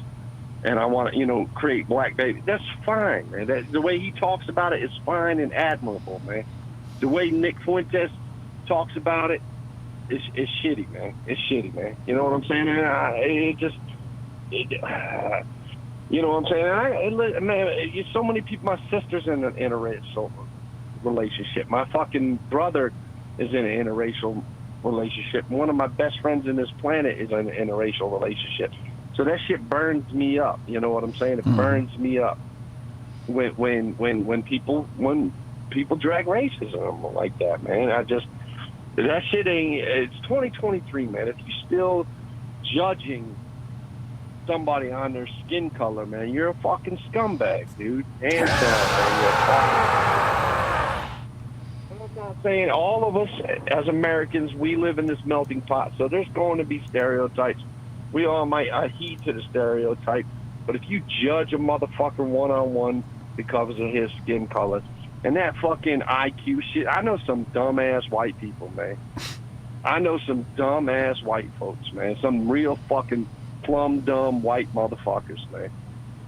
and I want to, you know, create black babies. That's fine, man. The way he talks about it is fine and admirable, man. The way Nick Fuentes talks about it is shitty, man. It's shitty, man. You know what I'm saying? You know what I'm saying? Man, so many people. My sister's in an interracial relationship. My fucking brother is in an interracial relationship. One of my best friends in this planet is in an interracial relationship. So that shit burns me up. You know what I'm saying? It burns me up when people drag racism like that, man. That shit ain't. It's 2023, man. If you're still judging somebody on their skin color, man, you're a fucking scumbag, dude. Hands down, man. You're a fucking. I'm not saying all of us as Americans, we live in this melting pot, so there's going to be stereotypes. We all might heed to the stereotype, but if you judge a motherfucker one-on-one because of his skin color and that fucking IQ shit, I know some dumbass white people, man. I know some dumbass white folks, man. Some real fucking plumb dumb white motherfuckers, man.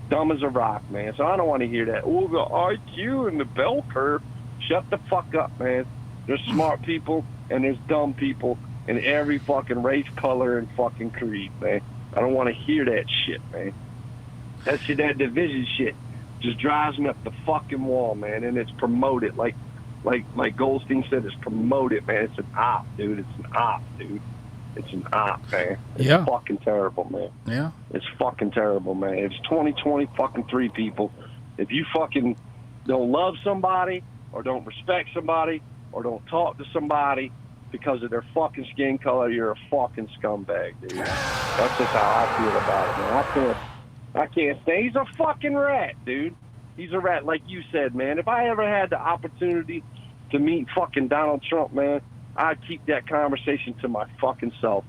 Dumb as a rock, man. So I don't want to hear that. Oh, the IQ and the bell curve. Shut the fuck up, man. There's smart people and there's dumb people in every fucking race, color, and fucking creed, man. I don't want to hear that shit, man. That shit, that division shit, just drives me up the fucking wall, man. And it's promoted, like Goldstein said, it's promoted, man. It's an op, dude. It's an op, dude. It's an op, man. It's fucking terrible, man. Yeah. It's fucking terrible, man. It's 2020 fucking 3 people. If you fucking don't love somebody, or don't respect somebody, or don't talk to somebody because of their fucking skin color, you're a fucking scumbag, dude. That's just how I feel about it, man. I can't say he's a fucking rat, dude. He's a rat, like you said, man. If I ever had the opportunity to meet fucking Donald Trump, man, I'd keep that conversation to my fucking self.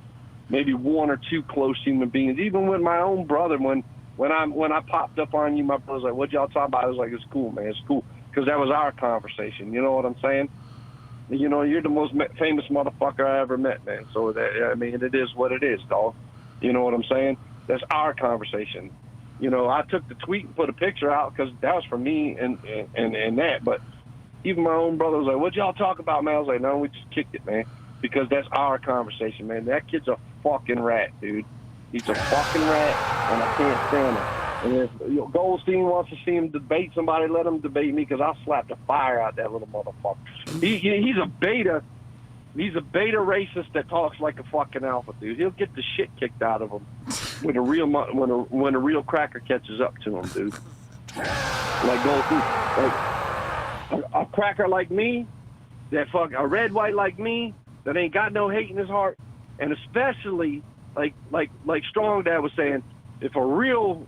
Maybe 1 or 2 close human beings. Even with my own brother, when I popped up on you, my brother's like, "What y'all talking about?" I was like, "It's cool, man. It's cool." Because that was our conversation. You know what I'm saying? You know, you're the most famous motherfucker I ever met, man. So, I mean, it is what it is, dog. You know what I'm saying? That's our conversation. You know, I took the tweet and put a picture out because that was for me and that. But even my own brother was like, "What y'all talk about, man?" I was like, "No, we just kicked it, man." Because that's our conversation, man. That kid's a fucking rat, dude. He's a fucking rat, and I can't stand him. And if Goldstein wants to see him debate somebody, let him debate me, because I'll slap the fire out that little motherfucker. He's a beta racist that talks like a fucking alpha, dude. He'll get the shit kicked out of him when a real cracker catches up to him, dude. Like Goldstein, like a cracker like me, a red white like me, that ain't got no hate in his heart, and especially like Strong Dad was saying, if a real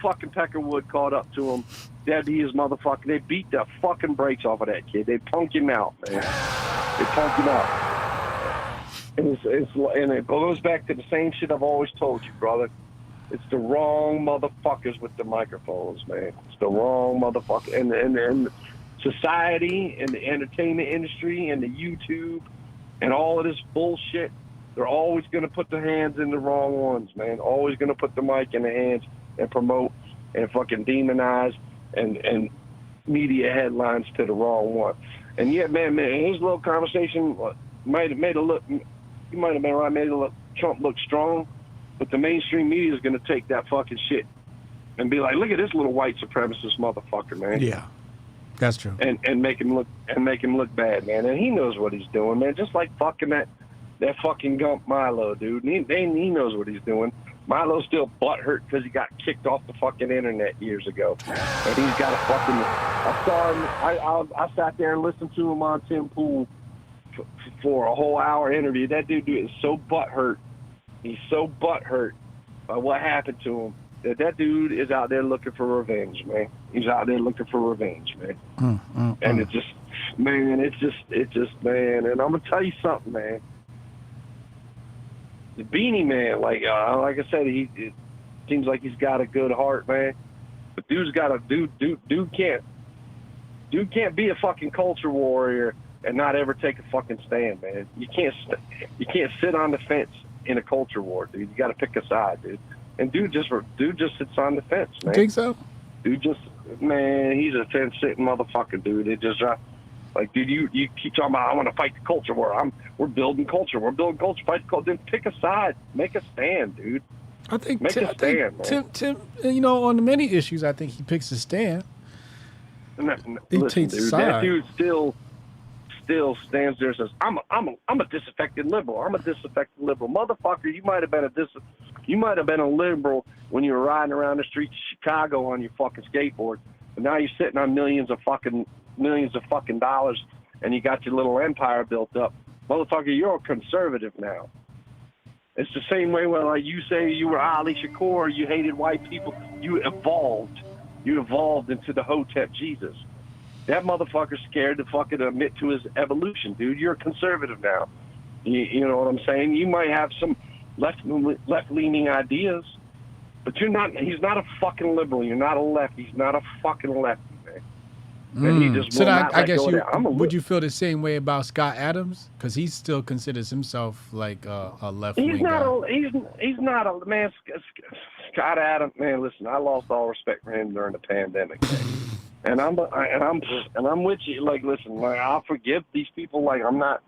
fucking Peckerwood caught up to him, that'd be his motherfucking. They beat the fucking brakes off of that kid. They punk him out, man. They punk him out. And it goes back to the same shit I've always told you, brother. It's the wrong motherfuckers with the microphones, man. It's the wrong motherfucker. And society and the entertainment industry and the YouTube and all of this bullshit, they're always going to put their hands in the wrong ones, man. Always going to put the mic in the hands and promote and fucking demonize and media headlines to the wrong one. And yeah, man, his little conversation might have made it look, you might have been right, made it look, Trump look strong, but the mainstream media is going to take that fucking shit and be like, look at this little white supremacist motherfucker, man. Yeah, that's true. And make him look bad, man. And he knows what he's doing, man. Just like fucking that fucking gump Milo, dude. He knows what he's doing. Milo's still butthurt because he got kicked off the fucking internet years ago. And he's got a fucking... I saw him... I sat there and listened to him on Tim Pool for a whole hour interview. That dude is so butthurt. He's so butthurt by what happened to him that dude is out there looking for revenge, man. He's out there looking for revenge, man. And it's just... Man, it's just, man. And I'm going to tell you something, man. The Beanie Man, like I said, it seems like he's got a good heart, man. But dude can't be a fucking culture warrior and not ever take a fucking stand, man. You can't sit on the fence in a culture war, dude. You got to pick a side, dude. And dude just sits on the fence, man. You think so? Dude man, he's a fence-sitting motherfucker, dude. It just like, dude, you keep talking about, I want to fight the culture war. We're building culture. We're building culture. Fight the culture. Then pick a side. Make a stand, dude. I think Make a stand, man. Tim, you know, on the many issues, I think he picks a stand. He takes a side. That dude still stands there and says, I'm a disaffected liberal. I'm a disaffected liberal. Motherfucker, you might have been a liberal when you were riding around the streets of Chicago on your fucking skateboard. But now you're sitting on millions of fucking dollars and you got your little empire built up. Motherfucker, you're a conservative now. It's the same way when like you say you were Ali Shakur, you hated white people, you evolved into the Hotep Jesus. That motherfucker's scared to fucking admit to his evolution, dude. You're a conservative now. You know what I'm saying? You might have some left-leaning ideas, but he's not a fucking liberal. You're not a left. He's not a fucking lefty, man. And he just So will not I let guess go of that. would you feel the same way about Scott Adams? Because he still considers himself like a left-wing guy. He's not a man. Scott Adams, man. Listen, I lost all respect for him during the pandemic, man. And I'm with you. Like, listen, like, I'll forgive these people. Like, I'm not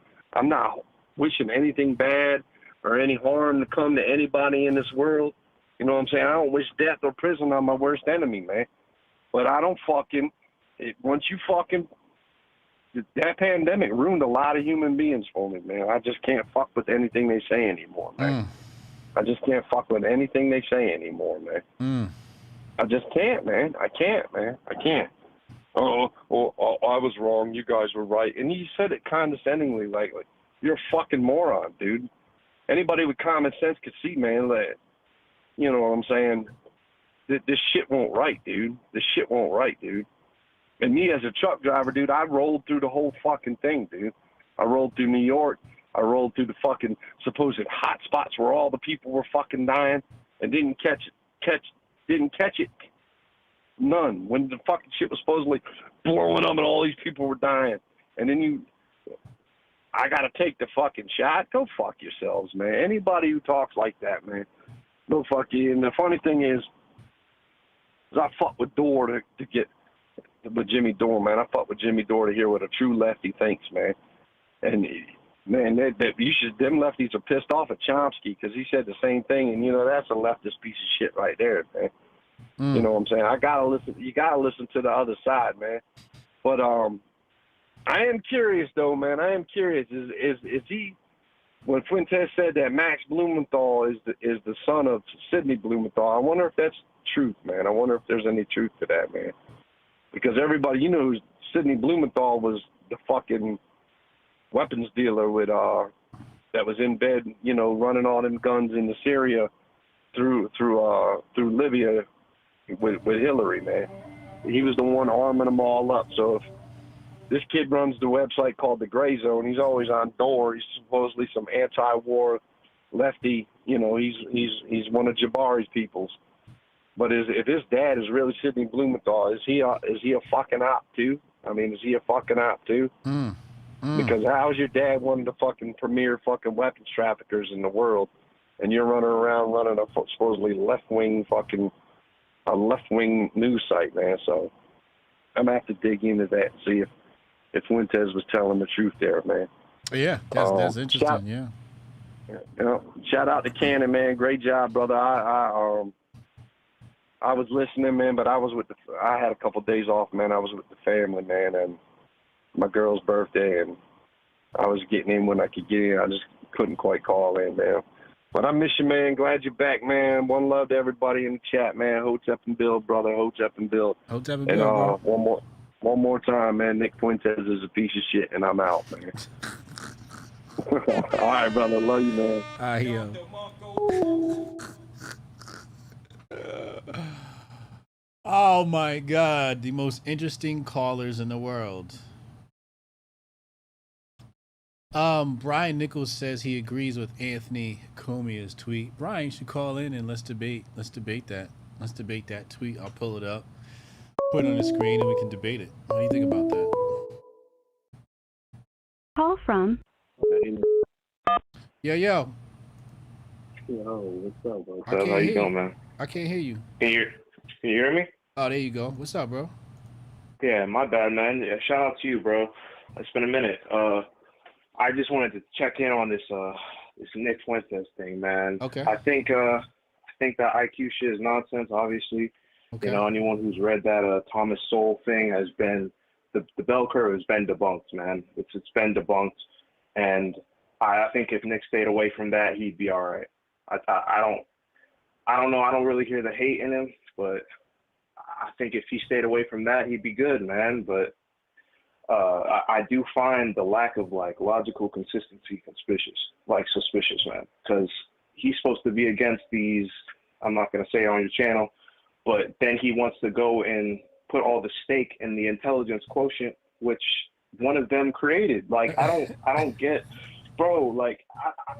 wishing anything bad or any harm to come to anybody in this world. You know what I'm saying? I don't wish death or prison on my worst enemy, man. But I don't that pandemic ruined a lot of human beings for me, man. I just can't fuck with anything they say anymore, man. I just can't fuck with anything they say anymore, man. I just can't, man. I can't, man. I can't. Oh, I was wrong. You guys were right. And you said it condescendingly, like you're a fucking moron, dude. Anybody with common sense could see, man, that, you know what I'm saying? This shit won't right, dude. This shit won't right, dude. And me as a truck driver, dude, I rolled through the whole fucking thing, dude. I rolled through New York. I rolled through the fucking supposed hot spots where all the people were fucking dying and didn't catch it. None. When the fucking shit was supposedly blowing up and all these people were dying. And then I got to take the fucking shot. Go fuck yourselves, man. Anybody who talks like that, man, go fuck you. And the funny thing is I fought with Dore to get with Jimmy Dore, man. I fought with Jimmy Dore to hear what a true lefty thinks, man. And, man, them lefties are pissed off at Chomsky because he said the same thing. And, you know, that's a leftist piece of shit right there, man. You know what I'm saying? You gotta listen to the other side, man. But I am curious though, man. I am curious. Is he, when Fuentes said that Max Blumenthal is the son of Sidney Blumenthal, I wonder if that's truth, man. I wonder if there's any truth to that, man. Because everybody, you know, Sidney Blumenthal was the fucking weapons dealer with that was in bed, you know, running all them guns into Syria through Libya with Hillary, man. He was the one arming them all up. So if this kid runs the website called the Gray Zone, he's always on door. He's supposedly some anti-war lefty. You know, he's one of Jabari's peoples. But if his dad is really Sidney Blumenthal, is he a fucking op too? I mean, is he a fucking op too? Because how's your dad one of the fucking premier fucking weapons traffickers in the world, and you're running around running a supposedly left-wing news site, man? So I'm gonna have to dig into that and see if Fuentes was telling the truth there, man. Yeah, that's interesting. Yeah. You know, shout out to Cannon, man. Great job, brother. I was listening, man, but I had a couple days off, man. I was with the family, man, and my girl's birthday, and I was getting in when I could get in. I just couldn't quite call in, man. But I miss you, man. Glad you're back, man. One love to everybody in the chat, man. Hotep and Bill, brother. Hotep and Bill. Hotep and Bill, bro. One more time, man. Nick Fuentes is a piece of shit, and I'm out, man. All right, brother. Love you, man. Oh my God, the most interesting callers in the world. Brian Nichols says he agrees with Anthony Comia's tweet. Brian, you should call in and let's debate that. Let's debate that tweet. I'll pull it up, put it on the screen, and we can debate it. What do you think about that? Call from. Yo. Yo, what's up, bro? How you doing, man? I can't hear you. Can you hear me? Oh, there you go. What's up, bro? Yeah, my bad, man. Yeah, shout out to you, bro. It's been a minute. I just wanted to check in on this Nick Fuentes thing, man. Okay. I think that IQ shit is nonsense. Obviously, okay. You know, anyone who's read that Thomas Sowell thing has been the bell curve has been debunked, man. It's been debunked, and I think if Nick stayed away from that, he'd be all right. I don't know. I don't really hear the hate in him, but I think if he stayed away from that, he'd be good, man. But I do find the lack of like logical consistency suspicious, man. Because he's supposed to be against these. I'm not gonna say it on your channel, but then he wants to go and put all the stake in the intelligence quotient, which one of them created. Like I don't get. Bro, like,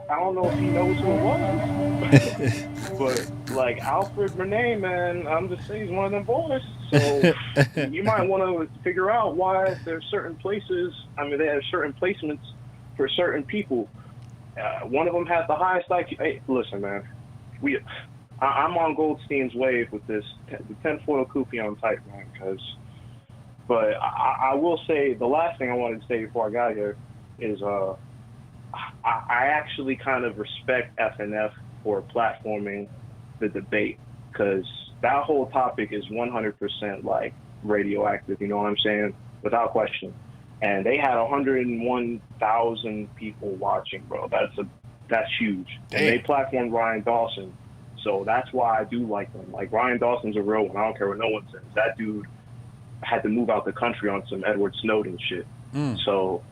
I don't know if he knows who it was, but, like, Alfred Renee, man, I'm just saying he's one of them boys. So you might want to figure out why there's certain places, they have certain placements for certain people. One of them has the highest IQ. Hey, listen, man, I'm on Goldstein's wave with this, the 10-foil Coupion type, man, but I will say, the last thing I wanted to say before I got here is, I actually kind of respect FNF for platforming the debate, because that whole topic is 100% like radioactive, you know what I'm saying? Without question. And they had 101,000 people watching, bro. That's huge. And they platformed Ryan Dawson. So that's why I do like them. Like, Ryan Dawson's a real one. I don't care what no one says. That dude had to move out the country on some Edward Snowden shit. So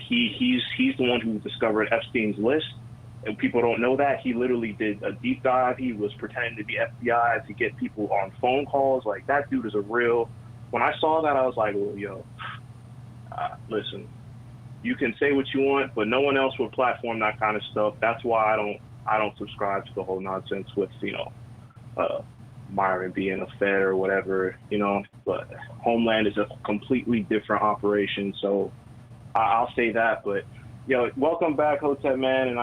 he's the one who discovered Epstein's list, and people don't know that. He literally did a deep dive. He was pretending to be FBI to get people on phone calls. Like, that dude is a real. When I saw that, I was like, well, yo, listen, you can say what you want, but no one else would platform that kind of stuff. That's why I don't subscribe to the whole nonsense with, you know, Myron being a Fed or whatever, you know. But Homeland is a completely different operation, so I'll say that. But yo, welcome back, Hotep, man, and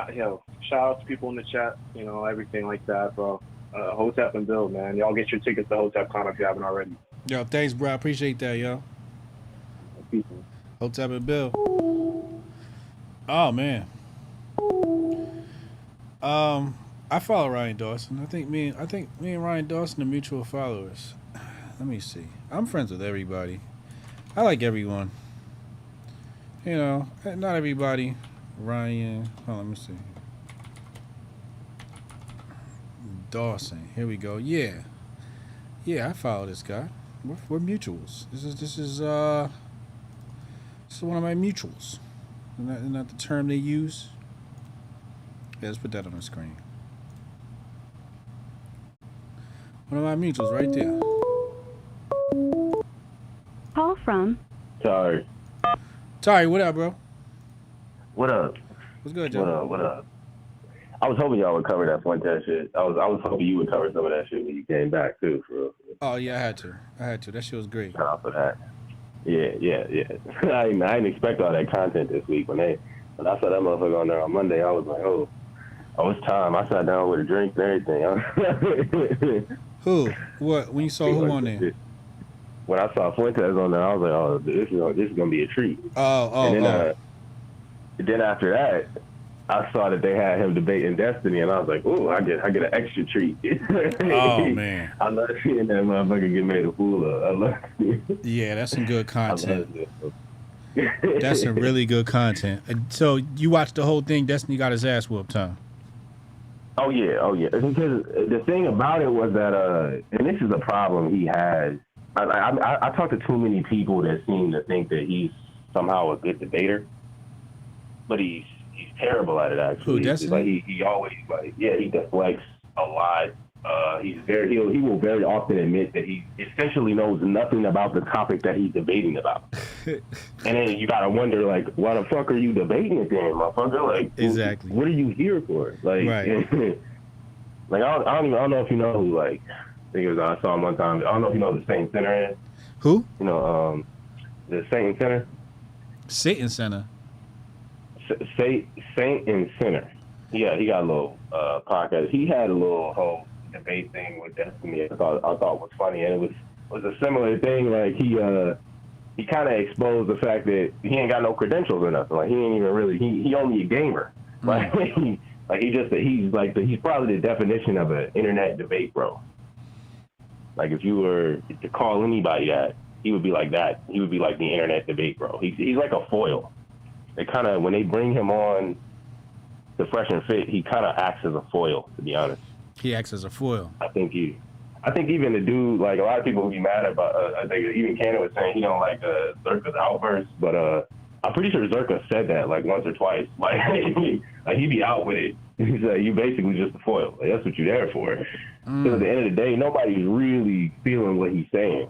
shout out to people in the chat, you know, everything like that, bro. Hotep and Bill, man, y'all get your tickets to HotepCon if you haven't already. Yo, thanks, bro. I appreciate that, yo. Hotep and Bill. Oh man. I follow Ryan Dawson. I think me and Ryan Dawson are mutual followers. Let me see. I'm friends with everybody. I like everyone. You know, not everybody. Ryan. Hold on, let me see. Dawson. Here we go. Yeah, I follow this guy. We're mutuals. This is one of my mutuals. Isn't that the term they use? Yeah, let's put that on the screen. One of my mutuals right there. Call from. Sorry. What up, bro? What up? What's good, Joe? What up? I was hoping y'all would cover that Fuentes shit. I was hoping you would cover some of that shit when you came back too, for real. Oh yeah, I had to. That shit was great. Shout out for that. Yeah. I didn't expect all that content this week. When I saw that motherfucker on there on Monday, I was like, oh, it's time. I sat down with a drink and everything. Who? What? When you saw who on there? When I saw Fuentes on there, I was like, oh, this is gonna be a treat. And then after that, I saw that they had him debating Destiny, and I was like, "Ooh, I get an extra treat." Oh man, I love seeing that motherfucker get made a fool of. I love Yeah, that's some good content. That's some really good content. So you watched the whole thing. Destiny got his ass whooped, huh? Oh yeah. Because the thing about it was that, and this is a problem he has. I talk to too many people that seem to think that he's somehow a good debater, but he's terrible at it, actually. Who, Destiny? He always he deflects a lot. He will very often admit that he essentially knows nothing about the topic that he's debating about. And then you gotta wonder, like, why the fuck are you debating it then, motherfucker? Like, exactly. What are you here for? Like, right. Like I don't know if you know who, like, I think it was, I saw him one time. I don't know if you know who the Satan Center is. Who? You know, the Satan Center. Satan Center. Saint and Sinner. Yeah, he got a little podcast. He had a little whole debate thing with Destiny. I thought was funny, and it was a similar thing. Like he kind of exposed the fact that he ain't got no credentials or nothing. Like he ain't even really he only a gamer. Like he's probably the definition of an internet debate bro. Like if you were to call anybody that, he would be like that. He would be like the internet debate bro. He's like a foil. They kind of, when they bring him on the Fresh and Fit, he kind of acts as a foil, to be honest. He acts as a foil. I think even the dude, like a lot of people would be mad about, I think even Cannon was saying he don't like Zerka's outbursts, but I'm pretty sure Zerka said that like once or twice. Like, he be out with it. He's like, you basically just a foil. Like, that's what you're there for. Because at the end of the day, nobody's really feeling what he's saying.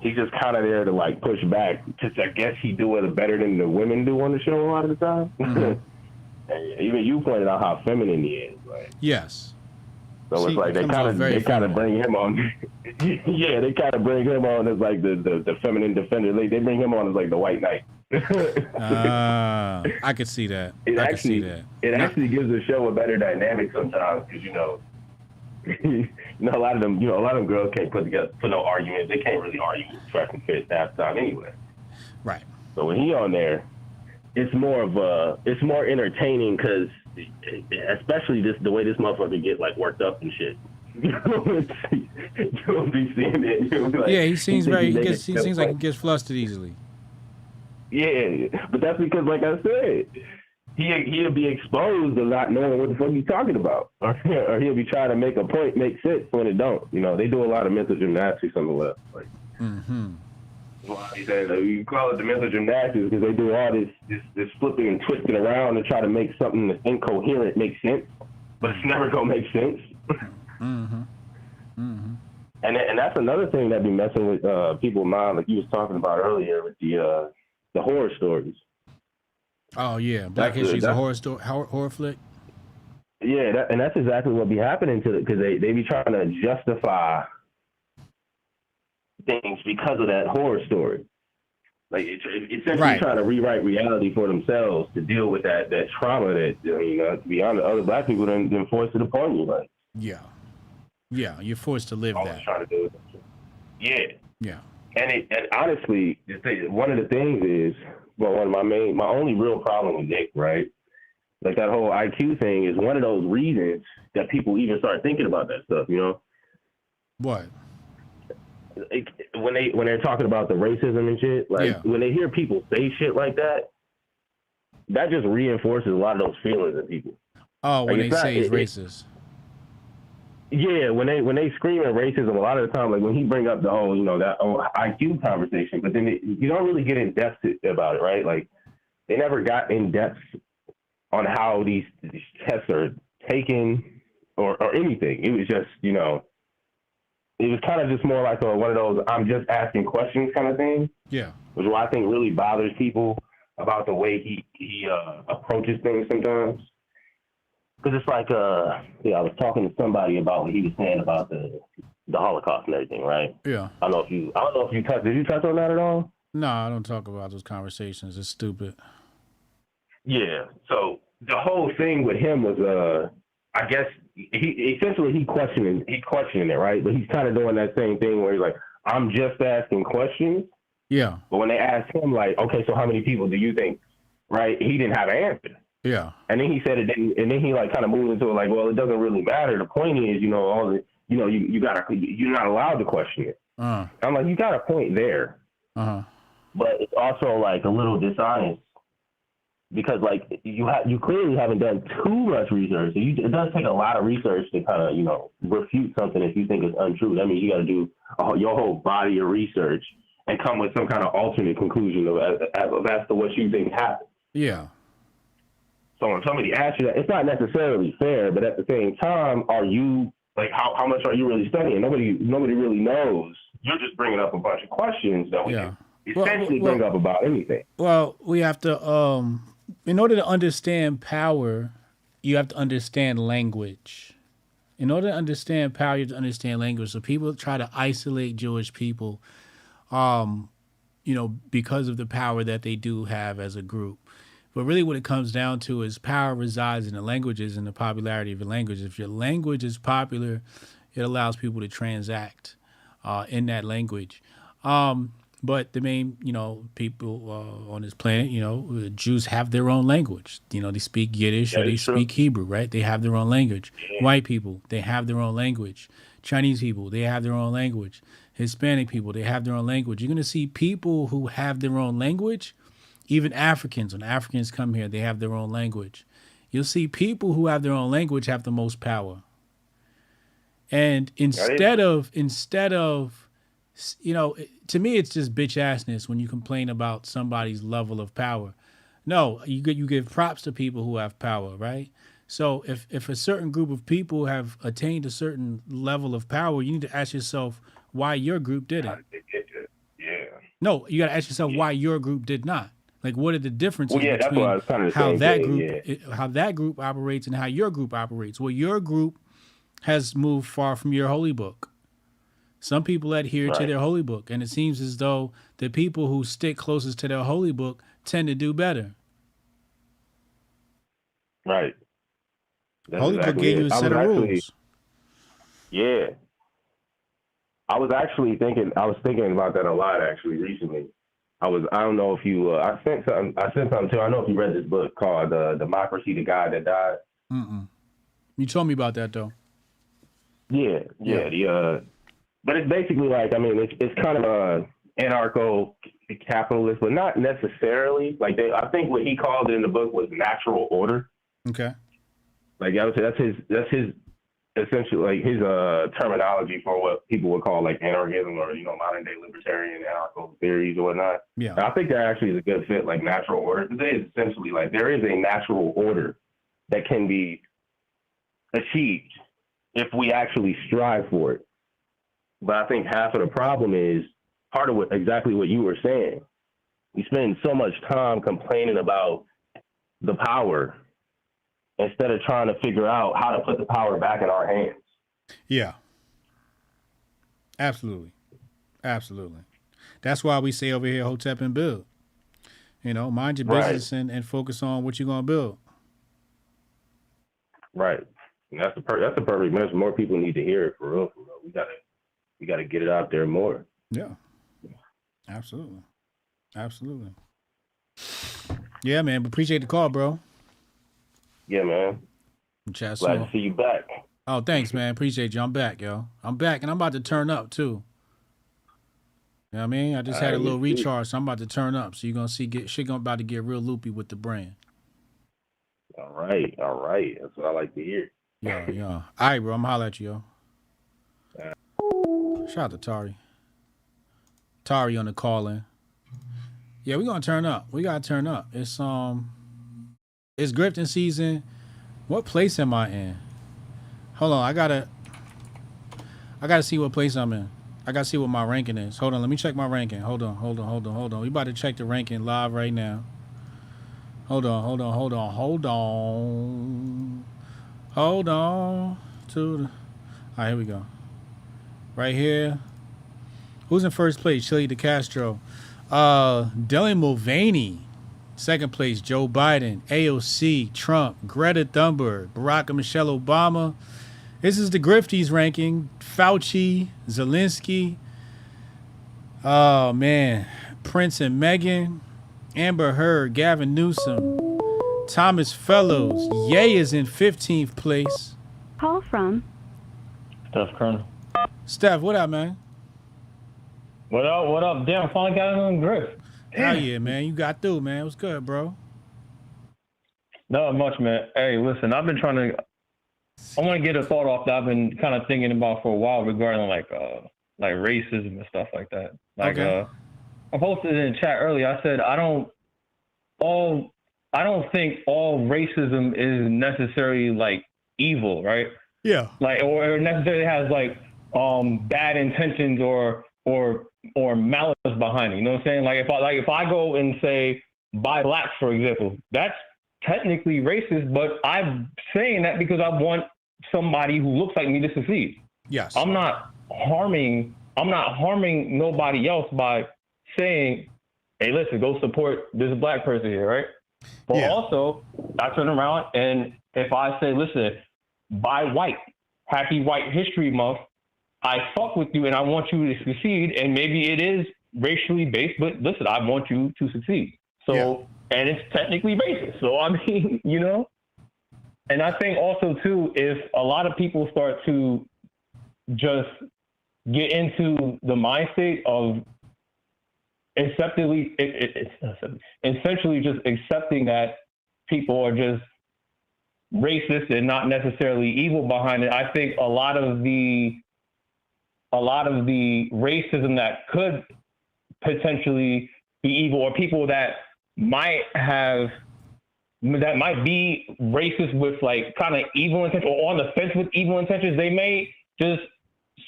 He's just kind of there to like push back. Just I guess he do it better than the women do on the show a lot of the time. And even you pointed out how feminine he is. Like, yes. So it's like they kind of bring him on. Yeah, they kind of bring him on as like the feminine defender. They bring him on as like the white knight. I could see that. It actually gives the show a better dynamic sometimes because a lot of them girls can't put no argument. They can't really argue with Fresh and Fit half the time anyway. Right. So when he on there, it's more entertaining because especially the way this motherfucker get like worked up and shit. You'll be seeing it. Like, yeah, he seems like he gets flustered easily. Yeah, but that's because, like I said, he'll be exposed to not knowing what the fuck he's talking about, or he'll be trying to make a point make sense when it don't. You know, they do a lot of mental gymnastics on the left. Like, you call it the mental gymnastics because they do all this flipping and twisting around to try to make something that's incoherent make sense, but it's never gonna make sense. And that's another thing that be messing with people's mind, like you was talking about earlier with the horror stories. Oh yeah, Black History's a horror flick. Yeah, and that's exactly what be happening to it because they be trying to justify things because of that horror story. Like it's essentially trying to rewrite reality for themselves to deal with that trauma that to be honest, other black people done forced it upon you. Like yeah, you're forced to live that. Trying to do it. Yeah. And honestly, one of the things is, well, one of my only real problem with Nick, right? Like that whole IQ thing is one of those reasons that people even start thinking about that stuff. You know what? When they're talking about the racism and shit, like when they hear people say shit like that, that just reinforces a lot of those feelings in people. Oh, when they say it's racist. Yeah, when they scream at racism, a lot of the time, like when he bring up the whole, that whole IQ conversation, but then you don't really get in depth about it, right? Like they never got in depth on how these tests are taken or anything. It was just, you know, it was kind of just more like one of those I'm just asking questions kind of thing. Yeah. Which is what I think really bothers people about the way he approaches things sometimes. Because it's like, yeah, I was talking to somebody about what he was saying about the Holocaust and everything, right? Yeah. I don't know if you touched. Did you touch on that at all? No, I don't talk about those conversations. It's stupid. Yeah. So the whole thing with him was, I guess he questioning it, right? But he's kind of doing that same thing where he's like, I'm just asking questions. Yeah. But when they asked him, like, okay, so how many people do you think? Right? He didn't have an answer. Yeah. And then he said it didn't, and then he like kind of moved into it like, well, it doesn't really matter. The point is, you know, all the, you know, you're not allowed to question it. I'm like, you got a point there. But it's also like a little dishonest because like you clearly haven't done too much research. It does take a lot of research to kind of, you know, refute something if you think it's untrue. That means you got to do your whole body of research and come with some kind of alternate conclusion as to what you think happened. Yeah. So when somebody asks you that, it's not necessarily fair, but at the same time, are you like how much are you really studying? Nobody really knows. You're just bringing up a bunch of questions that we can essentially bring up about anything. Well, we have to in order to understand power, you have to understand language. In order to understand power, you have to understand language. So people try to isolate Jewish people, you know, because of the power that they do have as a group. But really what it comes down to is power resides in the languages and the popularity of your language. If your language is popular, it allows people to transact in that language. But the main, you know, people on this planet, you know, Jews have their own language. You know, they speak Yiddish or they speak Hebrew, right? They have their own language. Yeah. White people, they have their own language. Chinese people, they have their own language. Hispanic people, they have their own language. You're going to see people who have their own language. Even Africans, when Africans come here, they have their own language. You'll see people who have their own language have the most power. And instead of, you know, to me, it's just bitch assness when you complain about somebody's level of power. No, you give props to people who have power, right? So if a certain group of people have attained a certain level of power, you need to ask yourself why your group didn't. Yeah. No, you got to ask yourself why your group did not. Like, what are the differences between how that group operates and how your group operates? Well, your group has moved far from your holy book. Some people adhere to their holy book, and it seems as though the people who stick closest to their holy book tend to do better. Right. That's holy book gave you a set of rules. Yeah. I was thinking about that a lot actually recently. I don't know if you, I sent something too. I don't know if you read this book called Democracy, the Guy That Died. You told me about that though. Yeah. But it's basically like, I mean, it's kind of a anarcho-capitalist, but not necessarily. Like I think what he called it in the book was natural order. Okay. Like I would say that's his essentially like his terminology for what people would call like anarchism or, you know, modern day libertarian anarcho theories or whatnot. Yeah. And I think that actually is a good fit, like natural order. Today is essentially like there is a natural order that can be achieved if we actually strive for it. But I think half of the problem is part of exactly what you were saying. We spend so much time complaining about the power instead of trying to figure out how to put the power back in our hands. Yeah. Absolutely. That's why we say over here, Hotep and build. You know, mind your business and focus on what you're going to build. Right. And that's the perfect message. More people need to hear it for real. We got to get it out there more. Yeah. Absolutely. Yeah, man. Appreciate the call, bro. Yeah, man. Glad to see you back. Oh, thanks, man. Appreciate you. I'm back, yo. I'm back, and I'm about to turn up, too. You know what I mean? I just had a little recharge, so I'm about to turn up. So you're going to see about to get real loopy with the brand. All right. That's what I like to hear. Yeah. All right, bro. I'm going to holler at you, yo. Shout out to Tari. Tari on the call-in. Yeah, we're going to turn up. We got to turn up. It's, It's grifting season. What place am I in? Hold on, I gotta see what place I'm in. I gotta see what my ranking is. Hold on, let me check my ranking. Hold on. We about to check the ranking live right now. Hold on. All right, here we go. Right here. Who's in first place? Chile de Castro. Dylan Mulvaney. Second place, Joe Biden. AOC, Trump, Greta Thunberg, Barack and Michelle Obama. This is the Grifties ranking. Fauci, Zelensky. Oh, man. Prince and Meghan. Amber Heard, Gavin Newsom. Thomas Fellows. Ye is in 15th place. Call from Steph Colonel. Steph, what up, man? What up? Damn, finally got it on grip. Hell yeah, man. You got through, man. What's good, bro? Not much, man. Hey, listen, I want to get a thought off that I've been kind of thinking about for a while regarding like racism and stuff like that. I posted in the chat earlier. I said I don't think all racism is necessarily like evil, right? Yeah. Like or necessarily has like bad intentions or malice behind it. You know what I'm saying? Like if I go and say buy blacks, for example, that's technically racist, but I'm saying that because I want somebody who looks like me to succeed. Yes. I'm not harming nobody else by saying, hey, listen, go support this black person here, right? But also, I turn around and if I say, listen, buy white, happy White History Month, I fuck with you and I want you to succeed, and maybe it is racially based, but listen, I want you to succeed. So, and it's technically racist. So, I mean, you know, and I think also too, if a lot of people start to just get into the mind state of essentially just accepting that people are just racist and not necessarily evil behind it, I think a lot of the racism that could potentially be evil, or people that might be racist with like kind of evil intentions or on the fence with evil intentions, they may just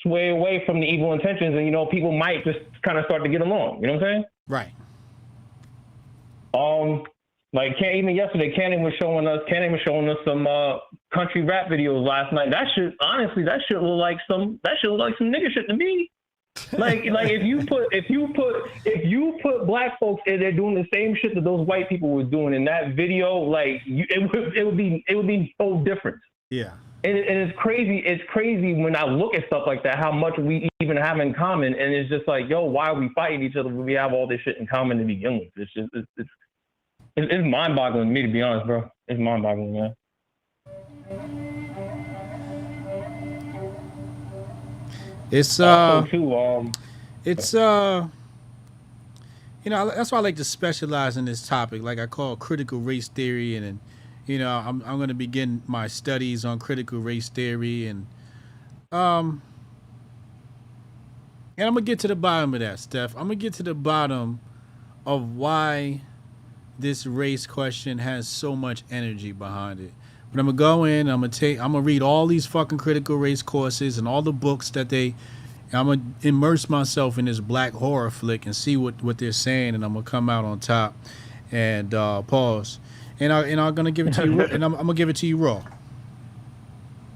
sway away from the evil intentions, and you know, people might just kind of start to get along. You know what I'm saying? Right. Like even yesterday, Cannon was showing us some country rap videos last night. That shit look like some nigga shit to me. Like if you put black folks and they're doing the same shit that those white people were doing in that video, like it would be so different. Yeah. And it's crazy. It's crazy when I look at stuff like that, how much we even have in common. And it's just like, yo, why are we fighting each other when we have all this shit in common to begin with? It's mind-boggling to me, to be honest, bro. It's mind-boggling, man. It's you know, that's why I like to specialize in this topic. Like I call critical race theory, and you know, I'm going to begin my studies on critical race theory, and I'm gonna get to the bottom of that, Steph. I'm gonna get to the bottom of why this race question has so much energy behind it. But I'm gonna go in, I'm gonna read all these fucking critical race courses and all the books that I'm gonna immerse myself in this black horror flick and see what they're saying, and I'm gonna come out on top. And pause. And I'm gonna give it to you, and I'm gonna give it to you raw.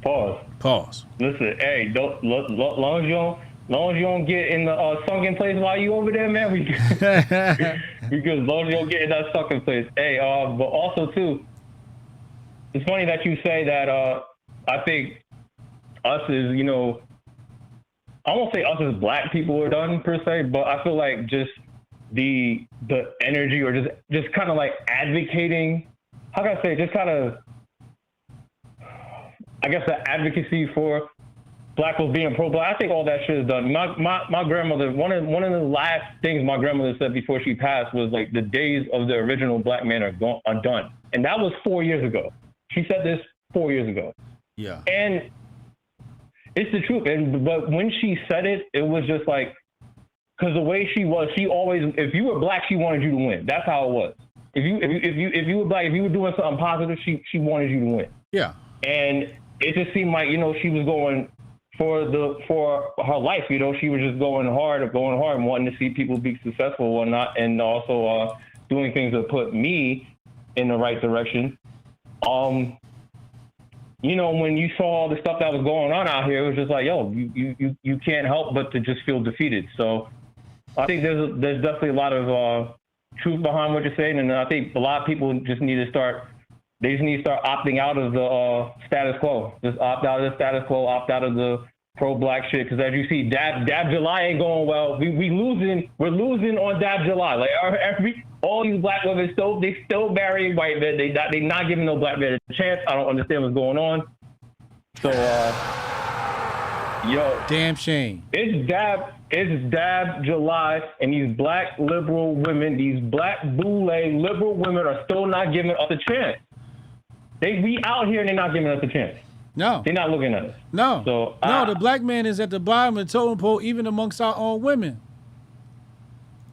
Pause. Listen, hey, long as you don't get in the sunken place while you over there, man. Because long as you don't get in that sunken place. Hey, but also too, it's funny that you say that. I think us is, you know, I won't say us as black people are done per se, but I feel like just the energy or just kind of like advocating. How can I say? Just kind of, I guess, the advocacy for black folks being pro-black. I think all that shit is done. My grandmother, one of the last things my grandmother said before she passed was like, the days of the original black man are done. And that was 4 years ago. She said this 4 years ago. Yeah. And it's the truth. But when she said it, it was just like, because the way she was, she always, if you were black, she wanted you to win. That's how it was. if you were black, if you were doing something positive, she wanted you to win. Yeah. And it just seemed like, you know, she was going for her life, you know, she was just going hard and wanting to see people be successful or whatnot, and also doing things that put me in the right direction. You know, when you saw all the stuff that was going on out here, it was just like, yo, you can't help but to just feel defeated. So I think there's definitely a lot of truth behind what you're saying, and I think a lot of people just need to start opting out of the status quo. Just opt out of the status quo, opt out of the pro-black shit. Because as you see, Dab July ain't going well. We're losing on Dab July. Like all these black women they still marrying white men. They not giving no black men a chance. I don't understand what's going on. So yo, damn shame. It's Dab July, and these black liberal women, these black boule liberal women are still not giving us a chance. We out here and they're not giving us a chance. No. They're not looking at us. No. So the black man is at the bottom of the totem pole, even amongst our own women.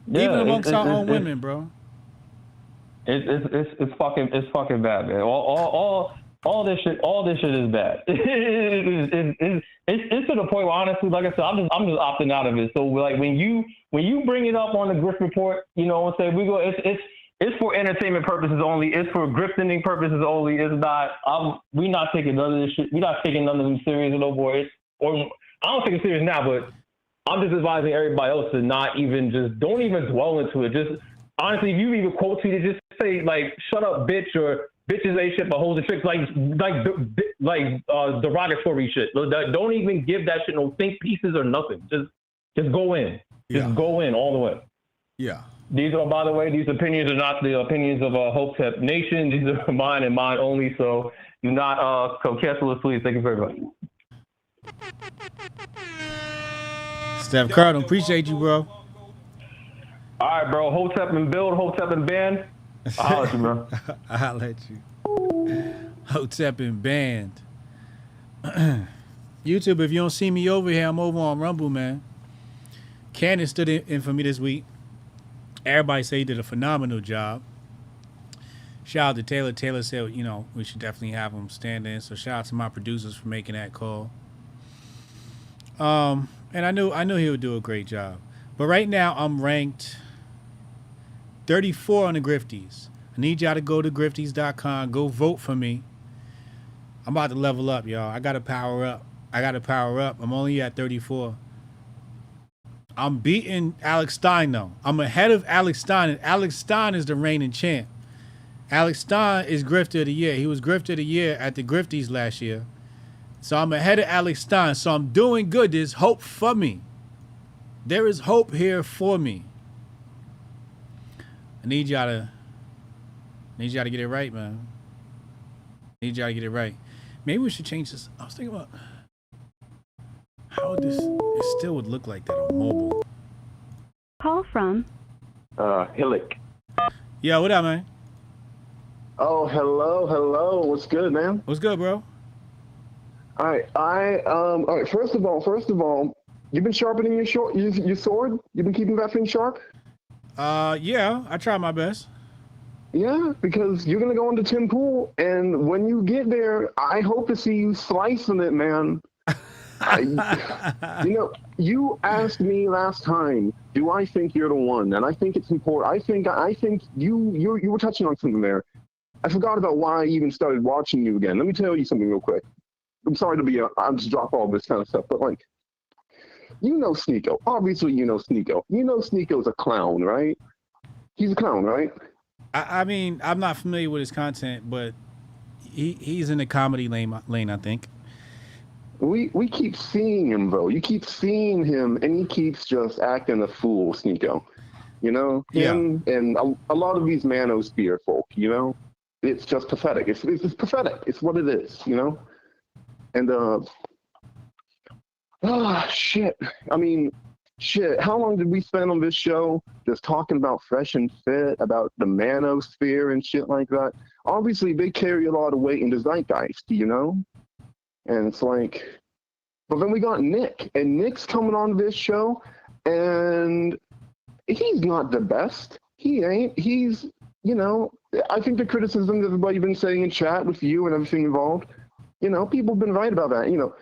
Yeah, even amongst our own women, bro. It's fucking bad, man. All this shit is bad. It's to the point where, honestly, like I said, I'm just opting out of it. So like when you bring it up on the Grift Report, you know, and say it's for entertainment purposes only. It's for grifting purposes only. It's not. We're not taking none of this shit. We're not taking none of them serious no more. I don't take it serious now, but I'm just advising everybody else to don't even dwell into it. Just honestly, if you even quote tweet it, just say like "shut up, bitch" or "bitches ain't shit but hoes and tricks," like derogatory shit. Don't even give that shit no think pieces or nothing. Just go in. Just go in all the way. Yeah. These are, by the way, these opinions are not the opinions of Hotep Nation. These are mine and mine only. So do not cancel us, please. Thank you very much. Steph Cardinal, appreciate you, bro. All right, bro. Hotep and build, Hotep and band. I'll let you, bro. I'll let you. Hotep and band. YouTube, if you don't see me over here, I'm over on Rumble, man. Cannon stood in for me this week. Everybody say he did a phenomenal job. Shout out to Taylor. Taylor said, you know, we should definitely have him stand in. So shout out to my producers for making that call. And I knew he would do a great job. But right now I'm ranked 34 on the Grifties. I need y'all to go to grifties.com. Go vote for me. I'm about to level up, y'all. I gotta power up. I'm only at 34. I'm beating Alex Stein, though. I'm ahead of Alex Stein, and Alex Stein is the reigning champ. Alex Stein is Grifter of the Year. He was Grifter of the Year at the Grifties last year. So I'm ahead of Alex Stein. So I'm doing good. There's hope for me. There is hope here for me. I need y'all to get it right, man. Maybe we should change this. I was thinking about how would this, it still would look like that on mobile. Call from Hillick. Yo, what up, man? Oh, hello. What's good, man? What's good, bro? All right, all right. First of all, you've been sharpening your sword. You've been keeping that thing sharp. Yeah, I try my best. Yeah, because you're gonna go into Tim Pool, and when you get there, I hope to see you slicing it, man. You know, you asked me last time, do I think you're the one? And I think it's important. I think you were touching on something there. I forgot about why I even started watching you again. Let me tell you something real quick. I'm sorry to I'll just drop all this kind of stuff, but like, you know Sneeko. Obviously, you know Sneeko. You know Sneeko's a clown, right? He's a clown, right? I mean, I'm not familiar with his content, but he's in the comedy lane, I think. We keep seeing him, though. You keep seeing him, and he keeps just acting a fool, Sneeko. You know? Him and a lot of these manosphere folk, you know? It's just pathetic. It's pathetic. It's what it is, you know? And, shit. I mean, shit. How long did we spend on this show just talking about Fresh and Fit, about the manosphere and shit like that? Obviously, they carry a lot of weight in the zeitgeist, you know? And it's like, but then we got Nick, and Nick's coming on this show, and he's not the best. He ain't. He's you know, I think the criticisms everybody's been saying in chat with you and everything involved, you know, people have been right about that. You know,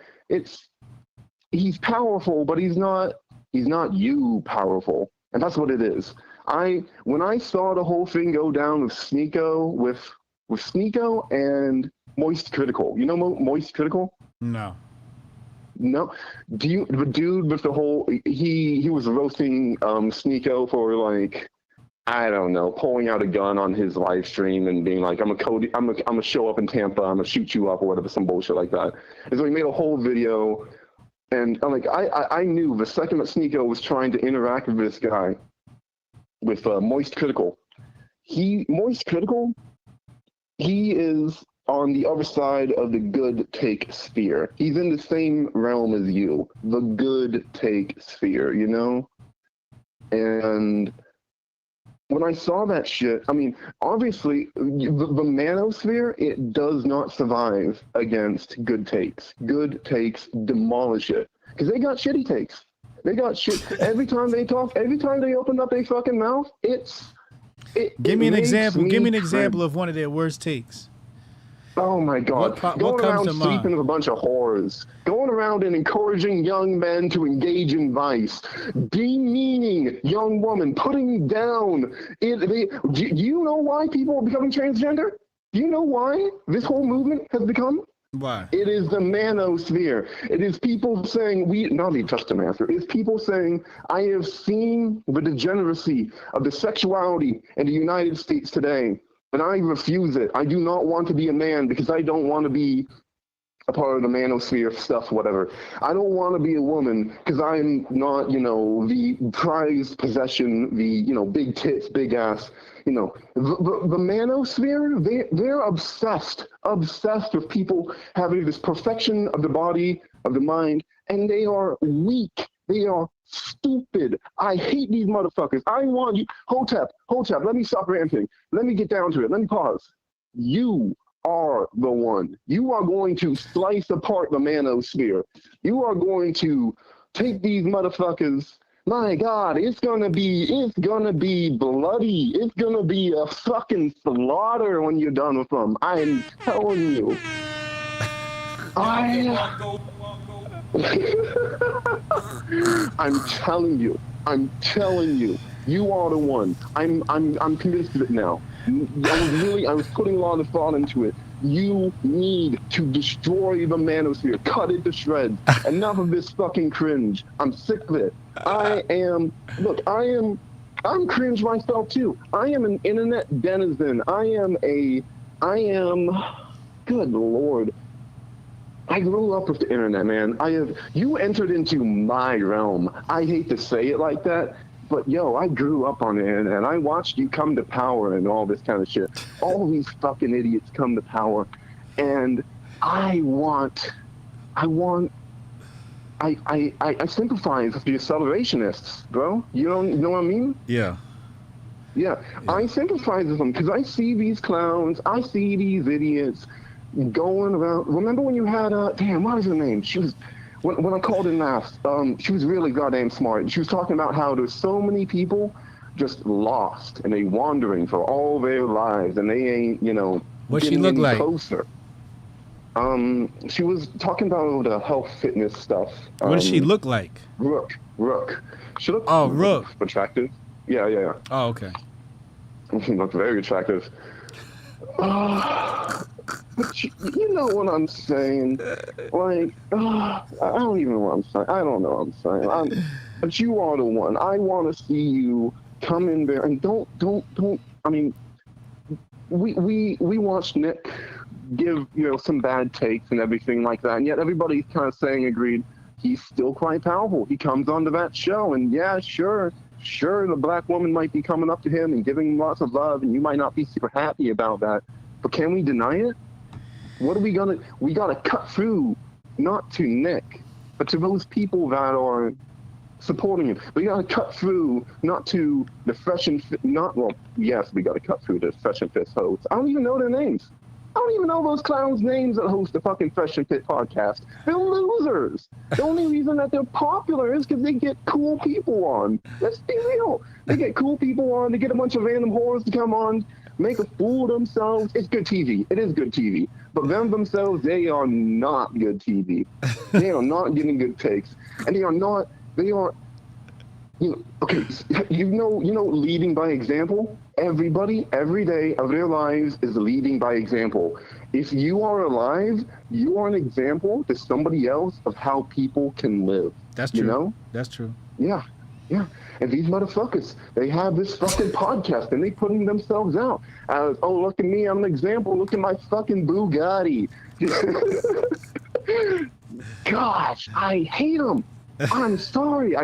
he's powerful, but he's not you powerful. And that's what it is. When I saw the whole thing go down with Sneeko, with Sneeko and Moist Critical, you know Moist Critical? No. No. The dude with the whole, he was roasting Sneeko for like, I don't know, pulling out a gun on his live stream and being like, I'm gonna show up in Tampa, I'm gonna shoot you up or whatever, some bullshit like that. And so he made a whole video, and I'm like, I knew the second that Sneeko was trying to interact with this guy, with Moist Critical, Moist Critical, he is on the other side of the good take sphere. He's in the same realm as you, the good take sphere, you know? And when I saw that shit, I mean, obviously, the manosphere, it does not survive against good takes. Good takes demolish it. Because they got shitty takes. They got shit. Every time they talk, every time they open up their fucking mouth, Give me an example. Give me an example of one of their worst takes. Oh my God. Going around sleeping with a bunch of whores. Going around and encouraging young men to engage in vice. Demeaning young women. Putting down. Do you know why people are becoming transgender? Do you know why this whole movement has become? Why? It is the manosphere. It is people saying, not even just the manosphere. It's people saying, I have seen the degeneracy of the sexuality in the United States today. And I refuse it. I do not want to be a man because I don't want to be a part of the manosphere stuff, whatever. I don't want to be a woman because I'm not, you know, the prized possession, the, you know, big tits, big ass. You know, the manosphere, they're obsessed with people having this perfection of the body, of the mind, and they are weak. They are stupid. I hate these motherfuckers. I want you, Hotep, let me stop ranting. Let me get down to it. Let me pause. You are the one. You are going to slice apart the manosphere. You are going to take these motherfuckers. My God, it's gonna be bloody. It's gonna be a fucking slaughter when you're done with them. I'm telling you. I'm telling you. You are the one. I'm convinced of it now. I was putting a lot of thought into it. You need to destroy the manosphere. Cut it to shreds. Enough of this fucking cringe. I'm sick of it. I'm cringe myself too. I am an internet denizen. Good Lord. I grew up with the internet, man. You entered into my realm. I hate to say it like that, but yo, I grew up on the internet. I watched you come to power and all this kind of shit. All these fucking idiots come to power, and I sympathize with the accelerationists, bro. You know what I mean? Yeah. Yeah. I sympathize with them because I see these clowns. I see these idiots going around. Remember when you had what was her name? She was when I called in last. She was really goddamn smart. She was talking about how there's so many people just lost and they wandering for all their lives and they ain't, you know, what she look like closer. She was talking about health fitness stuff. What does she look like? Rook. She looked Rook. Attractive. Yeah. Oh, okay. She looked very attractive. But you know what I'm saying? Like, I don't even know what I'm saying. I don't know what I'm saying. But you are the one. I want to see you come in there and don't. I mean, we watched Nick give, you know, some bad takes and everything like that, and yet everybody's kind of saying agreed he's still quite powerful. He comes onto that show, and yeah, sure, the black woman might be coming up to him and giving him lots of love, and you might not be super happy about that. But can we deny it? What are we gonna? We gotta cut through, not to Nick, but to those people that are supporting him. We gotta cut through, not to the fresh and fit. Yes, we gotta cut through the fresh and fit hosts. I don't even know their names. I don't even know those clowns' names that host the fucking Fresh and Fit podcast. They're losers. The only reason that they're popular is because they get cool people on. Let's be real. They get cool people on. They get a bunch of random whores to come on. make a fool of themselves. It's good TV. It is good TV. But them themselves, they are not good TV. They are not getting good takes, and they are. Okay, leading by example. Everybody, every day of their lives is leading by example. If you are alive, you are an example to somebody else of how people can live. That's true. You know? That's true. Yeah. And these motherfuckers, they have this fucking podcast and they putting themselves out as, oh, look at me, I'm an example. Look at my fucking Bugatti. Gosh, I hate them. I'm sorry.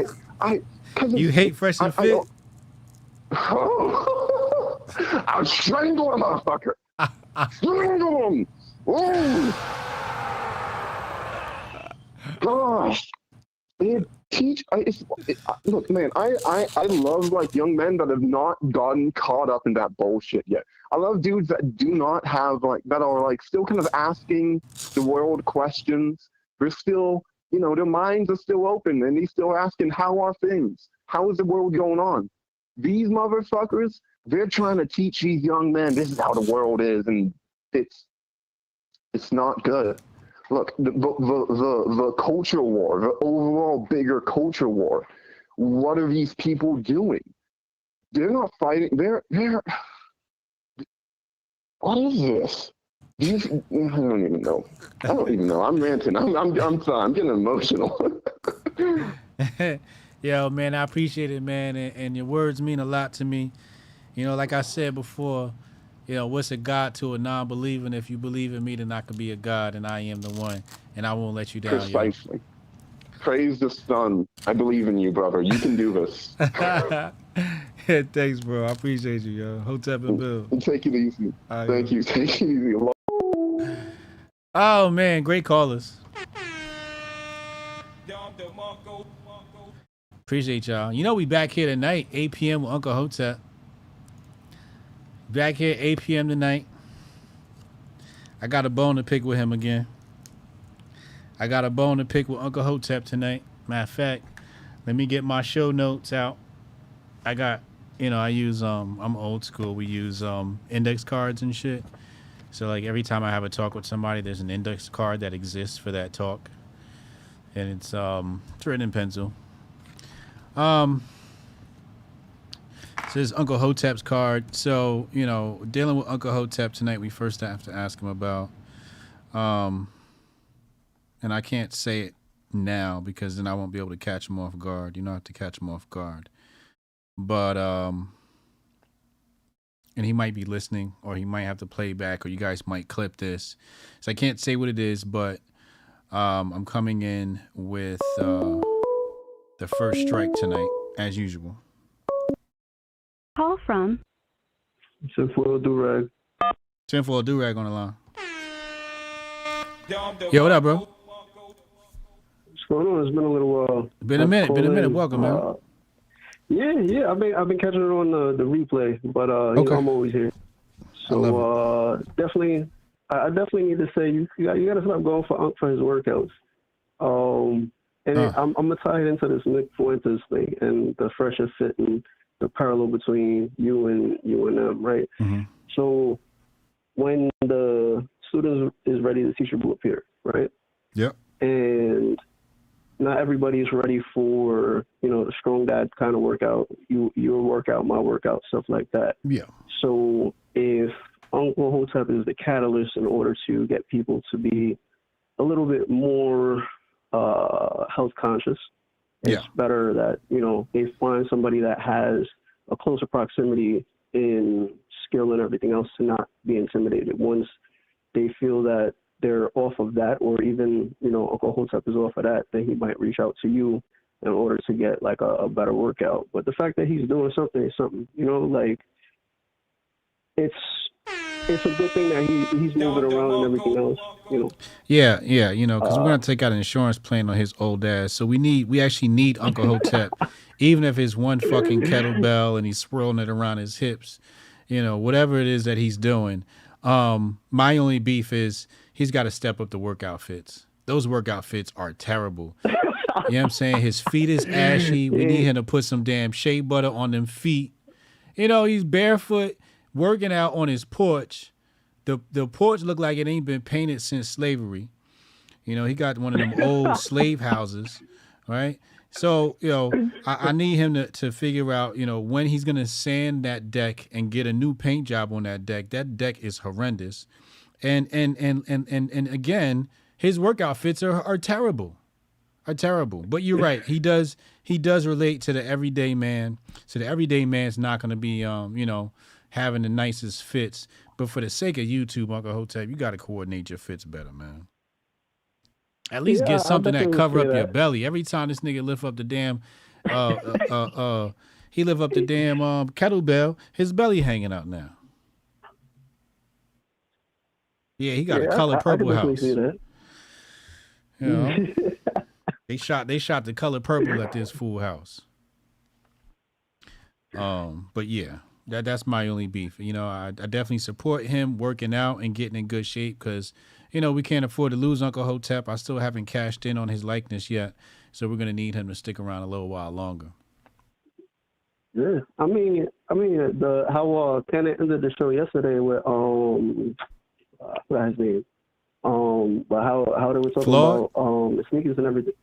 You hate Fresh and Fit? I'll strangle a motherfucker. Strangle him. Oh. Gosh. Look, man, I love like young men that have not gotten caught up in that bullshit yet. I love dudes that do not have that are like still kind of asking the world questions. They're still, their minds are still open and they're still asking, how are things? How is the world going on? These motherfuckers, they're trying to teach these young men this is how the world is, and it's not good. Look, the culture war, the overall bigger culture war. What are these people doing? They're not fighting. They're. What is this? I don't even know. I'm ranting. I'm sorry. I'm getting emotional. Yo, man, I appreciate it, man, and your words mean a lot to me. Like I said before, what's a God to a non-believer? And if you believe in me, then I can be a God, and I am the one, and I won't let you down. Precisely. Yo. Praise the Son. I believe in you, brother. You can do this. Yeah, thanks, bro. I appreciate you, yo. Hotep and Bill. Take it easy. Thank you. Take it easy. Oh, man, great callers. Appreciate y'all. We back here tonight, 8 p.m. with Uncle Hotep. Back here, 8 p.m. tonight. I got a bone to pick with him again. I got a bone to pick with Uncle Hotep tonight. Matter of fact, let me get my show notes out. I got, I use, I'm old school. We use index cards and shit. So, every time I have a talk with somebody, there's an index card that exists for that talk. And it's written in pencil. This is Uncle Hotep's card. So, dealing with Uncle Hotep tonight, we first have to ask him about, and I can't say it now because then I won't be able to catch him off guard. I have to catch him off guard. But, and he might be listening, or he might have to play back, or you guys might clip this. So I can't say what it is, but I'm coming in with the first strike tonight, as usual. Call from Tinfoil Do-Rag. Tinfoil Do-Rag on the line. Yo, what up, bro? What's going on? It's been a little while. Been a minute. Welcome, man. Yeah. I've been catching it on the replay, but okay. I'm always here. So definitely, I definitely need to say you got to stop going for his workouts. I'm gonna tie it into this Nick Fuentes thing and the Fresh and Fit and the parallel between you and them, right? Mm-hmm. So when the student is ready, the teacher will appear, right? Yep. And not everybody is ready for, the strong dad kind of workout, your workout, my workout, stuff like that. Yeah. So if Uncle Hotep is the catalyst in order to get people to be a little bit more health conscious, it's better that, they find somebody that has a closer proximity in skill and everything else to not be intimidated. Once they feel that they're off of that, or even, Uncle Hotep is off of that, then he might reach out to you in order to get a better workout. But the fact that he's doing something is something, it's a good thing that he's moving around and everything else, Yeah, because we're gonna take out an insurance plan on his old ass. So we actually need Uncle Hotep, even if it's one fucking kettlebell and he's swirling it around his hips, whatever it is that he's doing. My only beef is he's got to step up the workout fits. Those workout fits are terrible. You know what I'm saying? His feet is ashy. We need him to put some damn shea butter on them feet. He's barefoot working out on his porch. The porch looked like it ain't been painted since slavery. You know, he got one of them old slave houses, right? So, you know, I need him to figure out, you know, when he's gonna sand that deck and get a new paint job on that deck. That deck is horrendous. And again, his workout fits are terrible. But you're right. He does relate to the everyday man. So the everyday man's not gonna be you know, having the nicest fits. But for the sake of YouTube, Uncle Hotep, you gotta coordinate your fits better, man. At least get something that cover up your belly. Every time this nigga lift up the damn he lift up the damn kettlebell, his belly hanging out now. Yeah, he got a color purple house. See that. You know? They shot the color purple at this fool house. But yeah, that's my only beef. You know, I definitely support him working out and getting in good shape because, you know, we can't afford to lose Uncle Hotep. I still haven't cashed in on his likeness yet, so we're gonna need him to stick around a little while longer. Yeah, I mean, how Ken ended the show yesterday with what's his name? But how they were talking about the sneakers and everything.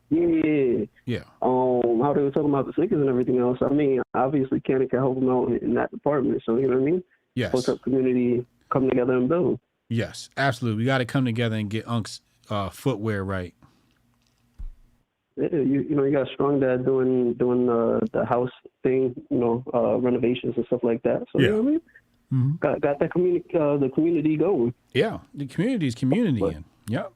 Yeah. How they were talking about the sneakers and everything else. I mean, obviously, Ken can help him out in that department. So you know what I mean? Yes. Hotep community come together and build. Yes, absolutely. We got to come together and get Unc's footwear right. Yeah, you know, you got Strong Dad doing the house thing, you know, renovations and stuff like that. So you know what I mean? Mm-hmm. Got that community, the community going. Yeah, the community is community. Yep.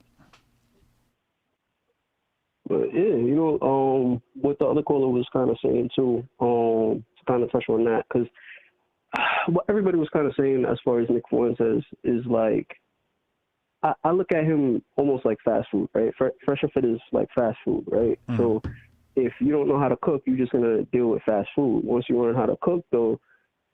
But yeah, you know, what the other caller was kind of saying too, to kind of touch on that, because what everybody was kind of saying as far as Nick Fuentes is like, I look at him almost like fast food, right? Fresh and Fit is like fast food, right? Mm-hmm. So if you don't know how to cook, you're just gonna deal with fast food. Once you learn how to cook, though,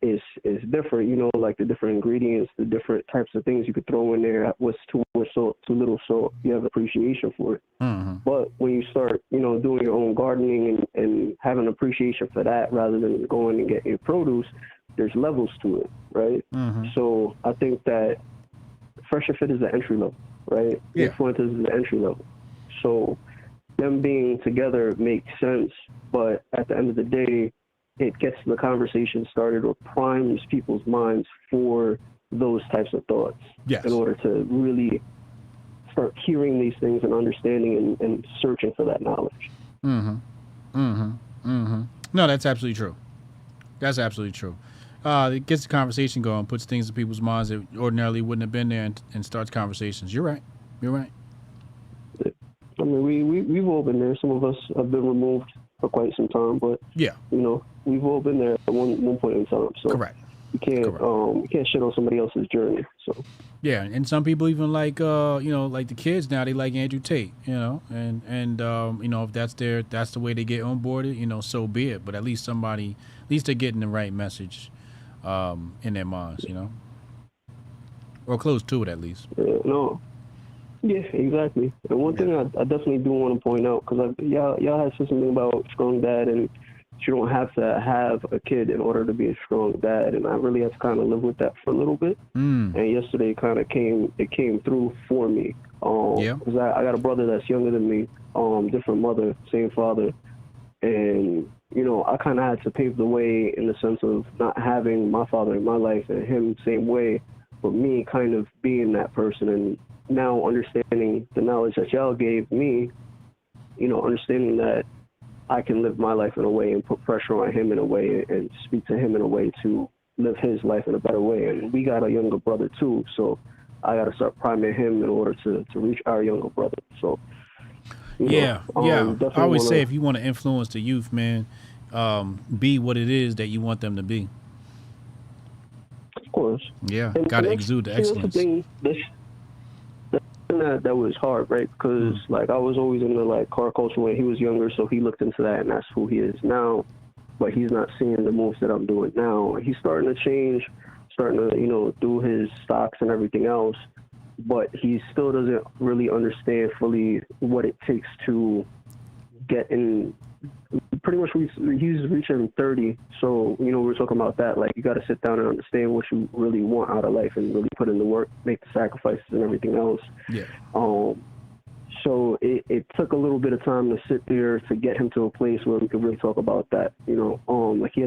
it's different. You know, like the different ingredients, the different types of things you could throw in there. What's too much salt, too little salt? You have appreciation for it. Mm-hmm. But when you start, you know, doing your own gardening and having appreciation for that, rather than going and getting your produce, there's levels to it, right? Mm-hmm. So I think that Fresh and Fit is the entry level, right? Yeah. Fuentes is the entry level. So them being together makes sense, but at the end of the day, it gets the conversation started or primes people's minds for those types of thoughts. Yes. In order to really start hearing these things and understanding and searching for that knowledge. Mm-hmm. Mm-hmm. Mm-hmm. No, that's absolutely true. That's absolutely true. It gets the conversation going, puts things in people's minds that ordinarily wouldn't have been there, and starts conversations. You're right. You're right. I mean, we've all been there. Some of us have been removed for quite some time, but yeah, you know, we've all been there at one point in time. So correct. You can't shit on somebody else's journey. So yeah, and some people even like you know, like the kids now, they like Andrew Tate, you know, and you know, if that's the way they get onboarded, you know, so be it. But at least they're getting the right message in their minds, you know, or close to it at least. Yeah, exactly. And one thing I definitely do want to point out, because y'all had said something about Strong Dad, and you don't have to have a kid in order to be a strong dad, and I really had to kind of live with that for a little bit. And yesterday kind of came through for me. Because I got a brother that's younger than me, different mother, same father, and you know, I kind of had to pave the way in the sense of not having my father in my life and him same way, but me kind of being that person. And now understanding the knowledge that y'all gave me, you know, understanding that I can live my life in a way and put pressure on him in a way and speak to him in a way to live his life in a better way. And we got a younger brother too, so I got to start priming him in order to reach our younger brother. So I always say if you want to influence the youth, man, be what it is that you want them to be. Of course. Yeah, got to exude the excellence. That was hard, right? Because like I was always into like car culture when he was younger, so he looked into that, and that's who he is now. But he's not seeing the moves that I'm doing now. He's starting to change, starting to, you know, do his stocks and everything else, but he still doesn't really understand fully what it takes to get in pretty much he's reaching 30. So, you know, we're talking about that. Like, you got to sit down and understand what you really want out of life and really put in the work, make the sacrifices and everything else. Yeah. So it took a little bit of time to sit there to get him to a place where we could really talk about that. You know, like he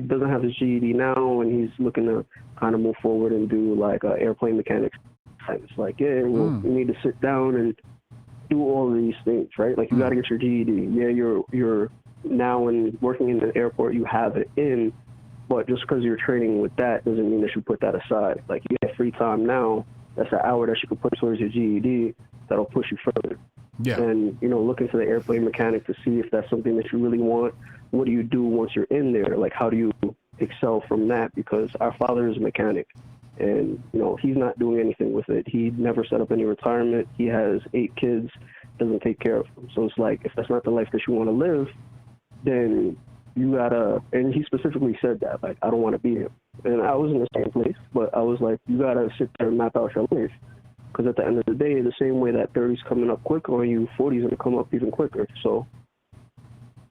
doesn't have his GED now, and he's looking to kind of move forward and do like airplane mechanics. It's like, yeah, well, you need to sit down and do all of these things, right? Like, you got to get your GED. Yeah, you're now working in the airport, you have it in, but just because you're training with that doesn't mean that you put that aside. Like, you have free time now. That's an hour that you could put towards your GED. That'll push you further. Yeah. And, you know, look into the airplane mechanic to see if that's something that you really want. What do you do once you're in there? Like, how do you excel from that? Because our father is a mechanic, and, you know, he's not doing anything with it. He never set up any retirement. He has 8 kids, doesn't take care of them. So it's like, if that's not the life that you want to live, then you gotta, and he specifically said that, like, I don't want to be him. And I was in the same place, but I was like, you gotta sit there and map out your life. Because at the end of the day, the same way that 30's coming up quick on you, 40's going to come up even quicker. So,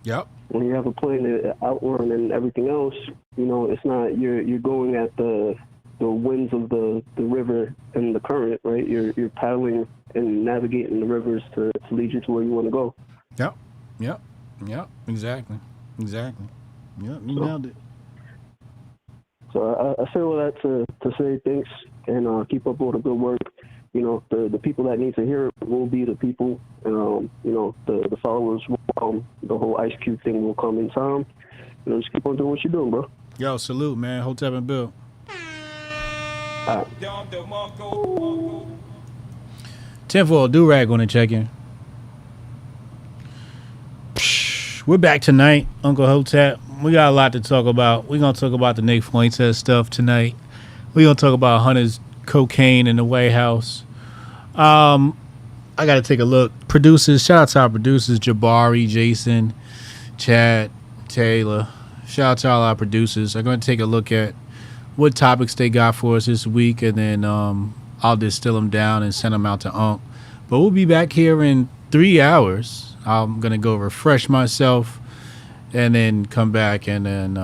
yep. When you have a plan to outrun and everything else, you know, it's not you're going at the winds of the river and the current, right? You're paddling and navigating the rivers to lead you to where you want to go. Yep. Exactly. Yep, you nailed it. So I say all that to say thanks and keep up all the good work. You know, the people that need to hear it will be the people. You know, the followers will come. The whole Ice Cube thing will come in time. You know, just keep on doing what you're doing, bro. Yo, salute, man. Hotep and Bill. All right. Tenfold do-rag on the check-in. We're back tonight, Uncle Hotep. We got a lot to talk about. We're going to talk about the Nick Fuentes stuff tonight. We're going to talk about Hunter's cocaine in the White House. I got to take a look. Producers, shout out to our producers, Jabari, Jason, Chad, Taylor. Shout out to all our producers. I'm going to take a look at what topics they got for us this week, and then I'll distill them down and send them out to Unc. But we'll be back here in 3 hours. I'm going to go refresh myself and then come back and then,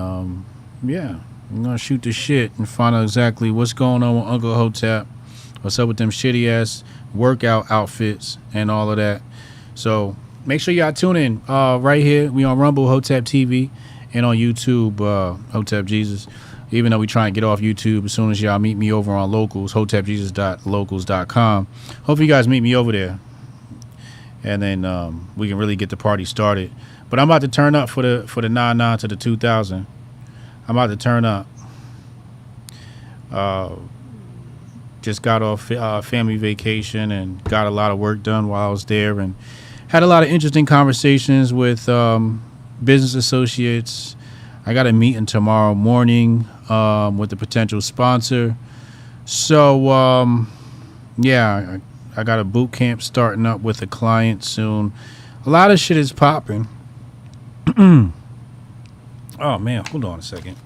yeah, I'm going to shoot the shit and find out exactly what's going on with Uncle Hotep, what's up with them shitty-ass workout outfits and all of that. So make sure y'all tune in right here. We on Rumble, Hotep TV, and on YouTube, Hotep Jesus. Even though we try and get off YouTube as soon as y'all meet me over on Locals, hotepjesus.locals.com. Hopefully you guys meet me over there. And then we can really get the party started. But I'm about to turn up for the 99 to the 2000. I'm about to turn up. Just got off family vacation and got a lot of work done while I was there, and had a lot of interesting conversations with business associates. I got a meeting tomorrow morning with a potential sponsor. So, yeah, I got a boot camp starting up with a client soon. A lot of shit is popping. Oh, man, hold on a second.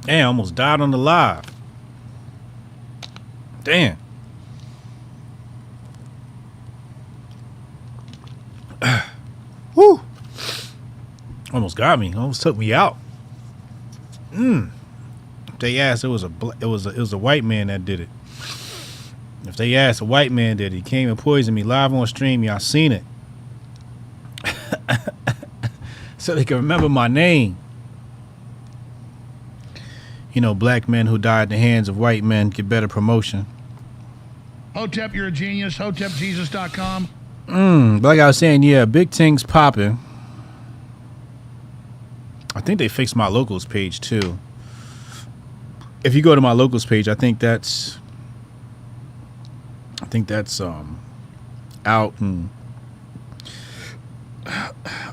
Damn, almost died on the live. Damn. Woo. Almost got me. Almost took me out. If they asked, it was a white man that did it. If they asked, a white man did it. He came and poisoned me live on stream. Y'all seen it. So they can remember my name. You know, black men who died at the hands of white men get better promotion. Hotep, you're a genius. HotepJesus.com. But like I was saying, yeah, big things popping. I think they fixed my locals page too. If you go to my locals page, I think that's out. And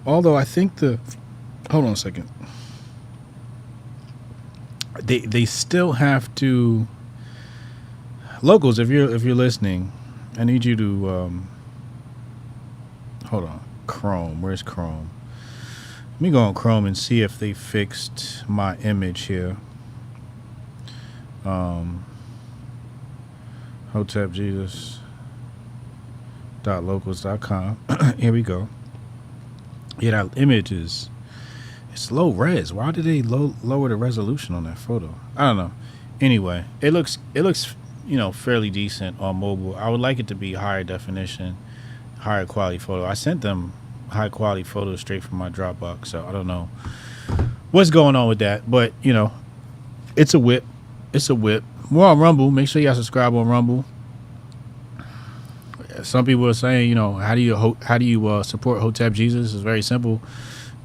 although I think hold on a second. They still have to locals, if you're listening, I need you to hold on. Chrome. Where's Chrome? Let me go on Chrome and see if they fixed my image here. Hotep Jesus .locals.com. Here we go. Yeah, that image is, it's low res. Why did they lower the resolution on that photo? I don't know. Anyway, it looks you know, fairly decent on mobile. I would like it to be higher definition, higher quality photo. I sent them high quality photos straight from my Dropbox, so I don't know what's going on with that, but you know, it's a whip. It's a whip. More on Rumble. Make sure y'all subscribe on Rumble. Some people are saying, you know, how do you support Hotep Jesus? It's very simple.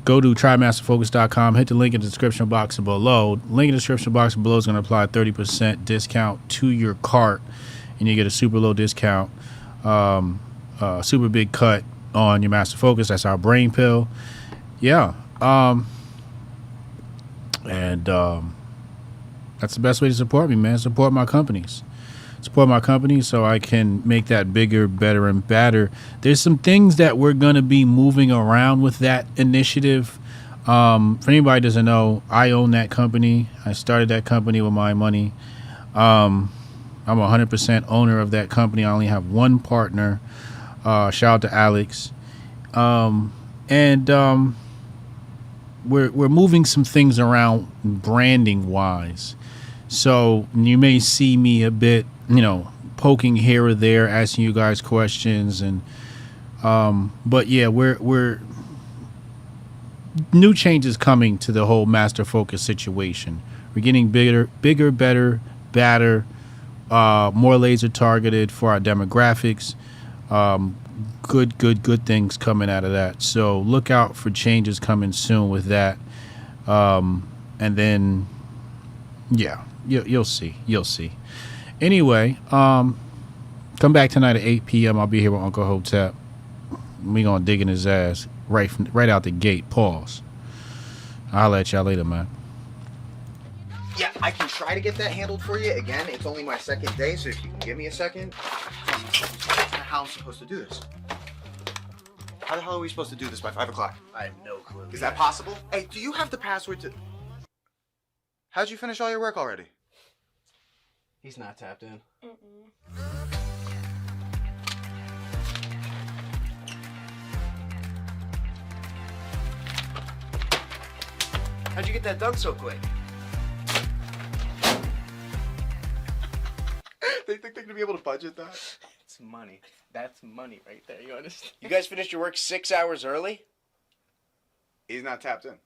Go to trymasterfocus.com. Hit the link in the description box below. Link in the description box below is going to apply a 30% discount to your cart, and you get a super low discount, super big cut on your Master Focus. That's our brain pill. Yeah. That's the best way to support me, man. Support my companies. Support my company so I can make that bigger, better, and badder. There's some things that we're going to be moving around with that initiative. For anybody who doesn't know, I own that company. I started that company with my money. I'm 100% owner of that company. I only have one partner. Shout out to Alex. We're moving some things around branding wise. So you may see me a bit, you know, poking here or there, asking you guys questions, and but yeah, we're new changes coming to the whole Master Focus situation. We're getting bigger, better, badder, more laser targeted for our demographics. Good things coming out of that. So look out for changes coming soon with that. And then, yeah, you'll see. Anyway, come back tonight at 8 p.m. I'll be here with Uncle Hotep. We gonna dig in his ass right out the gate. Pause. I'll let y'all later, man. Yeah, I can try to get that handled for you. Again, it's only my second day, so if you can give me a second. How I'm supposed to do this? How the hell are we supposed to do this by 5 o'clock? I have no clue. Is that possible? Hey, do you have the password to... How'd you finish all your work already? He's not tapped in. How'd you get that done so quick? They think they're gonna be able to budget that? It's money. That's money right there. You understand? You guys finished your work 6 hours early? He's not tapped in.